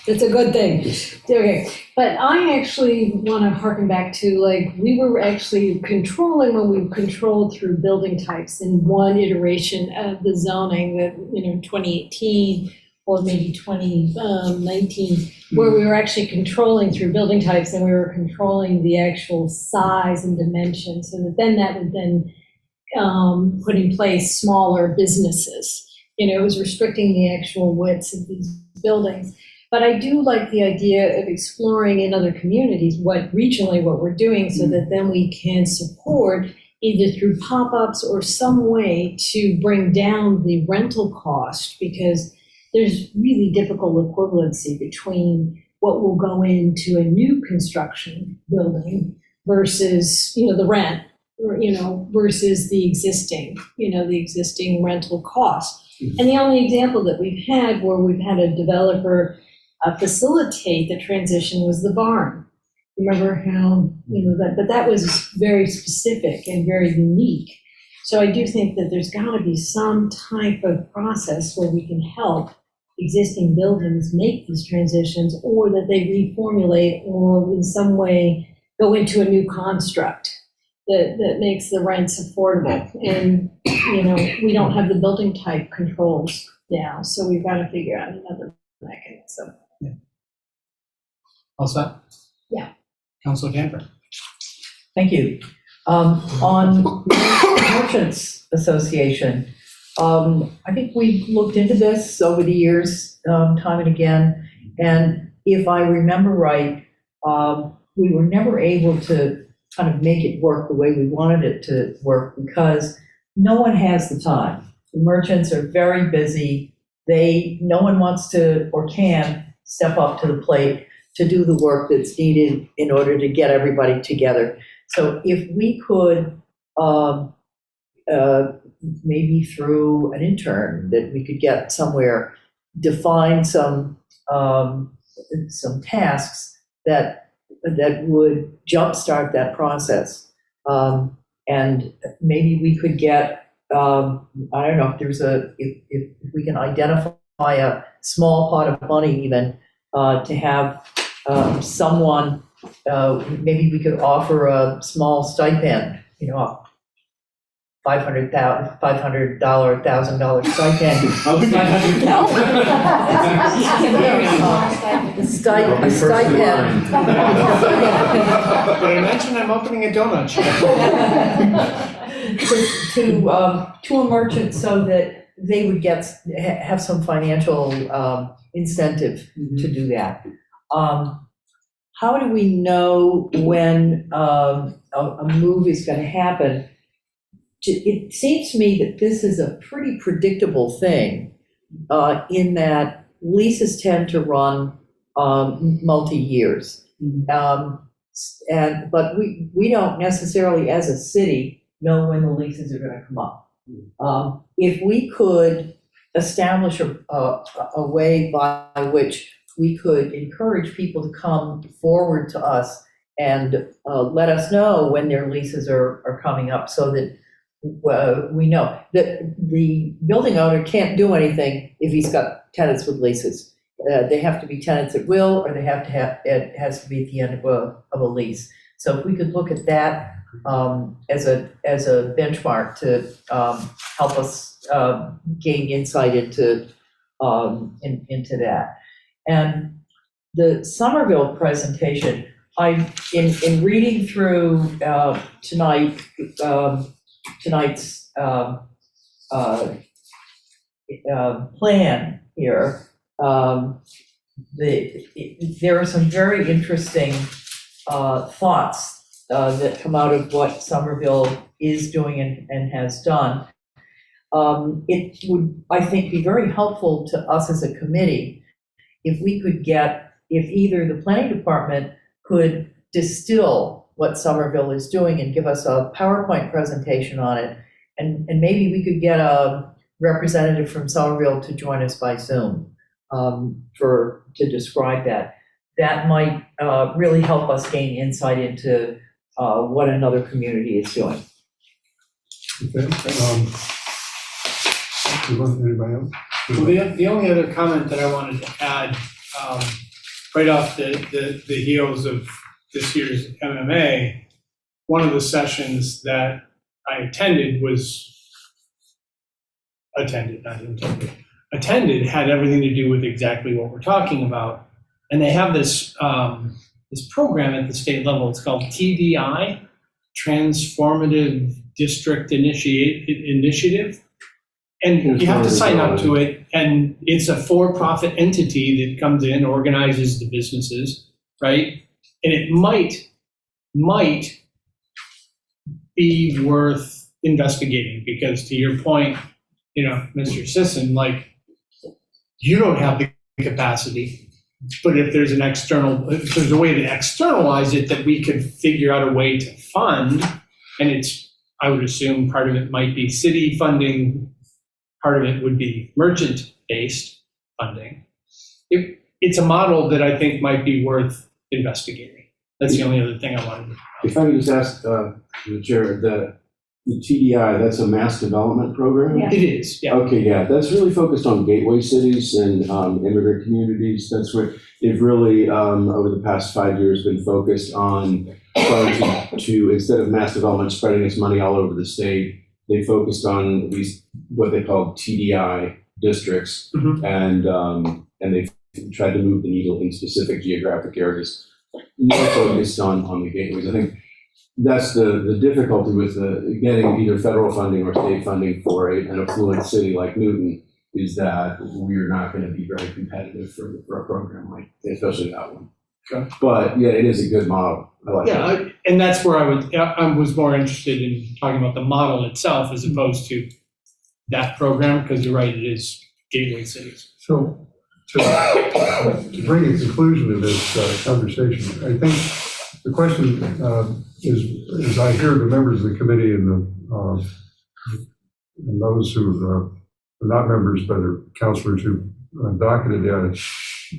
H: It's a good thing. Okay, but I actually want to harken back to, like, we were actually controlling when we controlled through building types in one iteration of the zoning that, 2018 or maybe 2019, where we were actually controlling through building types and we were controlling the actual size and dimensions. So that would then put in place smaller businesses. It was restricting the actual widths of these buildings. But I do like the idea of exploring in other communities regionally what we're doing, so that then we can support either through pop-ups or some way to bring down the rental cost, because there's really difficult equivalency between what will go into a new construction building versus, the rent, or, versus the existing rental cost. And the only example that we've had where we've had a developer facilitate the transition was the barn. Remember how, but that was very specific and very unique. So I do think that there's got to be some type of process where we can help existing buildings make these transitions, or that they reformulate or in some way go into a new construct that makes the rents affordable. And, we don't have the building type controls now, so we've got to figure out another mechanism.
D: All set?
H: Yeah.
D: Councilor Camper.
K: Thank you. On Merchants Association, I think we've looked into this over the years, time and again, and if I remember right, we were never able to kind of make it work the way we wanted it to work, because no one has the time. The merchants are very busy. No one wants to or can step up to the plate to do the work that's needed in order to get everybody together. So if we could, maybe through an intern that we could get somewhere, define some tasks that would jumpstart that process. And maybe we could get, I don't know, if we can identify a small pot of money even, to have someone, maybe we could offer a small stipend, $1,000 stipend. A stipend.
D: Did I mention I'm opening a donut shop?
K: To a merchant, so that they would have some financial incentive to do that. How do we know when a move is going to happen? It seems to me that this is a pretty predictable thing, in that leases tend to run multi-years. But we don't necessarily, as a city, know when the leases are going to come up. If we could establish a way by which we could encourage people to come forward to us and let us know when their leases are coming up, so that we know that the building owner can't do anything if he's got tenants with leases. They have to be tenants at will, or it has to be at the end of a lease. So if we could look at that as a benchmark to help us gain insight into that. And the Somerville presentation, in reading through tonight's plan here, there are some very interesting thoughts that come out of what Somerville is doing and has done. It would, I think, be very helpful to us as a committee if we could if either the planning department could distill what Somerville is doing and give us a PowerPoint presentation on it, and maybe we could get a representative from Somerville to join us by Zoom to describe that. that might really help us gain insight into what another community is doing.
F: Okay. Anybody else?
D: Well, the only other comment that I wanted to add, right off the heels of this year's MMA, one of the sessions that I attended had everything to do with exactly what we're talking about. And they have this program at the state level. It's called TDI, Transformative District Initiative. And you have to sign up to it, and it's a for-profit entity that comes in, organizes the businesses, right? And it might be worth investigating, because to your point, Mr. Sisson, like, you don't have the capacity, but if there's if there's a way to externalize it that we could figure out a way to fund, and I would assume part of it might be city funding, part of it would be merchant-based funding. It's a model that I think might be worth investigating. That's the only other thing I wanted to know.
A: If I could just ask the chair, the TDI, that's a mass development program?
D: Yeah. It is, yeah.
A: Okay, yeah, that's really focused on gateway cities and immigrant communities. That's where they've really, over the past 5 years, been focused on trying to, instead of mass development spreading its money all over the state, they focused on these, what they call TDI districts, and they've tried to move the needle in specific geographic areas, more focused on the gateways. I think that's the difficulty with getting either federal funding or state funding for an affluent city like Newton, is that we're not going to be very competitive for a program like, especially that one.
D: Okay.
A: But yeah, it is a good model. I like that.
D: And that's where I was more interested in talking about the model itself as opposed to that program, because you're right, it is gateway cities.
F: So to bring a conclusion to this conversation, I think the question is I hear the members of the committee and those who are not members but are counselors who docketed it,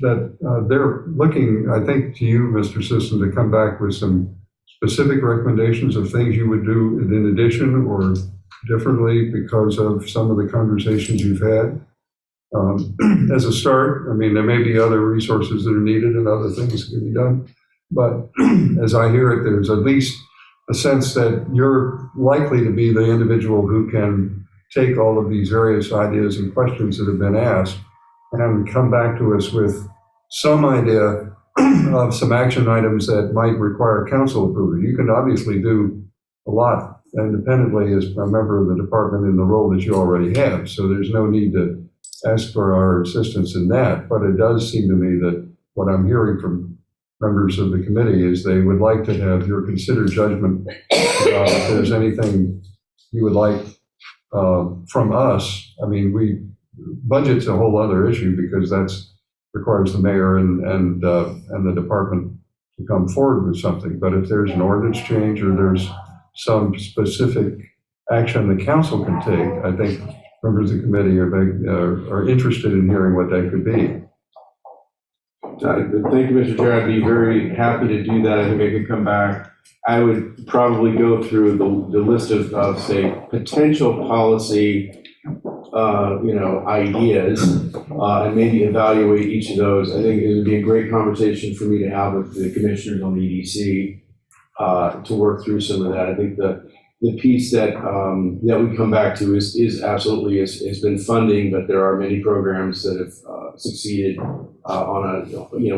F: that they're looking, I think, to you, Mr. Sisson, to come back with some specific recommendations of things you would do in addition or differently because of some of the conversations you've had. As a start, I mean, there may be other resources that are needed and other things that can be done. But as I hear it, there's at least a sense that you're likely to be the individual who can take all of these various ideas and questions that have been asked and come back to us with some idea of some action items that might require council approval. You can obviously do a lot independently as a member of the department in the role that you already have. So there's no need to ask for our assistance in that. But it does seem to me that what I'm hearing from members of the committee is they would like to have your considered judgment if there's anything you would like from us. I mean, budget's a whole other issue because that's requires the mayor and the department to come forward with something. But if there's an ordinance change or there's some specific action the council can take, I think members of the committee are interested in hearing what that could be.
A: Thank you, Mr. Chair. I'd be very happy to do that. I think I could come back. I would probably go through the list of say, potential policy ideas, and maybe evaluate each of those. I think it would be a great conversation for me to have with the commissioners on the EDC to work through some of that. I think the piece that we come back to is absolutely has been funding, but there are many programs that have succeeded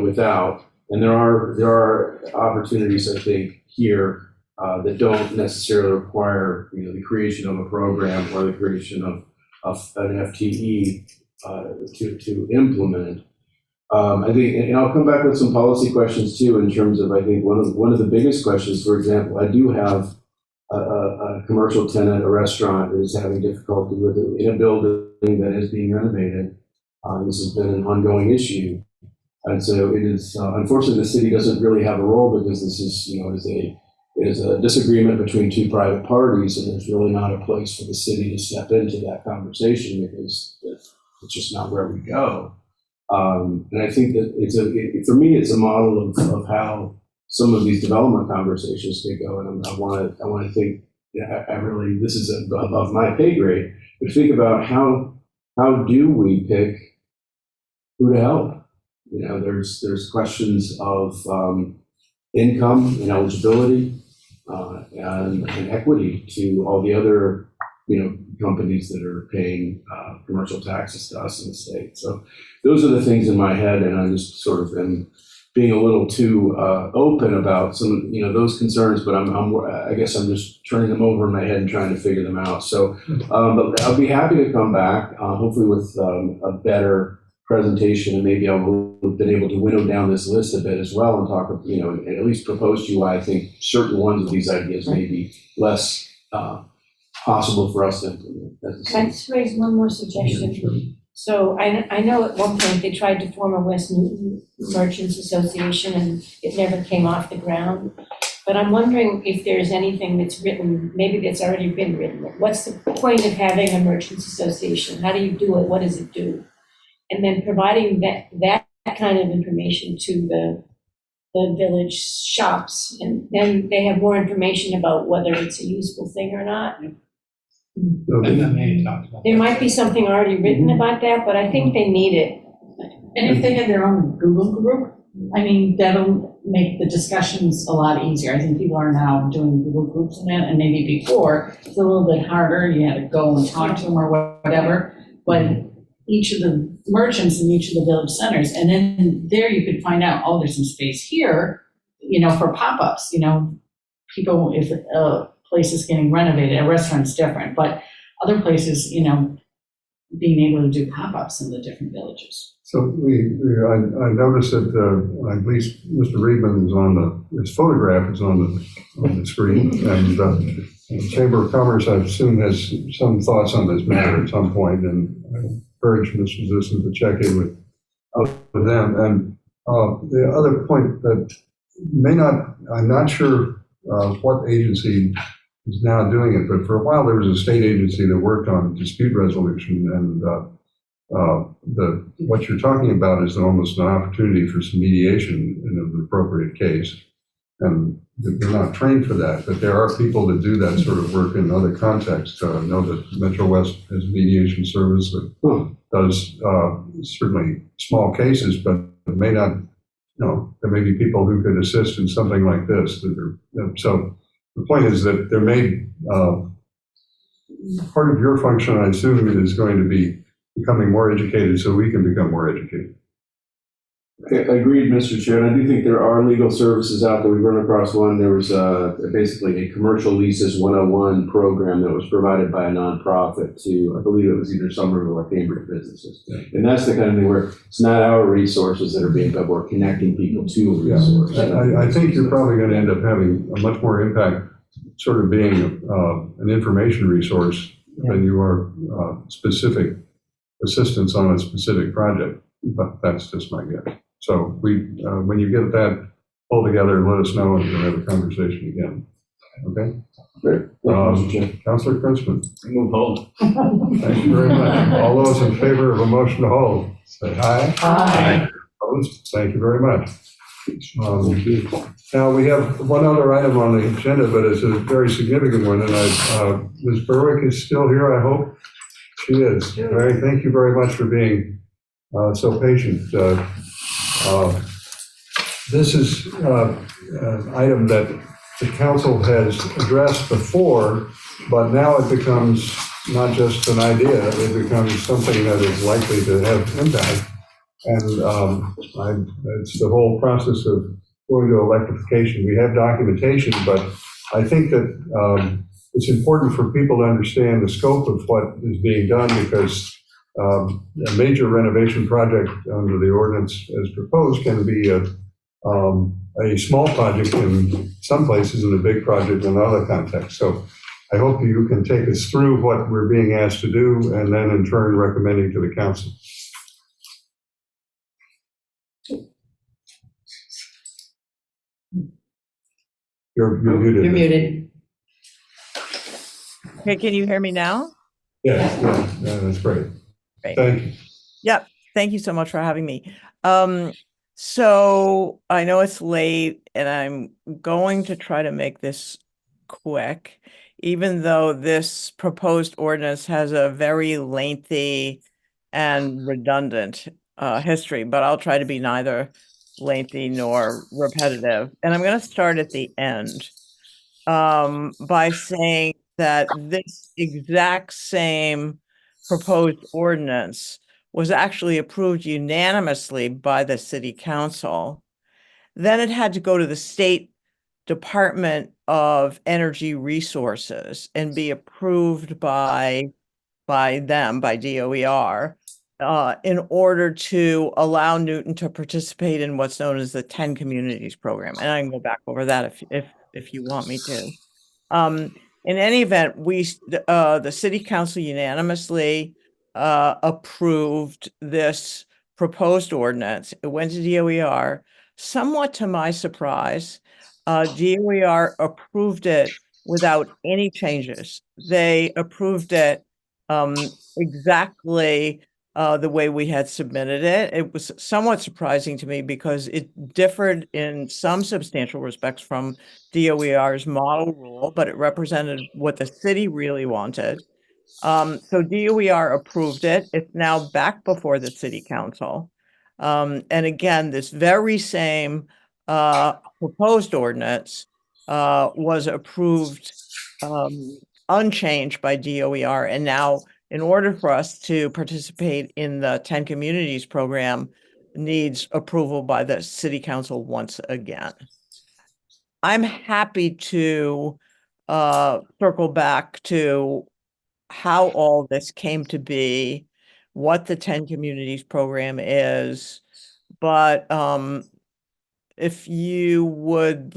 A: without, and there are opportunities I think here that don't necessarily require the creation of a program or the creation of an FTE to implement. I think, and I'll come back with some policy questions too, in terms of, I think one of the biggest questions, for example, I do have a commercial tenant, a restaurant that is having difficulty in a building that is being renovated. This has been an ongoing issue. And so it is, unfortunately, the city doesn't really have a role because this is a disagreement between two private parties, and there's really not a place for the city to step into that conversation because it's just not where we go. And I think that for me, it's a model of how some of these development conversations can go. And I want to think, I really, this is above my pay grade, but think about how do we pick who to help? There's questions of income and eligibility and equity to all the other companies that are paying commercial taxes to us in the state. So those are the things in my head, and I just sort of am being a little too open about some those concerns. But I guess I'm just turning them over in my head and trying to figure them out. So, but I'll be happy to come back, hopefully with a better presentation, and maybe I'll have been able to winnow down this list a bit as well and talk, and at least propose to you why I think certain ones of these ideas may be less possible for us to implement.
H: Can I just raise one more suggestion? So I know at one point they tried to form a West Newton Merchants Association and it never came off the ground. But I'm wondering if there's anything that's written, maybe that's already been written. What's the point of having a merchants association? How do you do it? What does it do? And then providing that kind of information to the village shops, and then they have more information about whether it's a useful thing or not.
D: And then they talked about
H: There might be something already written about that, but I think they need it.
M: And if they had their own Google group, I mean, that'll make the discussions a lot easier. I think people are now doing Google groups and that, and maybe before, it's a little bit harder. You had to go and talk to them or whatever. But each of the merchants in each of the village centers, and then there you could find out, oh, there's some space here, for pop-ups, people, if a place is getting renovated, a restaurant's different, but other places, being able to do pop-ups in the different villages.
F: So I noticed that at least Mr. Reedman his photograph is on the screen, and the Chamber of Commerce, I assume, has some thoughts on this matter at some point, and I encourage Mr. Zisson to check in with them. And the other point that I'm not sure what agency is now doing it, but for a while there was a state agency that worked on dispute resolution, and what you're talking about is almost an opportunity for some mediation in an appropriate case. And they're not trained for that, but there are people that do that sort of work in other contexts. I know that Metro West has a mediation service that does certainly small cases, but it may not, there may be people who could assist in something like this. So the point is that there may, part of your function, I assume, is going to be becoming more educated so we can become more educated.
A: Agreed, Mr. Chair. And I do think there are legal services out there. We've run across one. There was basically a commercial leases 101 program that was provided by a nonprofit to, I believe it was either Somerville or Cambridge businesses. Yeah. And that's the kind of thing where it's not our resources that are being built, we're connecting people to a resource.
F: Yeah. I think you're probably going to end up having a much more impact sort of being an information resource than you are specific assistance on a specific project. But that's just my guess. So when you get that all together, let us know and we'll have a conversation again. Okay? Great. Councilor Kurtzman.
A: Move hold.
F: Thank you very much. All those in favor of a motion to hold, say aye.
M: Aye.
F: Opposed? Thank you very much. Now, we have one other item on the agenda, but it's a very significant one, and Ms. Berwick is still here, I hope. She is. Mary, thank you very much for being so patient. This is an item that the council has addressed before, but now it becomes not just an idea, it becomes something that is likely to have impact. And it's the whole process of going to electrification. We have documentation, but I think that it's important for people to understand the scope of what is being done, because a major renovation project under the ordinance as proposed can be a small project in some places and a big project in other contexts. So I hope you can take us through what we're being asked to do and then in turn recommending to the council. You're muted.
K: You're muted.
J: Okay, can you hear me now?
F: Yes, yeah, that's great.
J: Great.
F: Thank you.
J: Yep. Thank you so much for having me. So I know it's late and I'm going to try to make this quick, even though this proposed ordinance has a very lengthy and redundant history, but I'll try to be neither lengthy nor repetitive. And I'm going to start at the end by saying that this exact same proposed ordinance was actually approved unanimously by the city council. Then it had to go to the state Department of Energy Resources and be approved by them, by DOER, in order to allow Newton to participate in what's known as the 10 Communities program. And I can go back over that if you want me to. In any event, the city council unanimously approved this proposed ordinance. It went to DOER. Somewhat to my surprise, DOER approved it without any changes. They approved it exactly the way we had submitted it. It was somewhat surprising to me because it differed in some substantial respects from DOER's model rule, but it represented what the city really wanted. So DOER approved it. It's now back before the city council. And again, this very same proposed ordinance was approved unchanged by DOER. And now, in order for us to participate in the 10 Communities program, needs approval by the city council once again. I'm happy to circle back to how all this came to be, what the 10 Communities program is, but if you would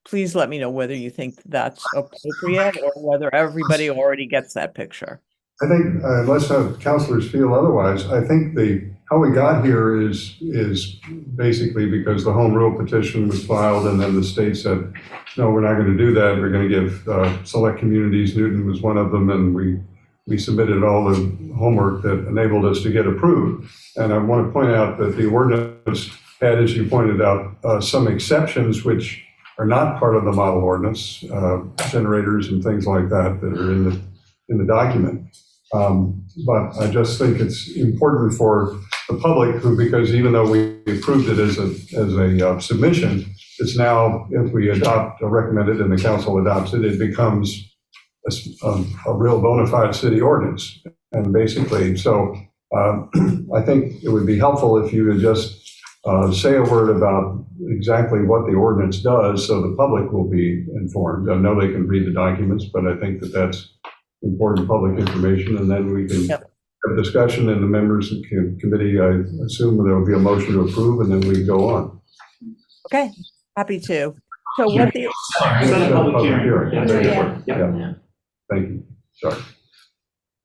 J: please let me know whether you think that's appropriate or whether everybody already gets that picture.
F: I think, unless councilors feel otherwise, I think how we got here is basically because the home rule petition was filed and then the state said, no, we're not going to do that. We're going to give select communities, Newton was one of them, and we submitted all the homework that enabled us to get approved. And I want to point out that the ordinance had, as you pointed out, some exceptions which are not part of the model ordinance, generators and things like that are in the document. But I just think it's important for the public because even though we approved it as a submission, it's now, if we recommend it and the council adopts it, it becomes a real bona fide city ordinance. And basically, so I think it would be helpful if you would just say a word about exactly what the ordinance does so the public will be informed. I know they can read the documents, but I think that that's important public information, and then we can have a discussion in the members of the committee. I assume there will be a motion to approve, and then we go on.
J: Okay, happy to. So what the
I: Set a public hearing.
F: Yeah. Thank you. Sorry.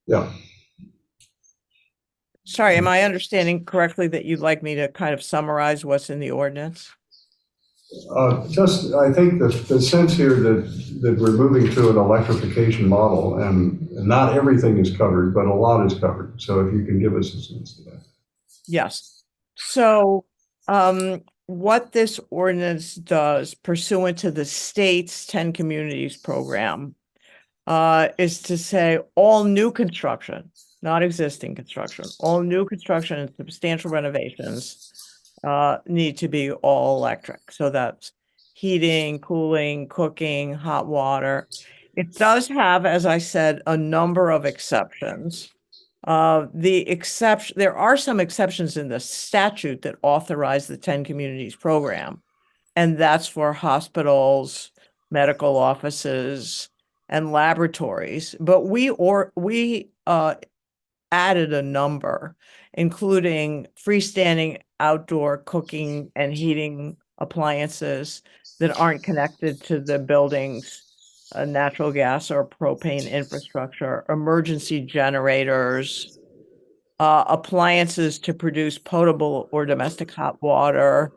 F: Yeah.
J: Sorry, am I understanding correctly that you'd like me to kind of summarize what's in the ordinance?
F: I think the sense here that we're moving to an electrification model and not everything is covered, but a lot is covered. So if you can give us a sense of that.
J: Yes. So what this ordinance does pursuant to the state's 10 Communities program is to say all new construction, not existing construction, all new construction and substantial renovations need to be all electric. So that's heating, cooling, cooking, hot water. It does have, as I said, a number of exceptions. There are some exceptions in the statute that authorize the 10 Communities program, and that's for hospitals, medical offices, and laboratories. But we added a number, including freestanding outdoor cooking and heating appliances that aren't connected to the building's natural gas or propane infrastructure, emergency generators, appliances to produce potable or domestic hot water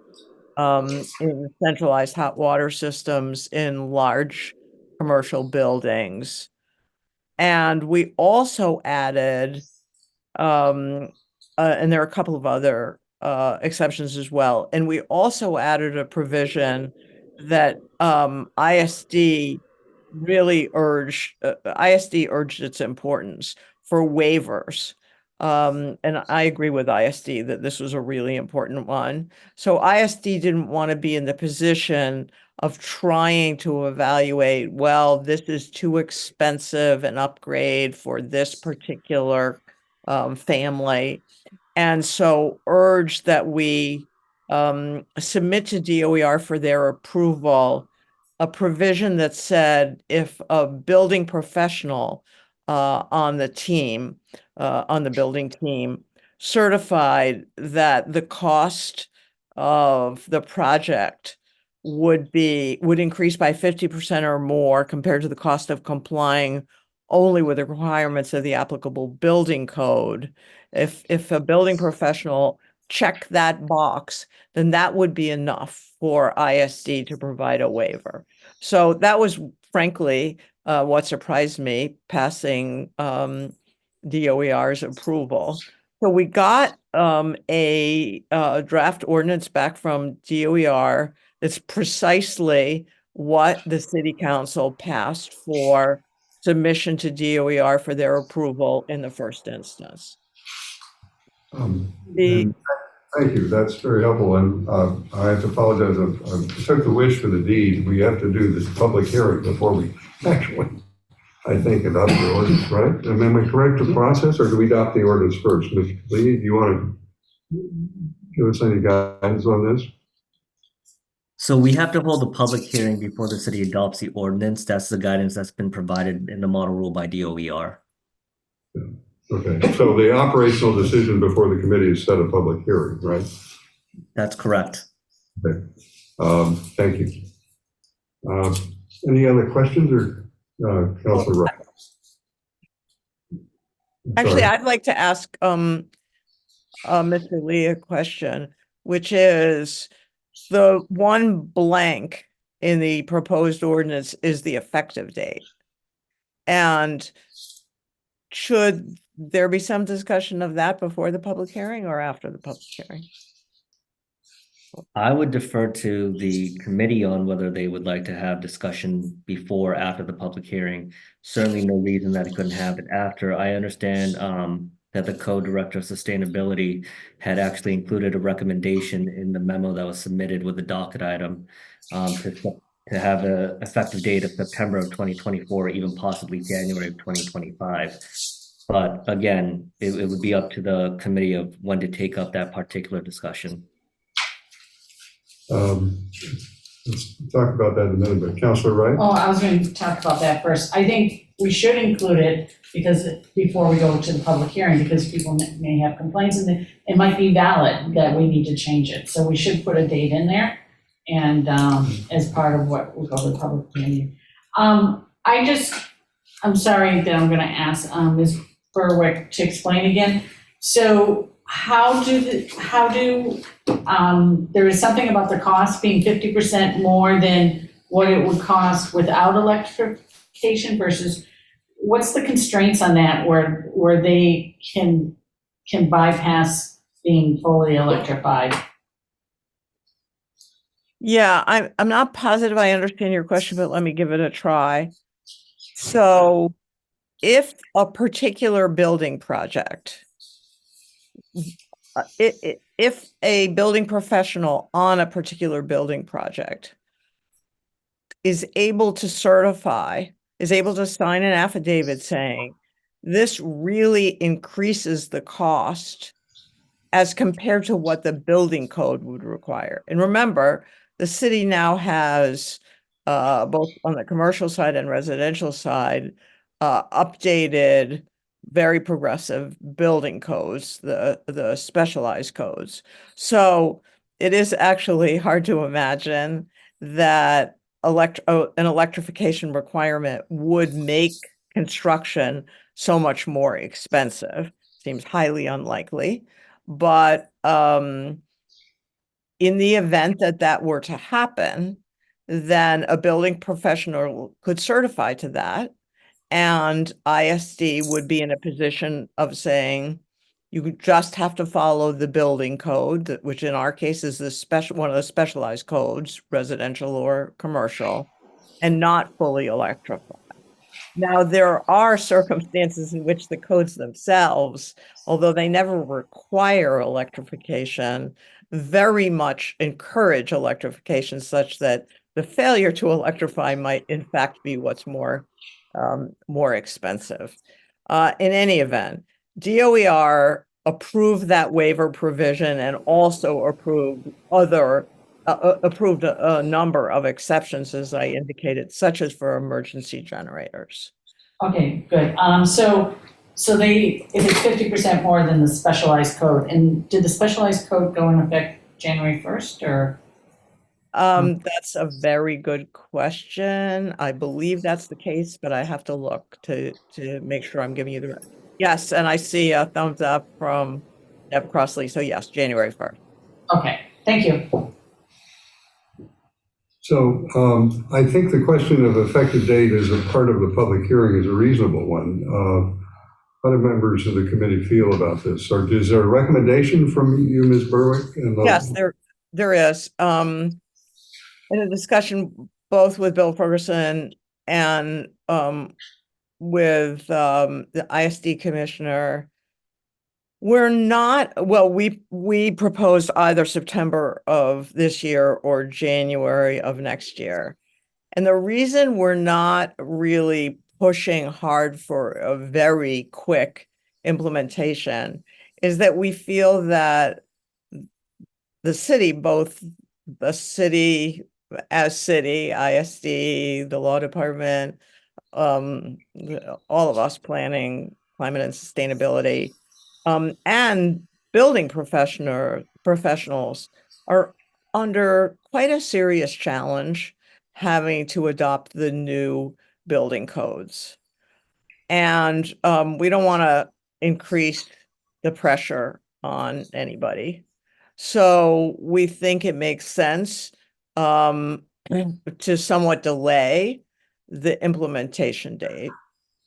J: in centralized hot water systems in large commercial buildings. And we also added and there are a couple of other exceptions as well. And we also added a provision that ISD urged its importance for waivers. And I agree with ISD that this was a really important one. So ISD didn't want to be in the position of trying to evaluate, well, this is too expensive an upgrade for this particular family. And so urged that we submit to DOER for their approval a provision that said if a building professional on the team, on the building team, certified that the cost of the project would increase by 50% or more compared to the cost of complying only with the requirements of the applicable building code. If a building professional checked that box, then that would be enough for ISD to provide a waiver. So that was frankly what surprised me, passing DOER's approval. So we got a draft ordinance back from DOER that's precisely what the city council passed for submission to DOER for their approval in the first instance.
F: And thank you, that's very helpful, and I have to apologize, I took the wish for the deed. We have to do this public hearing before we actually, I think, adopt the ordinance, right? Am I correct the process, or do we adopt the ordinance first? Ms. Lee, do you want to give us any guidance on this?
O: So we have to hold a public hearing before the city adopts the ordinance. That's the guidance that's been provided in the model rule by DOER.
F: Okay, so the operational decision before the committee is set a public hearing, right?
O: That's correct.
F: Okay, thank you. Any other questions, or Councilor Wright?
J: Actually, I'd like to ask Mr. Lee a question, which is the one blank in the proposed ordinance is the effective date. And should there be some discussion of that before the public hearing or after the public hearing?
O: I would defer to the committee on whether they would like to have discussion before or after the public hearing. Certainly no reason that it couldn't have it after. I understand that the co-director of sustainability had actually included a recommendation in the memo that was submitted with the docket item to have an effective date of September of 2024, even possibly January of 2025. But again, it would be up to the committee of when to take up that particular discussion.
F: Let's talk about that in a minute, but Councilor Wright?
M: Oh, I was going to talk about that first. I think we should include it because before we go to the public hearing, because people may have complaints and it might be valid that we need to change it. So we should put a date in there and as part of what will go to the public hearing. I'm sorry that I'm going to ask Ms. Berwick to explain again. So there is something about the cost being 50% more than what it would cost without electrification versus what's the constraints on that where they can bypass being fully electrified?
J: Yeah, I'm not positive I understand your question, but let me give it a try. So if a particular building project, if a building professional on a particular building project is able to sign an affidavit saying, this really increases the cost as compared to what the building code would require. And remember, the city now has, both on the commercial side and residential side, updated very progressive building codes, the specialized codes. So it is actually hard to imagine that an electrification requirement would make construction so much more expensive. Seems highly unlikely. But in the event that that were to happen, then a building professional could certify to that. And ISD would be in a position of saying, You just have to follow the building code, which in our case is one of the specialized codes, residential or commercial, and not fully electrified. Now, there are circumstances in which the codes themselves, although they never require electrification, very much encourage electrification, such that the failure to electrify might in fact be what's more expensive. In any event, DOER approved that waiver provision and also approved a number of exceptions, as I indicated, such as for emergency generators.
M: Okay, good. So if it's 50% more than the specialized code, and did the specialized code go in effect January 1st or?
J: That's a very good question. I believe that's the case, but I have to look to make sure I'm giving you the right. Yes, and I see a thumbs up from Deb Crossley. So yes, January 1st.
M: Okay, thank you.
F: So I think the question of effective date as a part of the public hearing is a reasonable one. How do members of the committee feel about this? Or is there a recommendation from you, Ms. Berwick?
J: Yes, there is. In a discussion both with Bill Ferguson and with the ISD commissioner, we proposed either September of this year or January of next year. And the reason we're not really pushing hard for a very quick implementation is that we feel that the city, both the city as city, ISD, the law department, all of us planning, climate and sustainability, and building professionals are under quite a serious challenge having to adopt the new building codes. And we don't want to increase the pressure on anybody. So we think it makes sense to somewhat delay the implementation date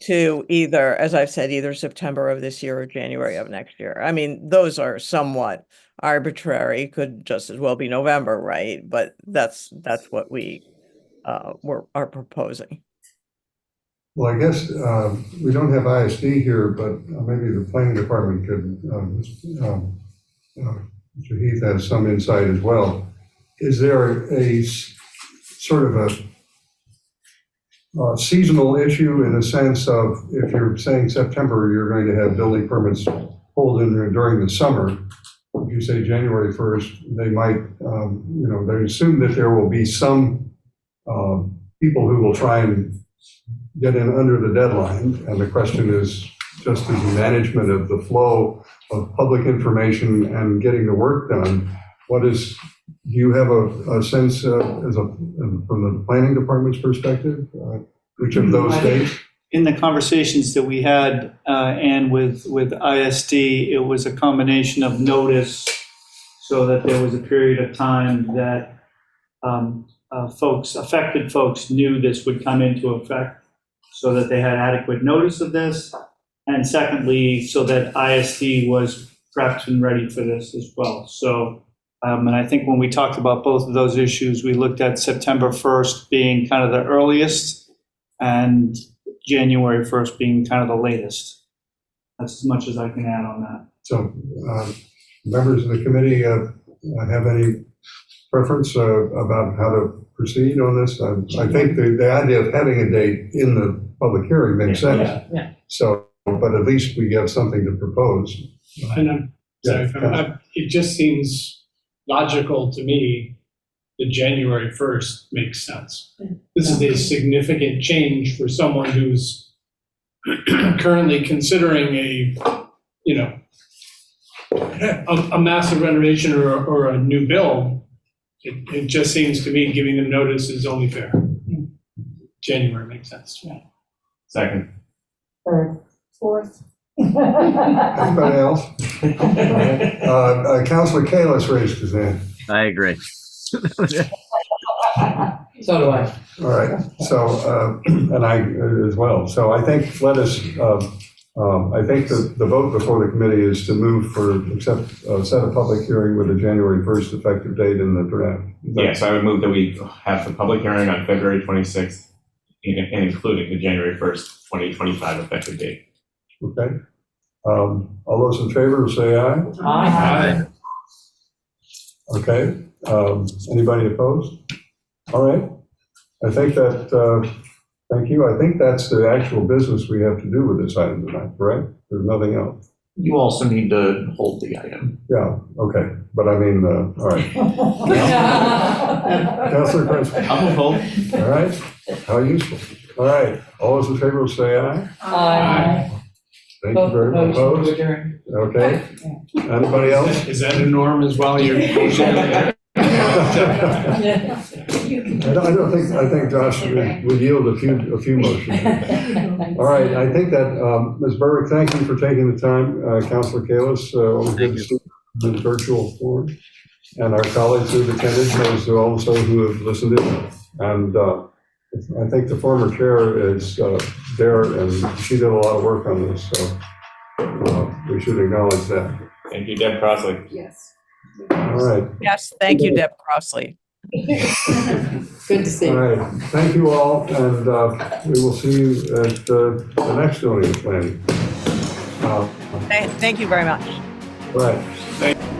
J: to either, as I've said, either September of this year or January of next year. I mean, those are somewhat arbitrary, could just as well be November, right? But that's what we are proposing.
F: Well, I guess we don't have ISD here, but maybe the planning department could, Mr. Heath has some insight as well. Is there a sort of a seasonal issue in the sense of if you're saying September, you're going to have building permits pulled in during the summer? If you say January 1st, they might, they assume that there will be some people who will try and get in under the deadline. And the question is just the management of the flow of public information and getting the work done. Do you have a sense from the planning department's perspective, which of those dates?
P: In the conversations that we had, and with ISD, it was a combination of notice so that there was a period of time that affected folks knew this would come into effect so that they had adequate notice of this. And secondly, so that ISD was prepped and ready for this as well. So, and I think when we talked about both of those issues, we looked at September 1st being kind of the earliest and January 1st being kind of the latest. That's as much as I can add on that.
F: So members of the committee have any preference about how to proceed on this? I think the idea of having a date in the public hearing makes sense.
M: Yeah.
F: So, but at least we have something to propose.
D: And I'm sorry, it just seems logical to me that January 1st makes sense. This is a significant change for someone who's currently considering a massive renovation or a new build. It just seems to me giving them notice is only fair. January makes sense. Yeah.
I: Second.
M: Third, fourth.
F: Anybody else? Councilor Kalis raised his hand.
G: I agree.
Q: So do I.
F: All right. So, and I as well. So I think let us I think that the vote before the committee is to move set a public hearing with a January 1st effective date in the draft.
I: Yes, I would move that we have the public hearing on February 26th and including the January 1st, 2025 effective date.
F: Okay. All those in favor say aye.
B: Aye.
F: Okay. Anybody opposed? All right. I think that, thank you. I think that's the actual business we have to do with this item tonight, correct? There's nothing else.
N: You also need to hold the item.
F: Yeah, okay. But I mean, all right. Councilor Prince.
N: I'm a vote.
F: All right. How useful. All right. All those in favor say aye.
K: Aye.
F: Thank you very much.
K: Motion to
F: Opposed?
K: adjourn.
F: Okay. Anybody else?
D: Is that a norm as well? You're.
F: I think Josh would yield a few motions. All right, I think that, Ms. Berwick, thank you for taking the time. Councilor Kalis, always good to see you in virtual form. And our colleagues who have attended, those who also who have listened in. And I think the former chair is there, and she did a lot of work on this, so we should acknowledge that.
I: Thank you, Deb Crossley.
K: Yes.
F: All right.
J: Yes, thank you, Deb Crossley.
K: Good to see you.
F: All right, thank you all, and we will see you at the next zoning planning.
J: Thank you very much.
F: Right.
I: Thank you.